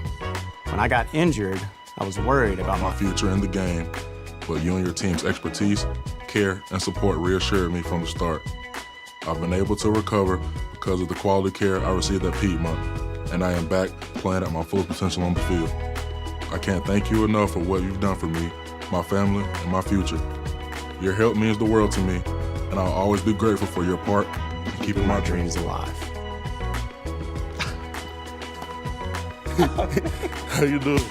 When I got injured, I was worried about my future in the game, but you and your team's expertise, care, and support reassured me from the start. I've been able to recover because of the quality care I received at Piedmont, and I am back playing at my full potential on the field. I can't thank you enough for what you've done for me, my family, and my future. Your help means the world to me, and I'll always be grateful for your part in keeping my dreams alive. How you doing?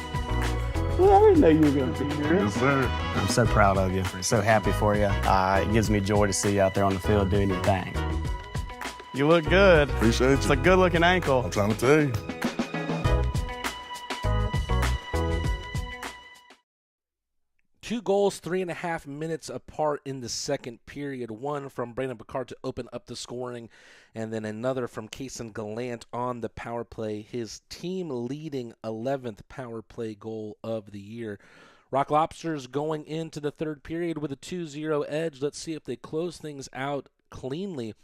Well, I didn't know you were going to be here. Yes, sir. I'm so proud of you. So happy for you. It gives me joy to see you out there on the field doing your thing. You look good. Appreciate you. It's a good-looking ankle. I'm trying to tell you. 2 goals, 3.5 minutes apart in the second period. One from Brandon Picard to open up the scoring, and then another from Kason Gallant on the power play. His team-leading 11th power play goal of the year. Rock Lobsters going into the third period with a 2-0 edge. Let's see if they close things out cleanly.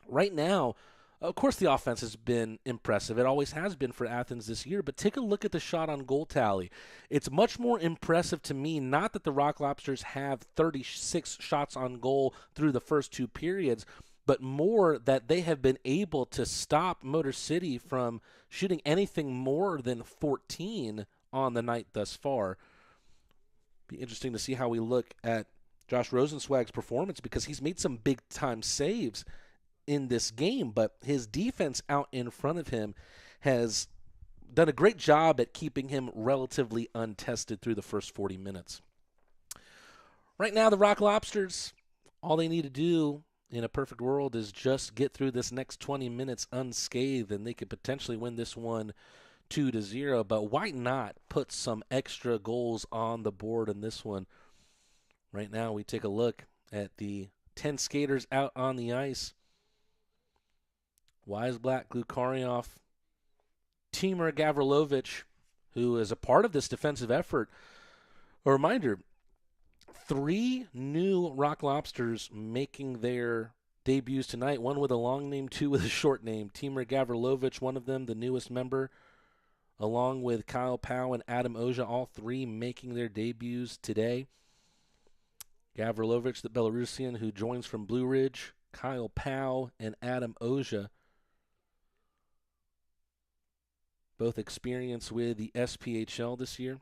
Right now, of course, the offense has been impressive. It always has been for Athens this year, but take a look at the shot on goal tally. It's much more impressive to me, not that the Rock Lobsters have 36 shots on goal through the first 2 periods, but more that they have been able to stop Motor City from shooting anything more than 14 on the night thus far. Be interesting to see how we look at Josh Rosenzweig's performance, because he's made some big-time saves in this game, but his defense out in front of him has done a great job at keeping him relatively untested through the first 40 minutes. Right now, the Rock Lobsters, all they need to do in a perfect world is just get through this next 20 minutes unscathed, and they could potentially win this one 2-0. But why not put some extra goals on the board in this one? Right now, we take a look at the 10 skaters out on the ice. Weisblatt, Glukaryov, Timur Gavrilovich, who is a part of this defensive effort. A reminder, 3 new Rock Lobsters making their debuts tonight, one with a long name, 2 with a short name. Timur Gavrilovich, one of them, the newest member, along with Kyle Powell and Adam Oja, all 3 making their debuts today. Gavrilovich, the Belarusian who joins from Blue Ridge, Kyle Powell and Adam Oja, both experienced with the SPHL this year.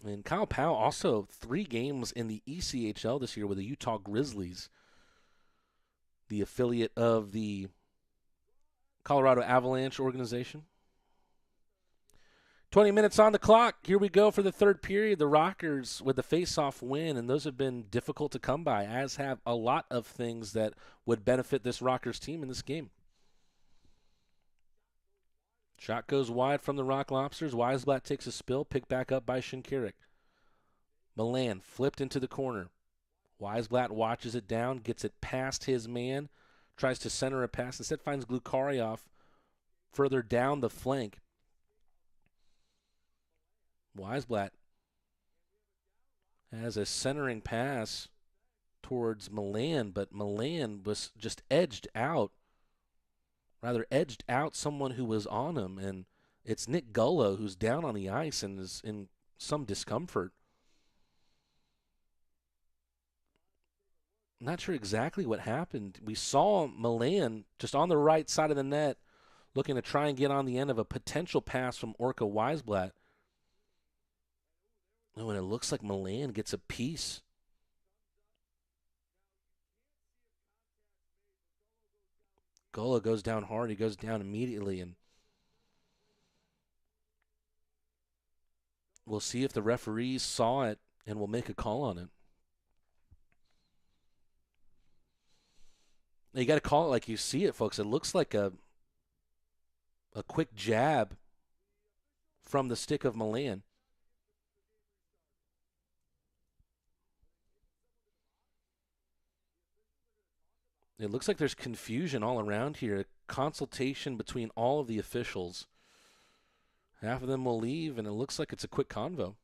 And Kyle Powell also 3 games in the ECHL this year with the Utah Grizzlies, the affiliate of the Colorado Avalanche organization. 20 minutes on the clock. Here we go for the third period. The Rockers with the face-off win, and those have been difficult to come by, as have a lot of things that would benefit this Rockers team in this game. Shot goes wide from the Rock Lobsters. Weisblatt takes a spill, picked back up by Shinkarik. Milan flipped into the corner. Weisblatt watches it down, gets it past his man, tries to center a pass. Instead finds Glukaryov further down the flank. Weisblatt has a centering pass towards Milan, but Milan was just edged out someone who was on him, and it's Nick Gullo who's down on the ice and is in some discomfort. I'm not sure exactly what happened. We saw Milan just on the right side of the net looking to try and get on the end of a potential pass from Orca Weisblatt. Oh, and it looks like Milan gets a piece. Gullo goes down hard. He goes down immediately, and we'll see if the referees saw it and will make a call on it. Now, you got to call it like you see it, folks. It looks like a quick jab from the stick of Milan. It looks like there's confusion all around here. A consultation between all of the officials. Half of them will leave, and it looks like it's a quick convo.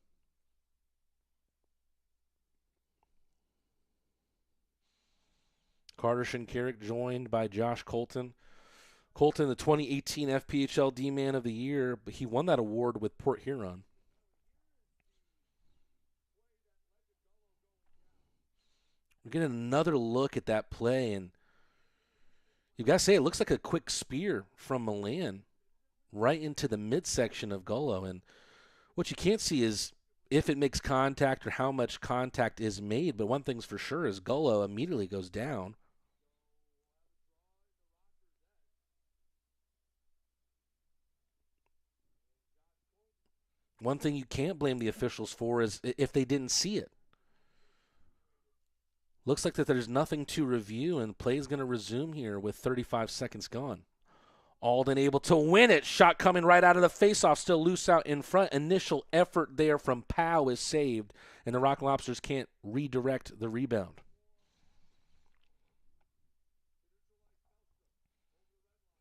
Carter Shinkarik joined by Josh Colton. Colton, the 2018 FPHL D-Man of the Year, but he won that award with Port Huron. We're getting another look at that play, and you've got to say it looks like a quick spear from Milan right into the midsection of Gullo. And what you can't see is if it makes contact or how much contact is made, but one thing's for sure is Gullo immediately goes down. One thing you can't blame the officials for is if they didn't see it. Looks like that there's nothing to review, and play is going to resume here with 35 seconds gone. Alden able to win it. Shot coming right out of the faceoff, still loose out in front. Initial effort there from Powell is saved, and the Rock Lobsters can't redirect the rebound.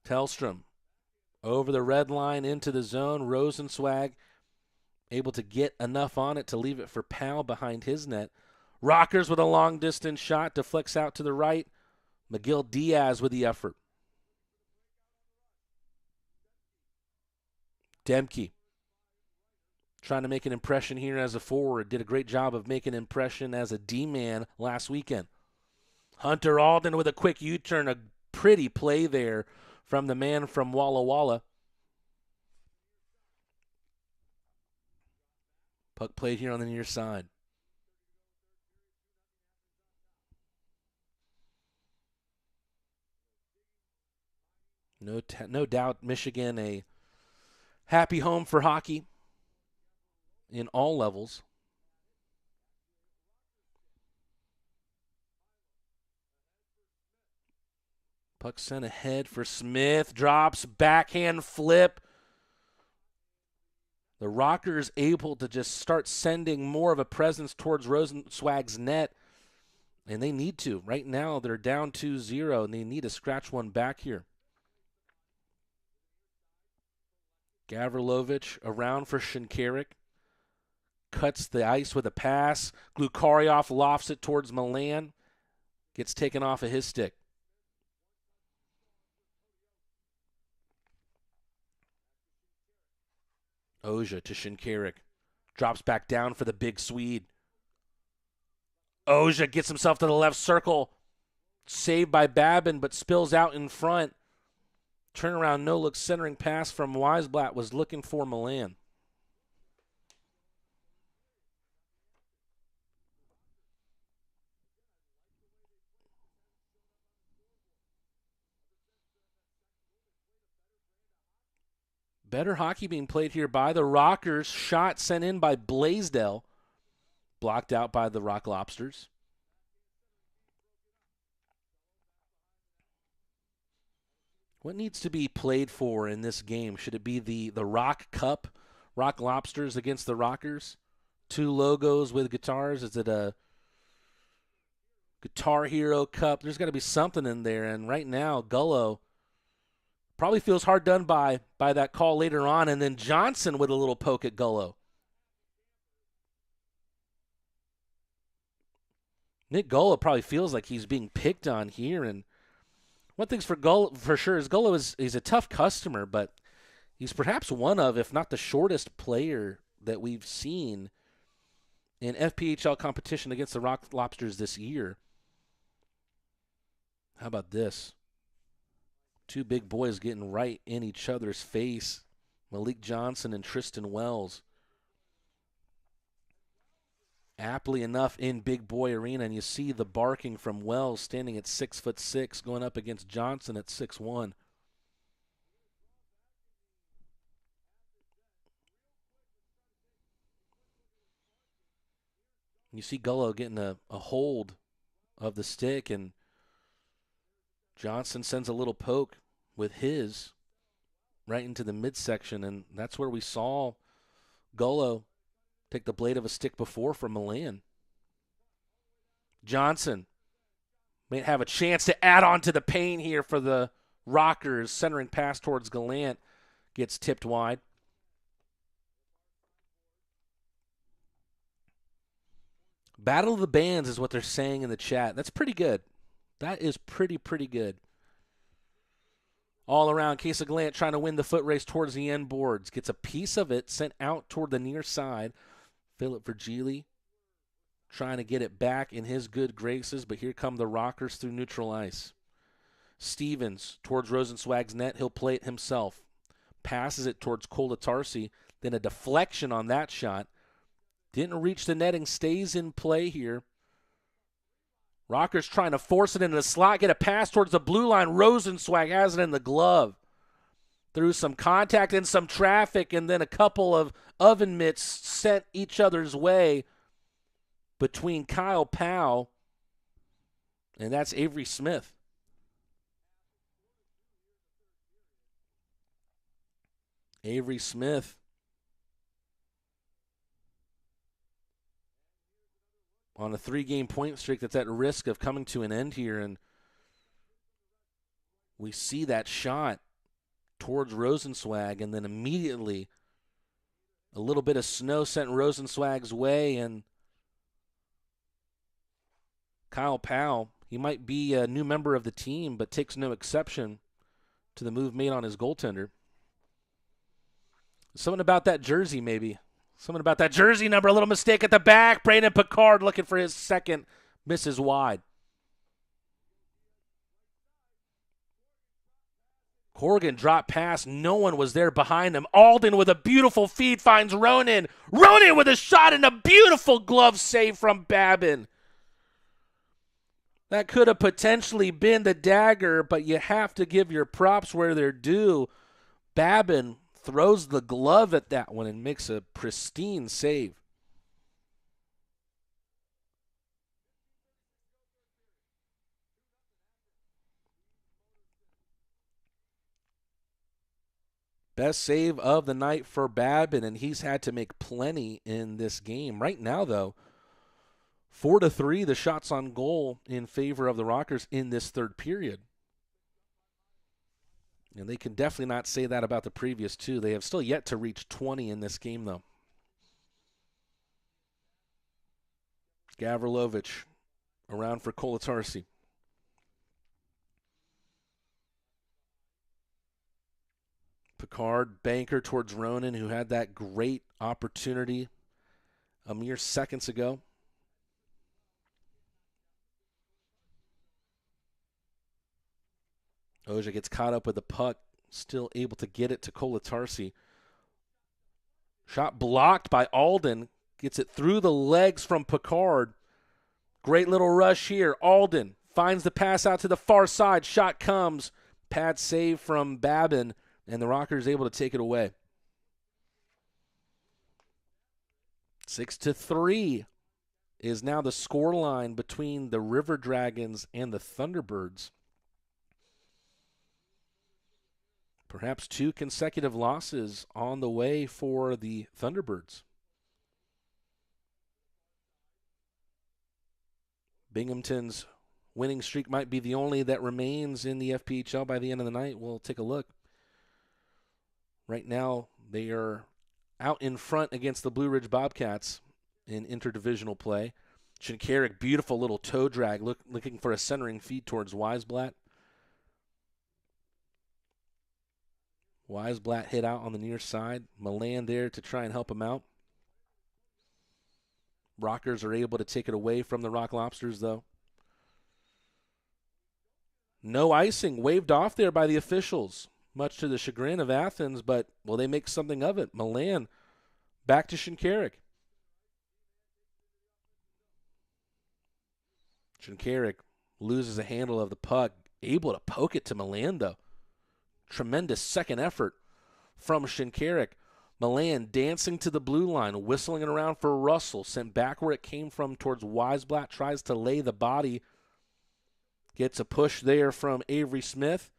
Tellstrom over the red line into the zone. Rosenzweig able to get enough on it to leave it for Powell behind his net. Rockers with a long-distance shot, deflects out to the right. McGill Diaz with the effort. Demke trying to make an impression here as a forward. Did a great job of making an impression as a D-man last weekend. Hunter Alden with a quick U-turn. A pretty play there from the man from Walla Walla. Puck played here on the near side. No doubt Michigan a happy home for hockey in all levels. Puck sent ahead for Smith. Drops, backhand flip. The Rockers able to just start sending more of a presence towards Rosenzweig's net, and they need to. Right now, they're down 2-0, and they need to scratch one back here. Gavrilovich around for Shinkarik. Cuts the ice with a pass. Glukarioff lofts it towards Milan. Gets taken off of his stick. Oja to Shinkarik. Drops back down for the big Swede. Oja gets himself to the left circle. Saved by Babin, but spills out in front. Turnaround, no-look centering pass from Weisblatt was looking for Milan. Better hockey being played here by the Rockers. Shot sent in by Blaisdell. Blocked out by the Rock Lobsters. What needs to be played for in this game? Should it be the Rock Cup? Rock Lobsters against the Rockers? 2 logos with guitars? Is it a Guitar Hero Cup? There's got to be something in there. And right now, Gullo probably feels hard done by that call later on. And then Johnson with a little poke at Gullo. Nick Gullo probably feels like he's being picked on here. And one thing's for Gullo for sure is Gullo is a tough customer, but he's perhaps one of, if not the shortest player that we've seen in FPHL competition against the Rock Lobsters this year. How about this? 2 big boys getting right in each other's face. Malik Johnson and Tristan Wells. Aptly enough in Big Boy Arena, and you see the barking from Wells standing at 6'6", going up against Johnson at 6'1". You see Gullo getting a hold of the stick, and Johnson sends a little poke with his right into the midsection, and that's where we saw Gullo take the blade of a stick before from Milan. Johnson might have a chance to add on to the pain here for the Rockers. Centering pass towards Gallant gets tipped wide. Battle of the Bands is what they're saying in the chat. That's pretty good. That is pretty good. All around, Casa Gallant trying to win the foot race towards the end boards. Gets a piece of it sent out toward the near side. Philip Virgili trying to get it back in his good graces, but here come the Rockers through neutral ice. Stevens towards Rosenzweig's net. He'll play it himself. Passes it towards Kolatarsi. Then a deflection on that shot. Didn't reach the netting. Stays in play here. Rockers trying to force it into the slot. Get a pass towards the blue line. Rosenzweig has it in the glove. Through some contact and some traffic, and then a couple of oven mitts sent each other's way between Kyle Powell, and that's Avery Smith. Avery Smith on a 3-game point streak that's at risk of coming to an end here, and we see that shot towards Rosenzweig, and then immediately a little bit of snow sent Rosenzweig's way, and Kyle Powell, he might be a new member of the team, but takes no exception to the move made on his goaltender. Something about that jersey, maybe. Something about that jersey number, a little mistake at the back. Brandon Picard looking for his second, misses wide. Corrigan dropped pass. No one was there behind him. Alden with a beautiful feed finds Ronan. Ronan with a shot and a beautiful glove save from Babin. That could have potentially been the dagger, but you have to give your props where they're due. Babin throws the glove at that one and makes a pristine save. Best save of the night for Babin, and he's had to make plenty in this game. Right now, though, 4-3, the shots on goal in favor of the Rockers in this third period. And they can definitely not say that about the previous two. They have still yet to reach 20 in this game, though. Gavrilovic around for Kolatarsi. Picard, banker towards Ronan, who had that great opportunity a mere seconds ago. Oja gets caught up with the puck, still able to get it to Kolatarsi. Shot blocked by Alden. Gets it through the legs from Picard. Great little rush here. Alden finds the pass out to the far side. Shot comes. Pad save from Babin, and the Rockers able to take it away. 6-3 is now the scoreline between the River Dragons and the Thunderbirds. Perhaps 2 consecutive losses on the way for the Thunderbirds. Binghamton's winning streak might be the only that remains in the FPHL by the end of the night. We'll take a look. Right now, they are out in front against the Blue Ridge Bobcats in interdivisional play. Shinkarik, beautiful little toe drag, looking for a centering feed towards Weisblatt. Weisblatt hit out on the near side. Milan there to try and help him out. Rockers are able to take it away from the Rock Lobsters, though. No icing waved off there by the officials, much to the chagrin of Athens, but will they make something of it? Milan back to Shinkarik. Shinkarik loses a handle of the puck, able to poke it to Milan, though. Tremendous second effort from Shinkarik. Milan dancing to the blue line, whistling it around for Russell. Sent back where it came from towards Weisblatt. Tries to lay the body. Gets a push there from Avery Smith.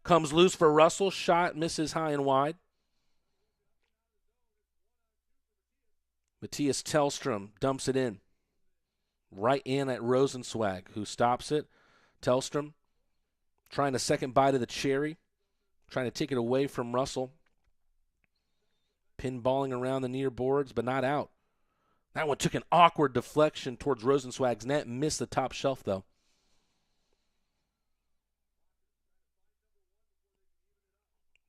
Comes loose for Russell. Shot misses high and wide. Matthias Tellstrom dumps it in. Right in at Rosenzweig, who stops it. Tellstrom trying a second bite of the cherry. Trying to take it away from Russell. Pinballing around the near boards, but not out. That one took an awkward deflection towards Rosenzweig's net. Missed the top shelf, though.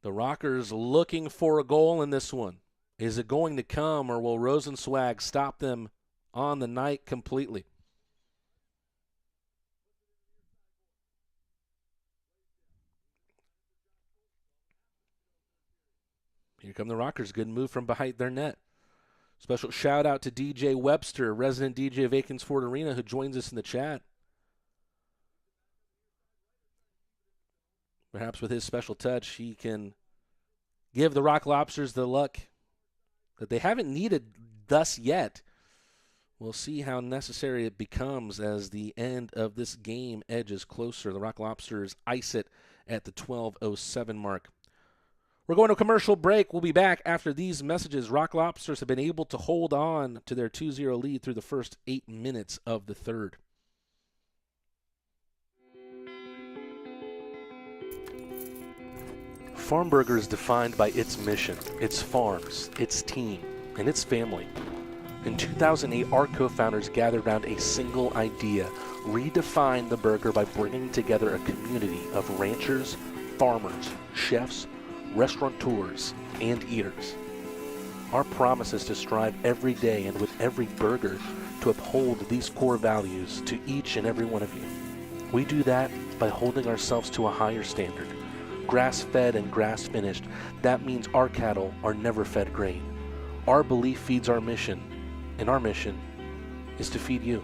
The Rockers looking for a goal in this one. Is it going to come, or will Rosenzweig stop them on the night completely? Here come the Rockers. Good move from behind their net. Special shout out to DJ Webster, resident DJ of Aikens Ford Arena, who joins us in the chat. Perhaps with his special touch, he can give the Rock Lobsters the luck that they haven't needed thus yet. We'll see how necessary it becomes as the end of this game edges closer. The Rock Lobsters ice it at the 12:07 mark. We're going to a commercial break. We'll be back after these messages. Rock Lobsters have been able to hold on to their 2-0 lead through the first 8 minutes of the third. Farmburger is defined by its mission, its farms, its team, and its family. In 2008, our co-founders gathered around a single idea: redefine the burger by bringing together a community of ranchers, farmers, chefs, restaurateurs, and eaters. Our promise is to strive every day and with every burger to uphold these core values to each and every one of you. We do that by holding ourselves to a higher standard. Grass-fed and grass-finished, that means our cattle are never fed grain. Our belief feeds our mission, and our mission is to feed you.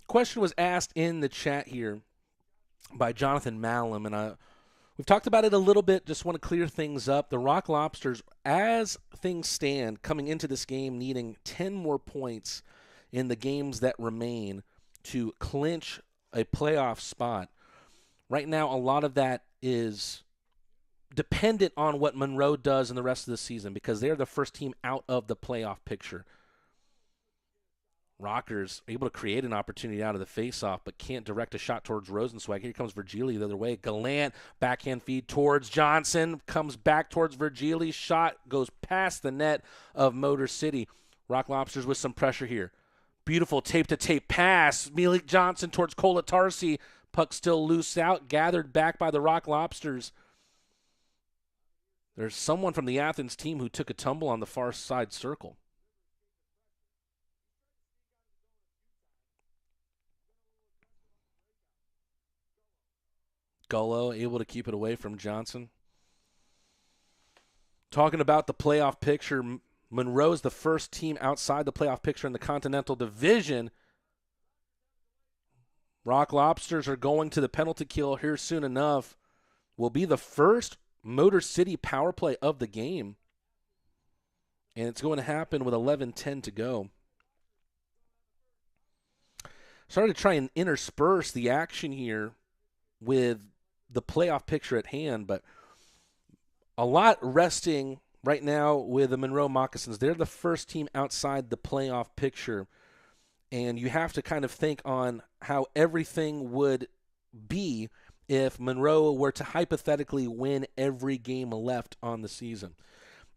Question was asked in the chat here by Jonathan Malum, and we've talked about it a little bit. Just want to clear things up. The Rock Lobsters, as things stand, coming into this game needing 10 more points in the games that remain to clinch a playoff spot. right now a lot of that is dependent on what Monroe does in the rest of the season because they're the first team out of the playoff picture. Rockers able to create an opportunity out of the faceoff, but can't direct a shot towards Rosenzweig. Here comes Virgili the other way. Gallant, backhand feed towards Johnson, comes back towards Virgili. Shot goes past the net of Motor City. Rock Lobsters with some pressure here. Beautiful tape-to-tape pass. Malik Johnson towards Kolatarsi. Puck still loose out, gathered back by the Rock Lobsters. There's someone from the Athens team who took a tumble on the far side circle. Gullo able to keep it away from Johnson. Talking about the playoff picture, Monroe's the first team outside the playoff picture in the Continental Division. Rock Lobsters are going to the penalty kill here soon enough. Will be the first Motor City power play of the game. And it's going to happen with 11:10 to go. Started to try and intersperse the action here with the playoff picture at hand, but a lot resting right now with the Monroe Moccasins. They're the first team outside the playoff picture, and you have to kind of think on how everything would be if Monroe were to hypothetically win every game left on the season.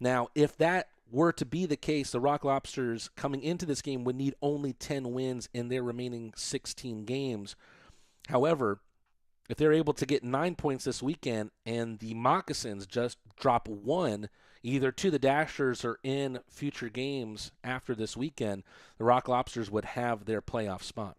Now, if that were to be the case, the Rock Lobsters coming into this game would need only 10 wins in their remaining 16 games. However, if they're able to get 9 points this weekend and the Moccasins just drop 1, either to the Dashers or in future games after this weekend, the Rock Lobsters would have their playoff spot.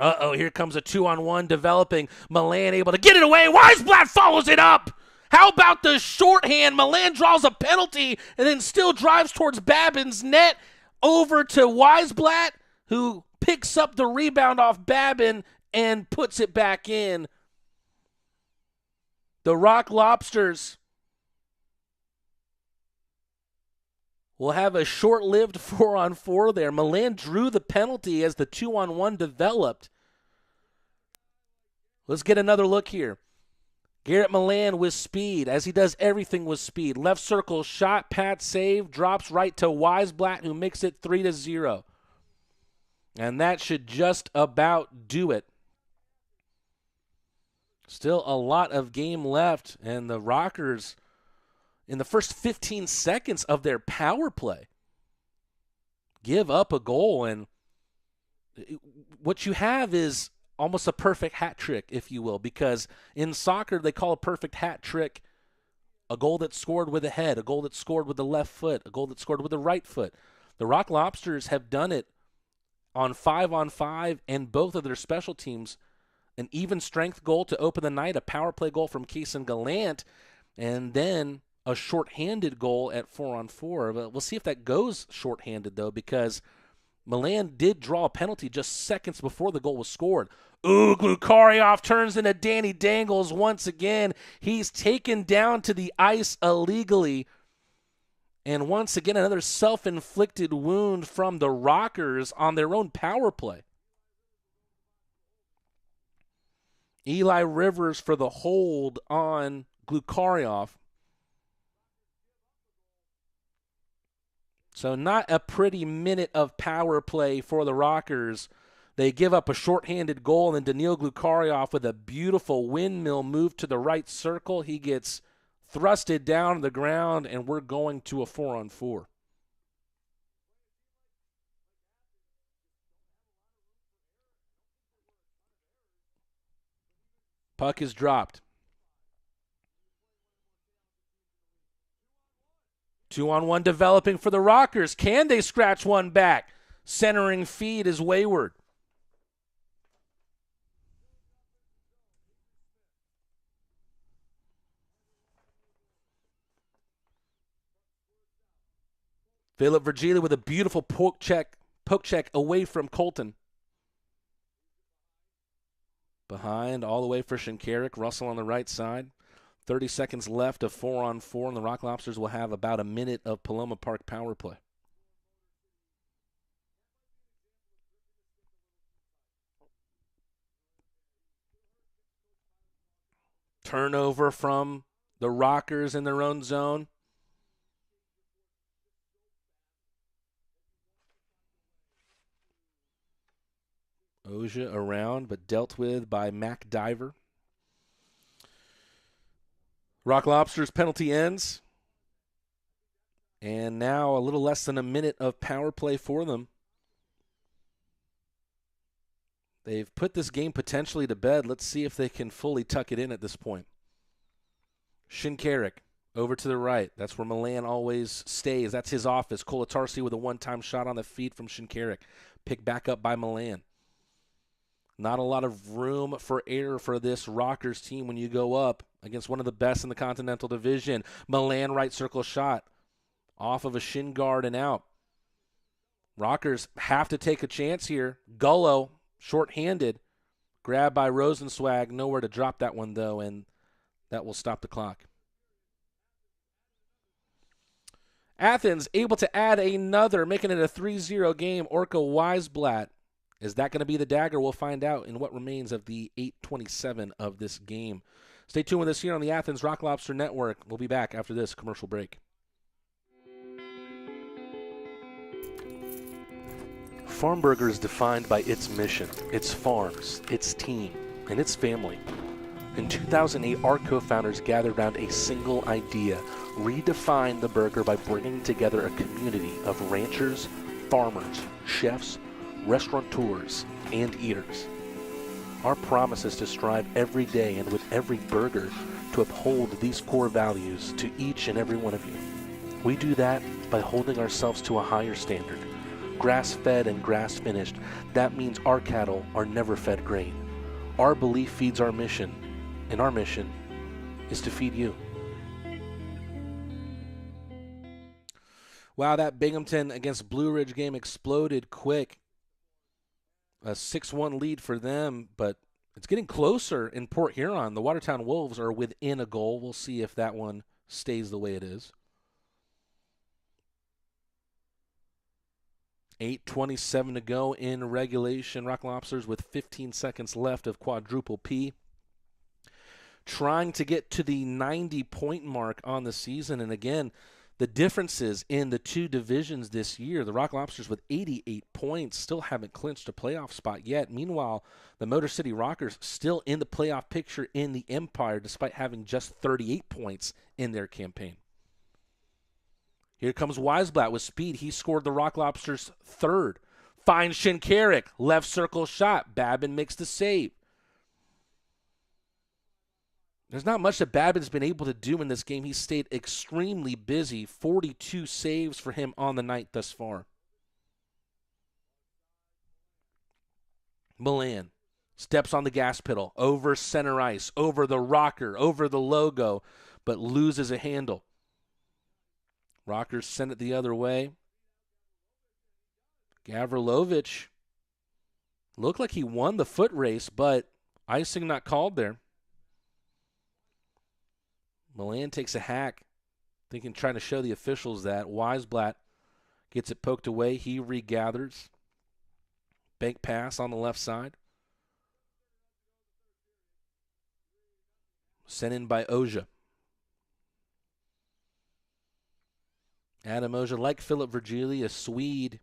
Here comes a 2-on-1 developing. Milan able to get it away. Weisblatt follows it up. How about the shorthand? Milan draws a penalty and then still drives towards Babin's net over to Weisblatt, who picks up the rebound off Babin and puts it back in. The Rock Lobsters will have a short-lived 4-on-4 there. Milan drew the penalty as the 2-on-1 developed. Let's get another look here. Garrett Milan with speed, as he does everything with speed. Left circle shot, pad save, drops right to Weisblatt, who makes it 3-0. And that should just about do it. Still a lot of game left, and the Rockers, in the first 15 seconds of their power play, give up a goal. And what you have is almost a perfect hat trick, if you will, because in soccer they call a perfect hat trick a goal that's scored with the head, a goal that's scored with the left foot, a goal that's scored with the right foot. The Rock Lobsters have done it on 5-on-5 and both of their special teams. An even strength goal to open the night, a power play goal from Kaysen Gallant, and then a shorthanded goal at 4-on-4. But we'll see if that goes shorthanded, though, because Milan did draw a penalty just seconds before the goal was scored. Glukarioff turns into Danny Dangles once again. He's taken down to the ice illegally. And once again, another self-inflicted wound from the Rockers on their own power play. Eli Rivers for the hold on Glukarioff. So not a pretty minute of power play for the Rockers. They give up a shorthanded goal, and then Daniil Glukarioff with a beautiful windmill move to the right circle. He gets thrusted down to the ground, and we're going to a 4-on-4. Puck is dropped. 2-on-1 developing for the Rockers. Can they scratch one back? Centering feed is wayward. Philip Virgili with a beautiful poke check away from Colton. Behind, all the way for Shinkarik. Russell on the right side. 30 seconds left of 4-on-4, and the Rock Lobsters will have about a minute of Paloma Park power play. Turnover from the Rockers in their own zone. Oja around, but dealt with by Mac Diver. Rock Lobsters penalty ends. And now a little less than a minute of power play for them. They've put this game potentially to bed. Let's see if they can fully tuck it in at this point. Shinkarik over to the right. That's where Milan always stays. That's his office. Kolatarsi with a one-time shot on the feet from Shinkarik. Picked back up by Milan. Not a lot of room for error for this Rockers team when you go up against one of the best in the Continental Division. Milan right circle shot off of a shin guard and out. Rockers have to take a chance here. Gullo, short-handed, grabbed by Rosenzweig. Nowhere to drop that one, though, and that will stop the clock. Athens able to add another, making it a 3-0 game. Orca Weisblatt. Is that going to be the dagger? We'll find out in what remains of the 8:27 of this game. Stay tuned with us here on the Athens Rock Lobster Network. We'll be back after this commercial break. Farm Burger is defined by its mission, its farms, its team, and its family. In 2008, our co-founders gathered around a single idea: redefine the burger by bringing together a community of ranchers, farmers, chefs, restaurateurs, and eaters. Our promise is to strive every day and with every burger to uphold these core values to each and every one of you. We do that by holding ourselves to a higher standard. Grass-fed and grass-finished, that means our cattle are never fed grain. Our belief feeds our mission, and our mission is to feed you. Wow, that Binghamton against Blue Ridge game exploded quick. A 6-1 lead for them, but it's getting closer in Port Huron. The Watertown Wolves are within a goal. We'll see if that one stays the way it is. 8:27 to go in regulation. Rock Lobsters with 15 seconds left of quadruple P. Trying to get to the 90-point mark on the season. And again, the differences in the two divisions this year. The Rock Lobsters with 88 points still haven't clinched a playoff spot yet. Meanwhile, the Motor City Rockers still in the playoff picture in the Empire despite having just 38 points in their campaign. Here comes Weisblatt with speed. He scored the Rock Lobsters' third. Finds Shinkarik. Left circle shot. Babin makes the save. There's not much that Babin's been able to do in this game. He's stayed extremely busy. 42 saves for him on the night thus far. Milan steps on the gas pedal, over center ice, over the rocker, over the logo, but loses a handle. Rockers send it the other way. Gavrilovic looked like he won the foot race, but icing not called there. Milan takes a hack, trying to show the officials that. Weisblatt gets it poked away. He regathers. Bank pass on the left side. Sent in by Oja. Adam Oja, like Philip Virgili, a Swede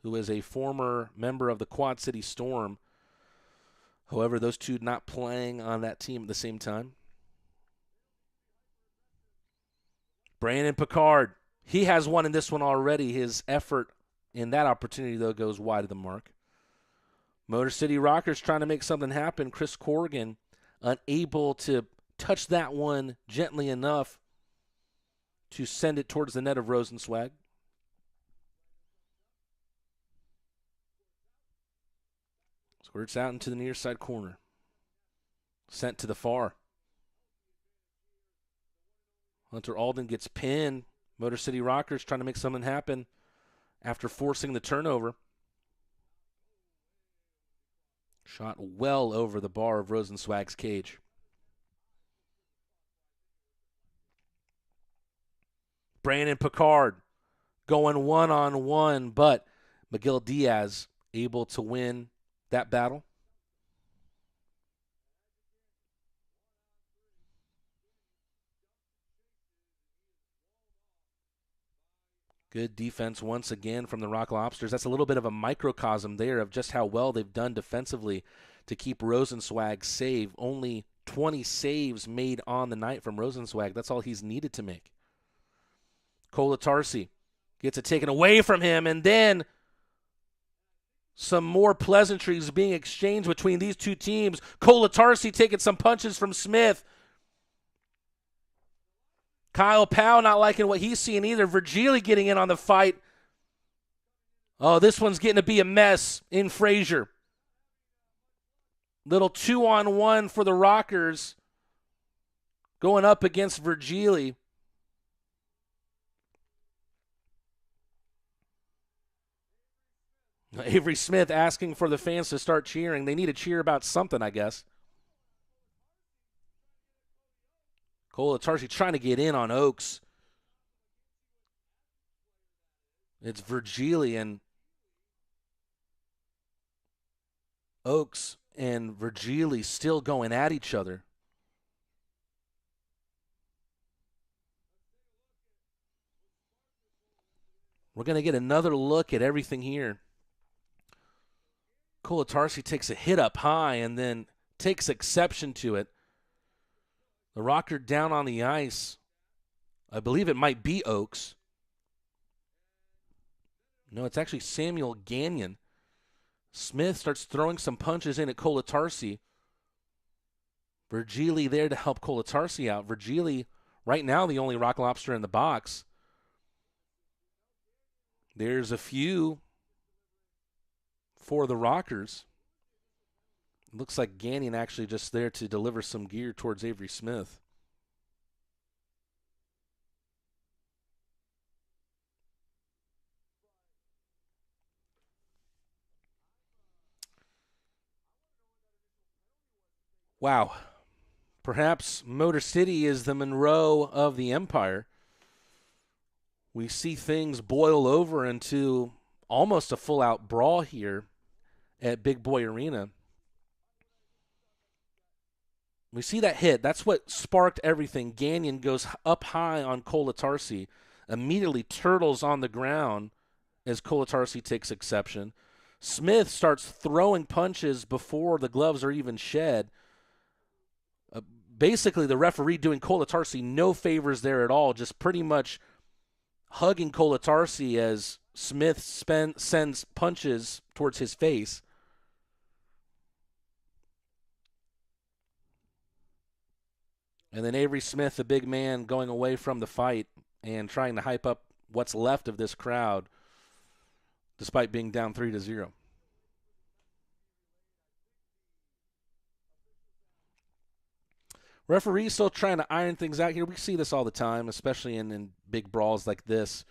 who is a former member of the Quad City Storm. However, those two not playing on that team at the same time. Brandon Picard, he has one in this one already. His effort in that opportunity, though, goes wide of the mark. Motor City Rockers trying to make something happen. Chris Corrigan unable to touch that one gently enough to send it towards the net of Rosenzweig. Squirts out into the near side corner. Sent to the far. Hunter Alden gets pinned. Motor City Rockers trying to make something happen after forcing the turnover. Shot well over the bar of Rosenzweig's cage. Brandon Picard going one-on-one, but Miguel Diaz able to win that battle. Good defense once again from the Rock Lobsters. That's a little bit of a microcosm there of just how well they've done defensively to keep Rosenzweig safe. Only 20 saves made on the night from Rosenzweig. That's all he's needed to make. Kolatarsi gets it taken away from him, and then some more pleasantries being exchanged between these two teams. Kolatarsi taking some punches from Smith. Kyle Powell not liking what he's seeing either. Virgili getting in on the fight. Oh, this one's getting to be a mess in Fraser. Little 2-on-1 for the Rockers going up against Virgili. Avery Smith asking for the fans to start cheering. They need to cheer about something, I guess. Kolatarsi trying to get in on Oaks. It's Virgili and Oaks and Virgili still going at each other. We're going to get another look at everything here. Kolatarsi takes a hit up high and then takes exception to it. The Rocker down on the ice. I believe it might be Oaks. No, it's actually Samuel Gagnon. Smith starts throwing some punches in at Kolatarsi. Virgili there to help Kolatarsi out. Virgili, right now, the only Rock Lobster in the box. There's a few for the Rockers. Looks like Gagnon actually just there to deliver some gear towards Avery Smith. Wow. Perhaps Motor City is the Monroe of the Empire. We see things boil over into almost a full-out brawl here at Big Boy Arena. We see that hit. That's what sparked everything. Gagnon goes up high on Kolatarsi, immediately turtles on the ground as Kolatarsi takes exception. Smith starts throwing punches before the gloves are even shed. Basically, the referee doing Kolatarsi no favors there at all, just pretty much hugging Kolatarsi as Smith sends punches towards his face. And then Avery Smith, the big man, going away from the fight and trying to hype up what's left of this crowd despite being down 3-0. Referees still trying to iron things out here. We see this all the time, especially in big brawls like this.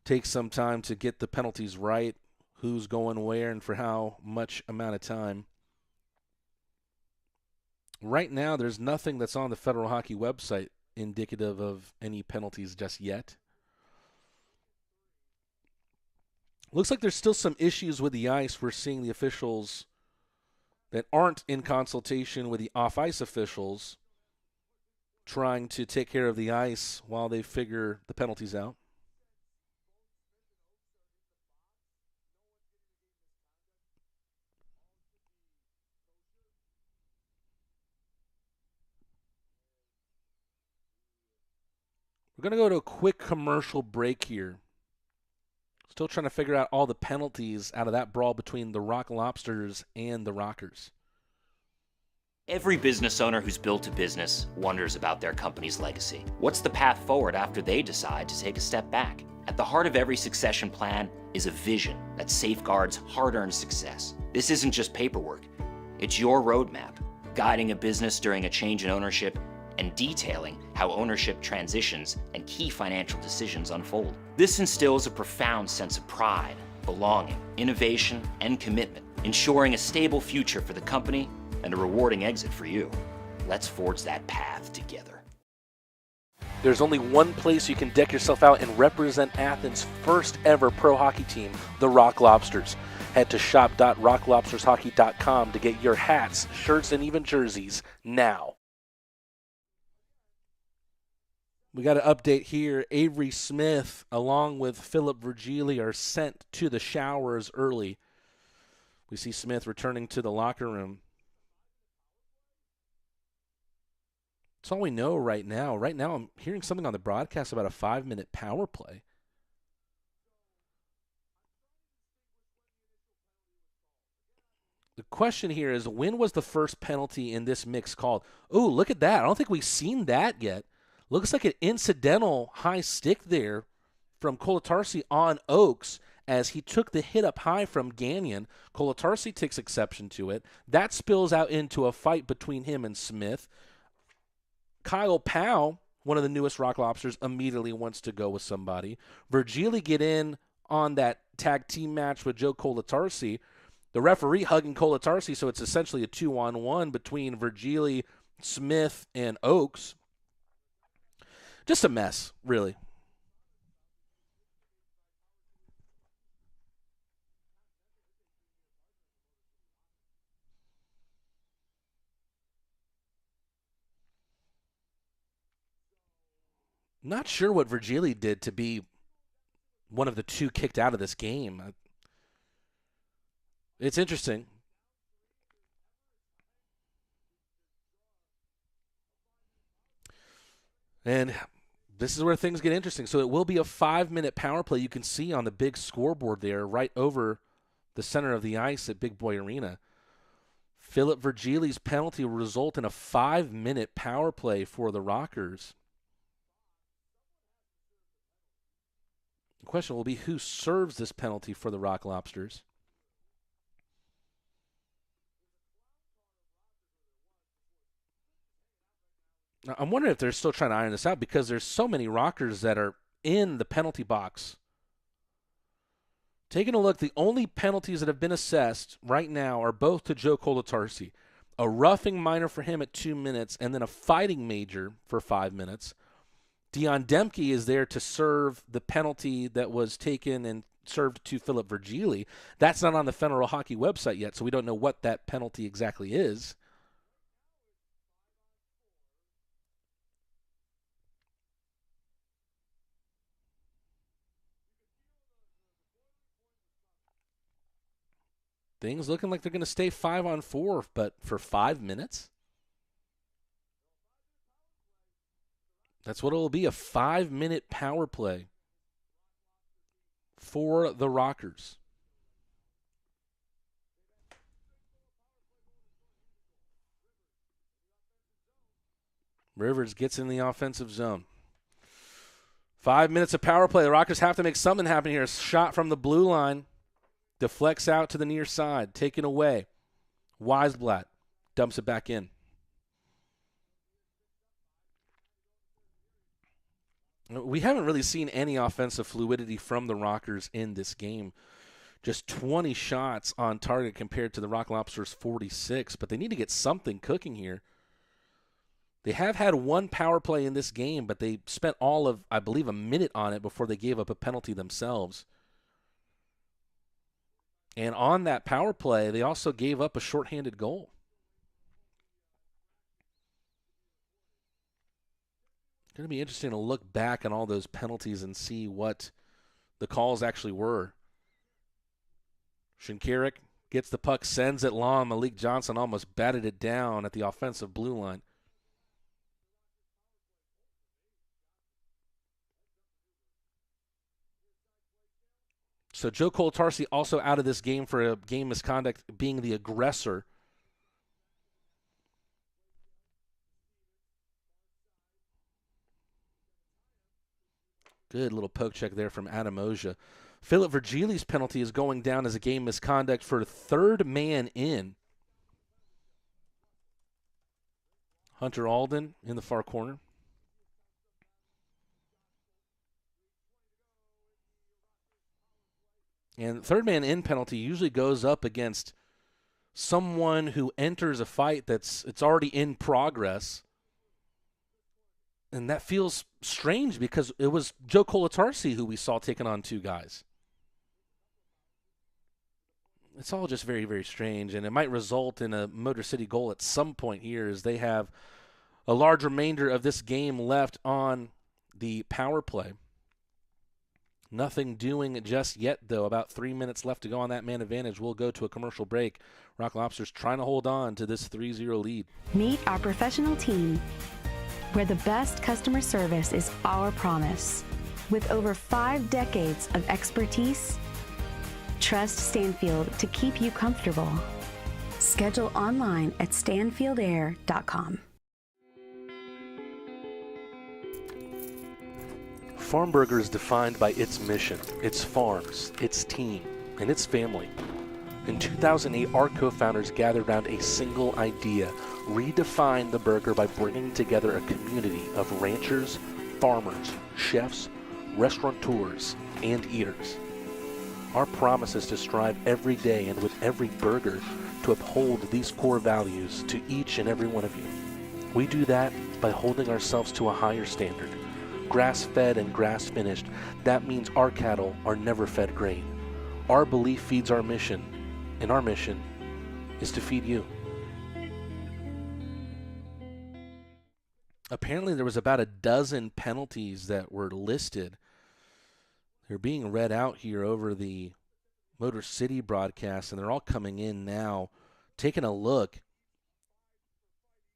Takes some time to get the penalties right, who's going where and for how much amount of time. Right now, there's nothing that's on the Federal Hockey website indicative of any penalties just yet. Looks like there's still some issues with the ice. We're seeing the officials that aren't in consultation with the off-ice officials trying to take care of the ice while they figure the penalties out. We're going to go to a quick commercial break here. Still trying to figure out all the penalties out of that brawl between the Rock Lobsters and the Rockers. Every business owner who's built a business wonders about their company's legacy. What's the path forward after they decide to take a step back? At the heart of every succession plan is a vision that safeguards hard-earned success. This isn't just paperwork. It's your roadmap, guiding a business during a change in ownership and detailing how ownership transitions and key financial decisions unfold. This instills a profound sense of pride, belonging, innovation, and commitment, ensuring a stable future for the company and a rewarding exit for you. Let's forge that path together. There's only one place you can deck yourself out and represent Athens' first ever pro hockey team, the Rock Lobsters. Head to shop.rocklobstershockey.com to get your hats, shirts, and even jerseys now. We got an update here. Avery Smith, along with Philip Virgili, are sent to the showers early. We see Smith returning to the locker room. That's all we know right now. Right now, I'm hearing something on the broadcast about a 5-minute power play. The question here is, when was the first penalty in this mix called? Oh, look at that. I don't think we've seen that yet. Looks like an incidental high stick there from Kolatarsi on Oaks as he took the hit up high from Gagnon. Kolatarsi takes exception to it. That spills out into a fight between him and Smith. Kyle Powell, one of the newest Rock Lobsters, immediately wants to go with somebody. Virgili get in on that tag team match with Joe Kolatarsi. The referee hugging Kolatarsi, so it's essentially a 2-on-1 between Virgili, Smith, and Oaks. Just a mess, really. Not sure what Virgili did to be one of the two kicked out of this game. It's interesting. And this is where things get interesting. So it will be a 5-minute power play. You can see on the big scoreboard there right over the center of the ice at Big Boy Arena. Philip Virgili's penalty will result in a 5-minute power play for the Rockers. The question will be who serves this penalty for the Rock Lobsters. Now, I'm wondering if they're still trying to iron this out because there's so many Rockers that are in the penalty box. Taking a look, the only penalties that have been assessed right now are both to Joe Kolatarsi. A roughing minor for him at 2 minutes and then a fighting major for 5 minutes. Dion Demke is there to serve the penalty that was taken and served to Philip Virgili. That's not on the Federal Hockey website yet, so we don't know what that penalty exactly is. Things looking like they're going to stay 5-on-4, but for 5 minutes? That's what it will be, a 5-minute power play for the Rockers. Rivers gets in the offensive zone. 5 minutes of power play. The Rockers have to make something happen here. A shot from the blue line. Deflects out to the near side. Taken away. Weisblatt dumps it back in. We haven't really seen any offensive fluidity from the Rockers in this game. Just 20 shots on target compared to the Rock Lobsters' 46, but they need to get something cooking here. They have had one power play in this game, but they spent all of, I believe, a minute on it before they gave up a penalty themselves. And on that power play, they also gave up a shorthanded goal. It's going to be interesting to look back on all those penalties and see what the calls actually were. Shinkarik gets the puck, sends it long. Malik Johnson almost batted it down at the offensive blue line. So Joe Kolatarsi also out of this game for a game misconduct, being the aggressor. Good little poke check there from Adam Oja. Philip Virgili's penalty is going down as a game misconduct for third man in. Hunter Alden in the far corner. And third man in penalty usually goes up against someone who enters a fight it's already in progress. And that feels strange because it was Joe Kolatarsi who we saw taking on two guys. It's all just very, very strange, and it might result in a Motor City goal at some point here as they have a large remainder of this game left on the power play. Nothing doing just yet, though. About 3 minutes left to go on that man advantage. We'll go to a commercial break. Rock Lobsters trying to hold on to this 3-0 lead. Meet our professional team, where the best customer service is our promise. With over 5 decades of expertise, trust Stanfield to keep you comfortable. Schedule online at stanfieldair.com. Farm Burger is defined by its mission, its farms, its team, and its family. In 2008, our co-founders gathered around a single idea: redefine the burger by bringing together a community of ranchers, farmers, chefs, restaurateurs, and eaters. Our promise is to strive every day and with every burger to uphold these core values to each and every one of you. We do that by holding ourselves to a higher standard. Grass-fed and grass-finished, that means our cattle are never fed grain. Our belief feeds our mission, and our mission is to feed you. Apparently there was about a dozen penalties that were listed. They're being read out here over the Motor City broadcast, and they're all coming in now. Taking a look.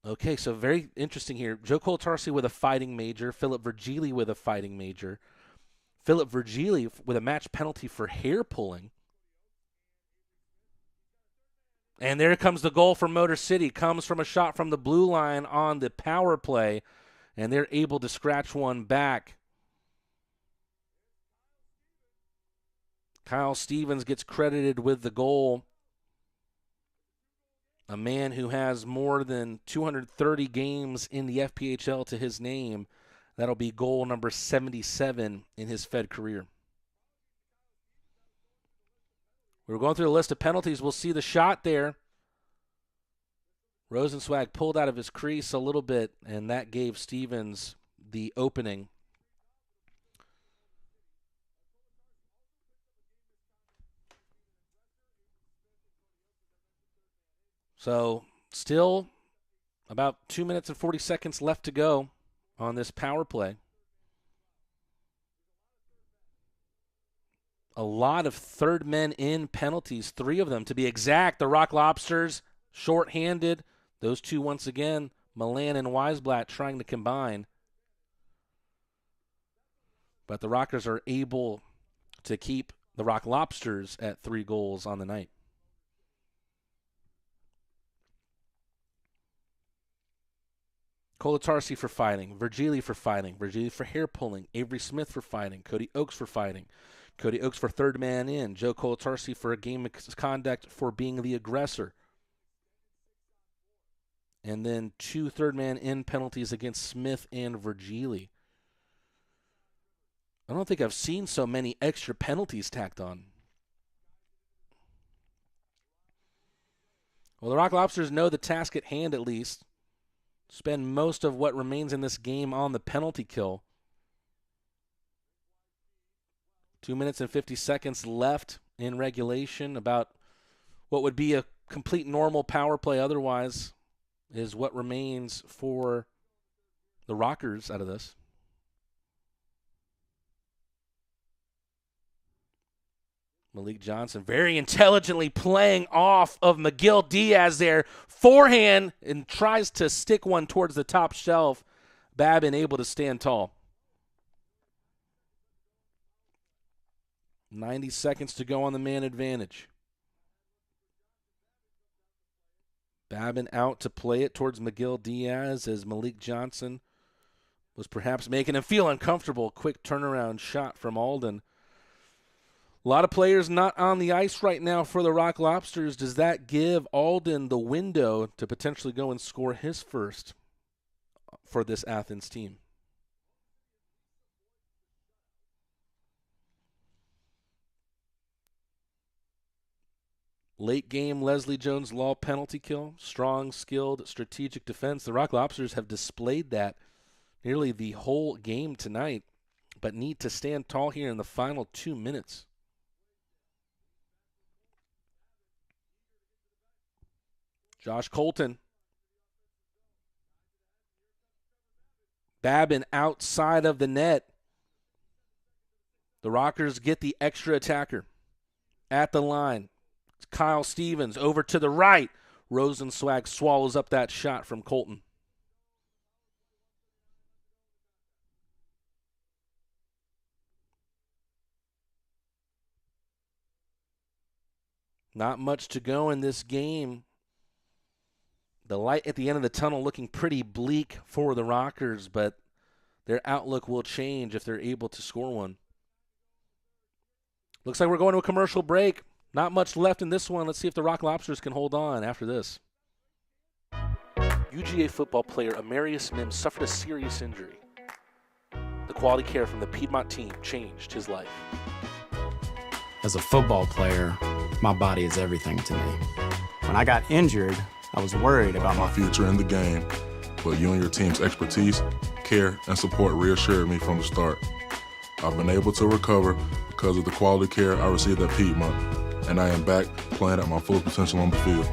Okay, so very interesting here. Joe Colatarsi with a fighting major. Philip Virgili with a fighting major. Philip Virgili with a match penalty for hair pulling. And there comes the goal for Motor City. Comes from a shot from the blue line on the power play, and they're able to scratch one back. Kyle Stevens gets credited with the goal. A man who has more than 230 games in the FPHL to his name. That'll be goal number 77 in his Fed career. We're going through the list of penalties. We'll see the shot there. Rosenzweig pulled out of his crease a little bit, and that gave Stevens the opening. So still about 2 minutes and 40 seconds left to go on this power play. A lot of third men in penalties, 3 of them to be exact. The Rock Lobsters short-handed. Those 2 once again, Milan and Weisblatt trying to combine. But the Rockers are able to keep the Rock Lobsters at 3 goals on the night. Colatarsi for fighting, Virgili for fighting, Virgili for hair pulling, Avery Smith for fighting, Cody Oakes for fighting, Cody Oakes for third man in, Joe Colatarsi for a game misconduct for being the aggressor. And then 2 third man in penalties against Smith and Virgili. I don't think I've seen so many extra penalties tacked on. Well, the Rock Lobsters know the task at hand at least. Spend most of what remains in this game on the penalty kill. 2 minutes and 50 seconds left in regulation. About what would be a complete normal power play otherwise is what remains for the Rockers out of this. Malik Johnson very intelligently playing off of McGill Diaz there. Forehand and tries to stick one towards the top shelf. Babin able to stand tall. 90 seconds to go on the man advantage. Babin out to play it towards McGill Diaz as Malik Johnson was perhaps making him feel uncomfortable. Quick turnaround shot from Alden. A lot of players not on the ice right now for the Rock Lobsters. Does that give Alden the window to potentially go and score his first for this Athens team? Late game Leslie Jones Law penalty kill. Strong, skilled, strategic defense. The Rock Lobsters have displayed that nearly the whole game tonight, but need to stand tall here in the final 2 minutes. Josh Colton Babin outside of the net. The Rockers get the extra attacker at the line. Kyle Stevens over to the right. Rosenzweig swallows up that shot from Colton. Not much to go in this game. The light at the end of the tunnel looking pretty bleak for the Rockers, but their outlook will change if they're able to score one. Looks like we're going to a commercial break. Not much left in this one. Let's see if the Rock Lobsters can hold on after this. UGA football player Amarius Mims suffered a serious injury. The quality care from the Piedmont team changed his life. As a football player, my body is everything to me. When I got injured, I was worried about my future in the game, but you and your team's expertise, care, and support reassured me from the start. I've been able to recover because of the quality care I received at Piedmont, and I am back playing at my full potential on the field.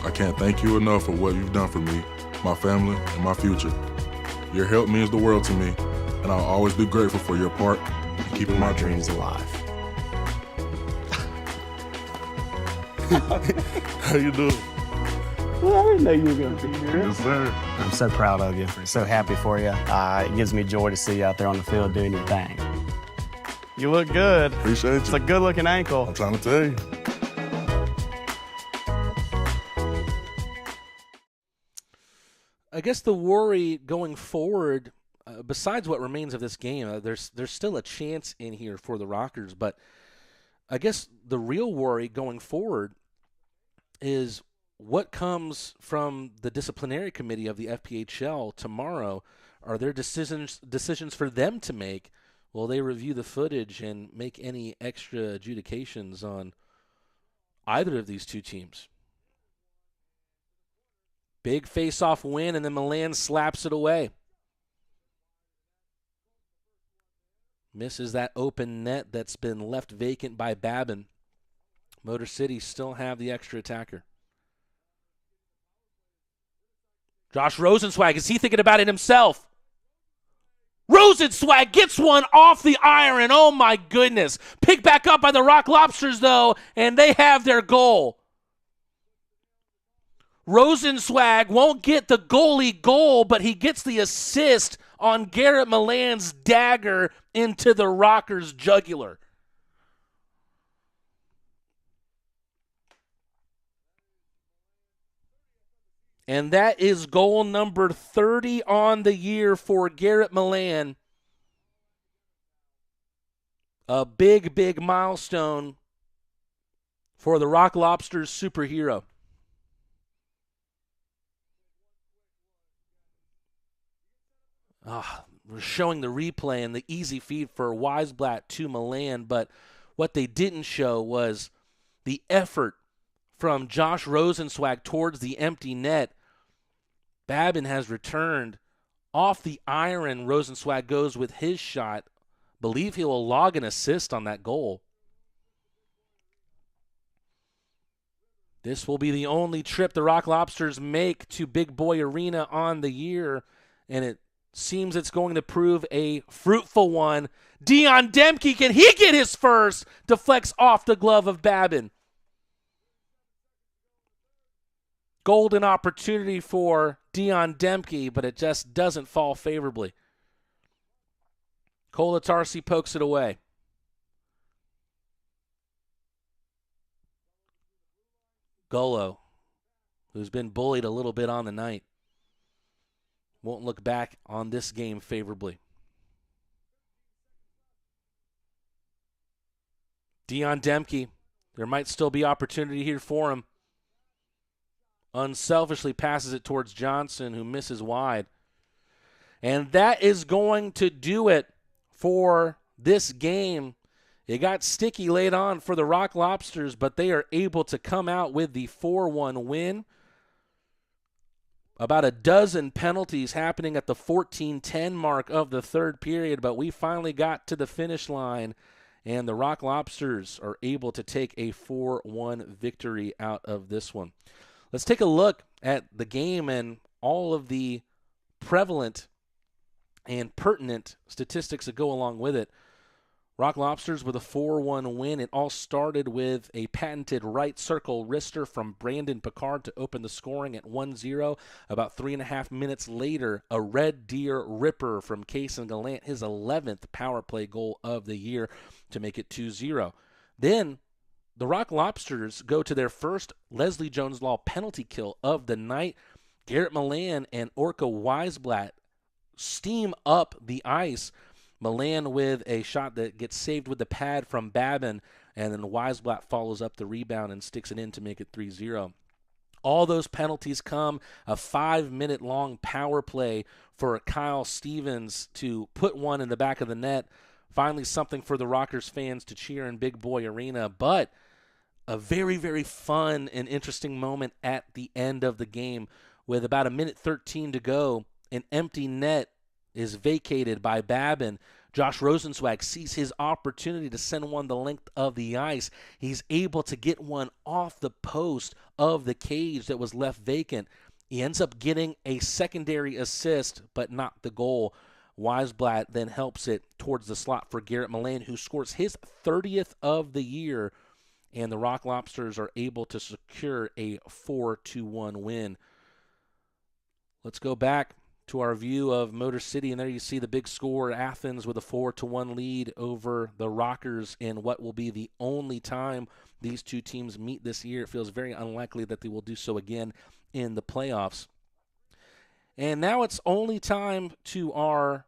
I can't thank you enough for what you've done for me, my family, and my future. Your help means the world to me, and I'll always be grateful for your part in keeping my dreams alive. How you doing? Well, I didn't know you were going to be here. Yes, sir. I'm so proud of you. So happy for you. It gives me joy to see you out there on the field doing your thing. You look good. Appreciate you. It's a good-looking ankle. I'm trying to tell you. I guess the worry going forward, besides what remains of this game, there's still a chance in here for the Rockers, but I guess the real worry going forward is what comes from the disciplinary committee of the FPHL tomorrow. Are there decisions for them to make? Will they review the footage and make any extra adjudications on either of these two teams? Big face-off win, and then Milan slaps it away. Misses that open net that's been left vacant by Babin. Motor City still have the extra attacker. Josh Rosenzweig, is he thinking about it himself? Rosenzweig gets one off the iron. Oh, my goodness. Picked back up by the Rock Lobsters, though, and they have their goal. Rosenzweig won't get the goalie goal, but he gets the assist on Garrett Milan's dagger into the Rockers' jugular. And that is goal number 30 on the year for Garrett Milan. A big, big milestone for the Rock Lobsters superhero. We're showing the replay and the easy feed for Weisblatt to Milan, but what they didn't show was the effort from Josh Rosenzweig towards the empty net. Babin has returned. Off the iron, Rosenzweig goes with his shot. Believe he will log an assist on that goal. This will be the only trip the Rock Lobsters make to Big Boy Arena on the year, and it seems it's going to prove a fruitful one. Dion Demke, can he get his first? Deflects off the glove of Babin. Golden opportunity for Dion Demke, but it just doesn't fall favorably. Kolatarsi pokes it away. Golo, who's been bullied a little bit on the night, won't look back on this game favorably. Dion Demke, there might still be opportunity here for him. Unselfishly passes it towards Johnson, who misses wide. And that is going to do it for this game. It got sticky late on for the Rock Lobsters, but they are able to come out with the 4-1 win. About a dozen penalties happening at the 14-10 mark of the third period, but we finally got to the finish line, and the Rock Lobsters are able to take a 4-1 victory out of this one. Let's take a look at the game and all of the prevalent and pertinent statistics that go along with it. Rock Lobsters with a 4-1 win. It all started with a patented right circle wrister from Brandon Picard to open the scoring at 1-0. About 3.5 minutes later, a Red Deer ripper from Cason Gallant, his 11th power play goal of the year, to make it 2-0. Then the Rock Lobsters go to their first Leslie Jones Law penalty kill of the night. Garrett Milan and Orca Weisblatt steam up the ice. Milan with a shot that gets saved with the pad from Babin, and then Weisblatt follows up the rebound and sticks it in to make it 3-0. All those penalties come, a 5-minute long power play for Kyle Stevens to put one in the back of the net. Finally something for the Rockers fans to cheer in Big Boy Arena, but a very, very fun and interesting moment at the end of the game with about 1:13 to go. An empty net is vacated by Babin. Josh Rosenzweig sees his opportunity to send one the length of the ice. He's able to get one off the post of the cage that was left vacant. He ends up getting a secondary assist, but not the goal. Weisblatt then helps it towards the slot for Garrett Milan, who scores his 30th of the year, and the Rock Lobsters are able to secure a 4-1 win. Let's go back to our view of Motor City, and there you see the big score, Athens with a 4-1 lead over the Rockers in what will be the only time these two teams meet this year. It feels very unlikely that they will do so again in the playoffs. And now it's only time to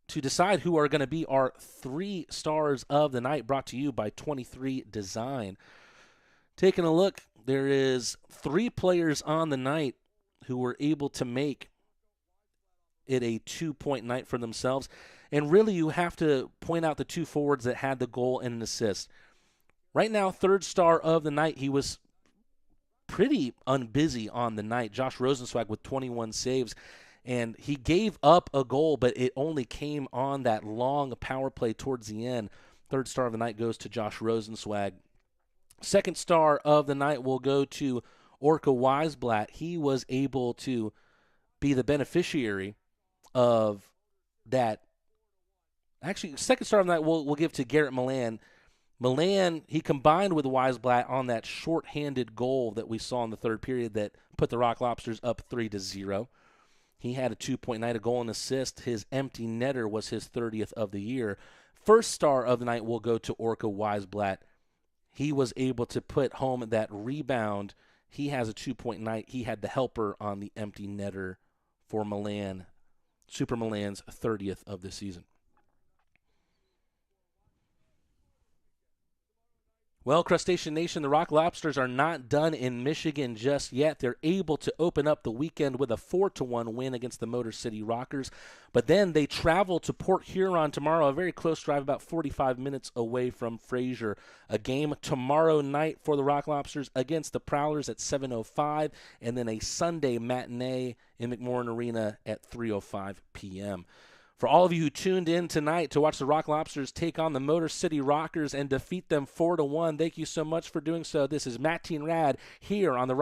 decide who are going to be our 3 stars of the night, brought to you by 23 Design. Taking a look, there is 3 players on the night who were able to make it a 2-point night for themselves. And really, you have to point out the 2 forwards that had the goal and an assist. Right now, 3rd star of the night, he was pretty unbusy on the night. Josh Rosenzweig with 21 saves. And he gave up a goal, but it only came on that long power play towards the end. 3rd star of the night goes to Josh Rosenzweig. 2nd star of the night will go to Orca Weisblatt. He was able to be the beneficiary of that. Actually, 2nd star of the night we'll give to Garrett Milan. Milan, he combined with Weisblatt on that short-handed goal that we saw in the 3rd period that put the Rock Lobsters up 3-0. He had a 2-point night, a goal and assist. His empty netter was his 30th of the year. 1st star of the night will go to Orca Weisblatt. He was able to put home that rebound. He has a 2-point night. He had the helper on the empty netter for Milan. Super Milan's 30th of the season. Well, Crustacean Nation, the Rock Lobsters are not done in Michigan just yet. They're able to open up the weekend with a 4-1 win against the Motor City Rockers. But then they travel to Port Huron tomorrow, a very close drive, about 45 minutes away from Fraser. A game tomorrow night for the Rock Lobsters against the Prowlers at 7:05, and then a Sunday matinee in McMorran Arena at 3:05 p.m. For all of you who tuned in tonight to watch the Rock Lobsters take on the Motor City Rockers and defeat them 4-1, thank you so much for doing so. This is Matt Teen Rad here on the Rock